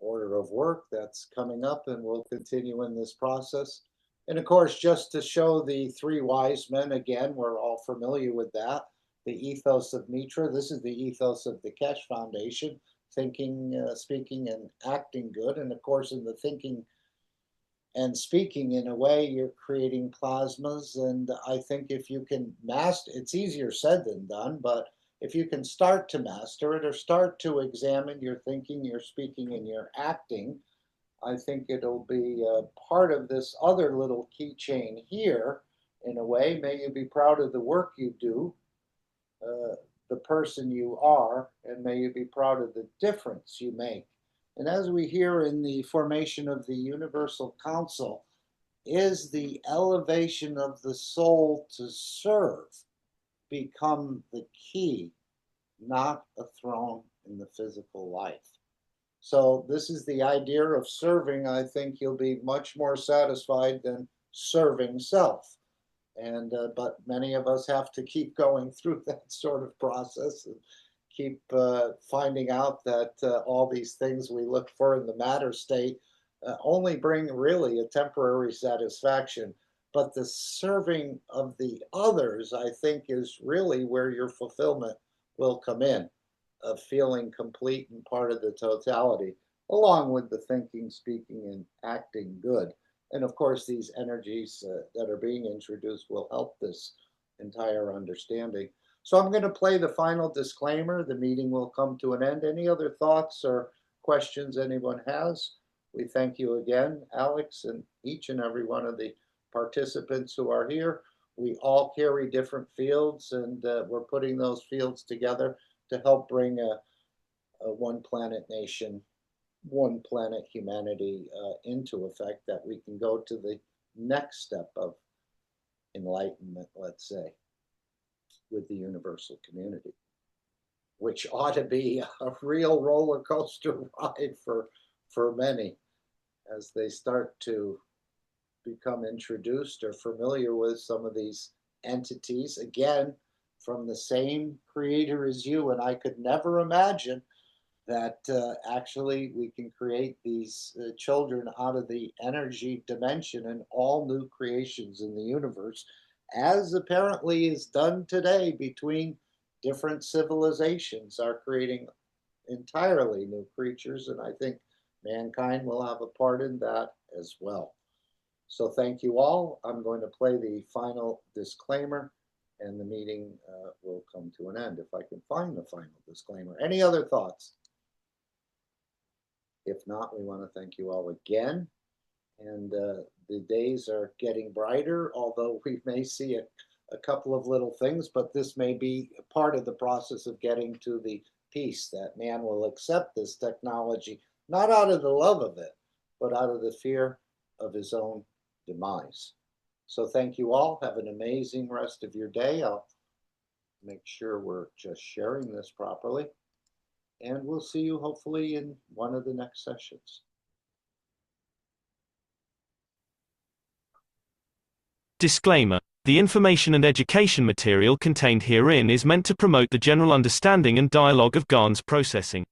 S3: order of work that's coming up, and we'll continue in this process. And of course, just to show the three wise men, again, we're all familiar with that. The ethos of Mitra, this is the ethos of the Keshe Foundation, thinking, speaking, and acting good. And of course, in the thinking and speaking, in a way, you're creating plasmas. And I think if you can master, it's easier said than done, but if you can start to master it or start to examine your thinking, your speaking, and your acting, I think it'll be part of this other little keychain here. In a way, may you be proud of the work you do, the person you are, and may you be proud of the difference you make. And as we hear in the formation of the Universal Council, is the elevation of the soul to serve become the key, not a throne in the physical life. So this is the idea of serving. I think you'll be much more satisfied than serving self. And but many of us have to keep going through that sort of process and keep finding out that all these things we look for in the matter state only bring really a temporary satisfaction. But the serving of the others, I think, is really where your fulfillment will come in, of feeling complete and part of the totality, along with the thinking, speaking, and acting good. And of course, these energies that are being introduced will help this entire understanding. So I'm going to play the final disclaimer. The meeting will come to an end. Any other thoughts or questions anyone has? We thank you again, Alex, and each and every one of the participants who are here. We all carry different fields, and we're putting those fields together to help bring a one planet nation, one planet humanity into effect, that we can go to the next step of enlightenment, let's say, with the universal community, which ought to be a real roller coaster ride for many as they start to become introduced or familiar with some of these entities, again, from the same creator as you. And I could never imagine that actually we can create these children out of the energy dimension and all new creations in the universe, as apparently is done today between different civilizations are creating entirely new creatures. And I think mankind will have a part in that as well. So thank you all. I'm going to play the final disclaimer, and the meeting will come to an end if I can find the final disclaimer. Any other thoughts? If not, we want to thank you all again. And the days are getting brighter, although we may see a couple of little things, but this may be part of the process of getting to the peace that man will accept this technology, not out of the love of it, but out of the fear of his own demise. So thank you all. Have an amazing rest of your day. I'll make sure we're just sharing this properly. And we'll see you hopefully in one of the next sessions.
S1: Disclaimer. The information and education material contained herein is meant to promote the general understanding and dialogue of GAN's processing.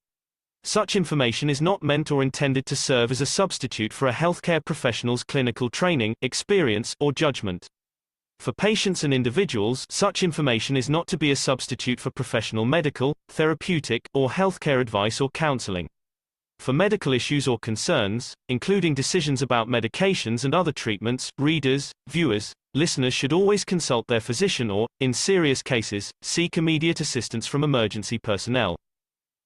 S1: Such information is not meant or intended to serve as a substitute for a healthcare professional's clinical training, experience, or judgment. For patients and individuals, such information is not to be a substitute for professional medical, therapeutic, or healthcare advice or counseling. For medical issues or concerns, including decisions about medications and other treatments, readers, viewers, listeners should always consult their physician or, in serious cases, seek immediate assistance from emergency personnel.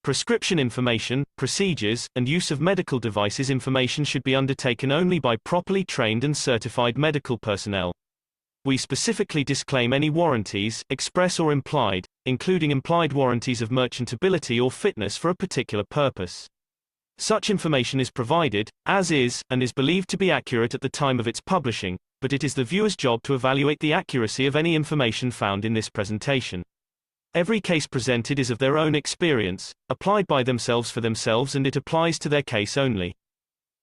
S1: Prescription information, procedures, and use of medical devices information should be undertaken only by properly trained and certified medical personnel. We specifically disclaim any warranties, express or implied, including implied warranties of merchantability or fitness for a particular purpose. Such information is provided, as is, and is believed to be accurate at the time of its publishing, but it is the viewer's job to evaluate the accuracy of any information found in this presentation. Every case presented is of their own experience, applied by themselves for themselves, and it applies to their case only.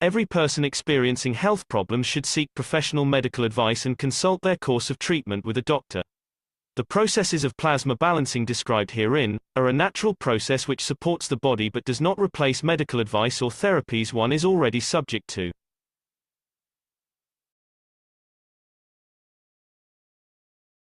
S1: Every person experiencing health problems should seek professional medical advice and consult their course of treatment with a doctor. The processes of plasma balancing described herein are a natural process which supports the body but does not replace medical advice or therapies one is already subject to.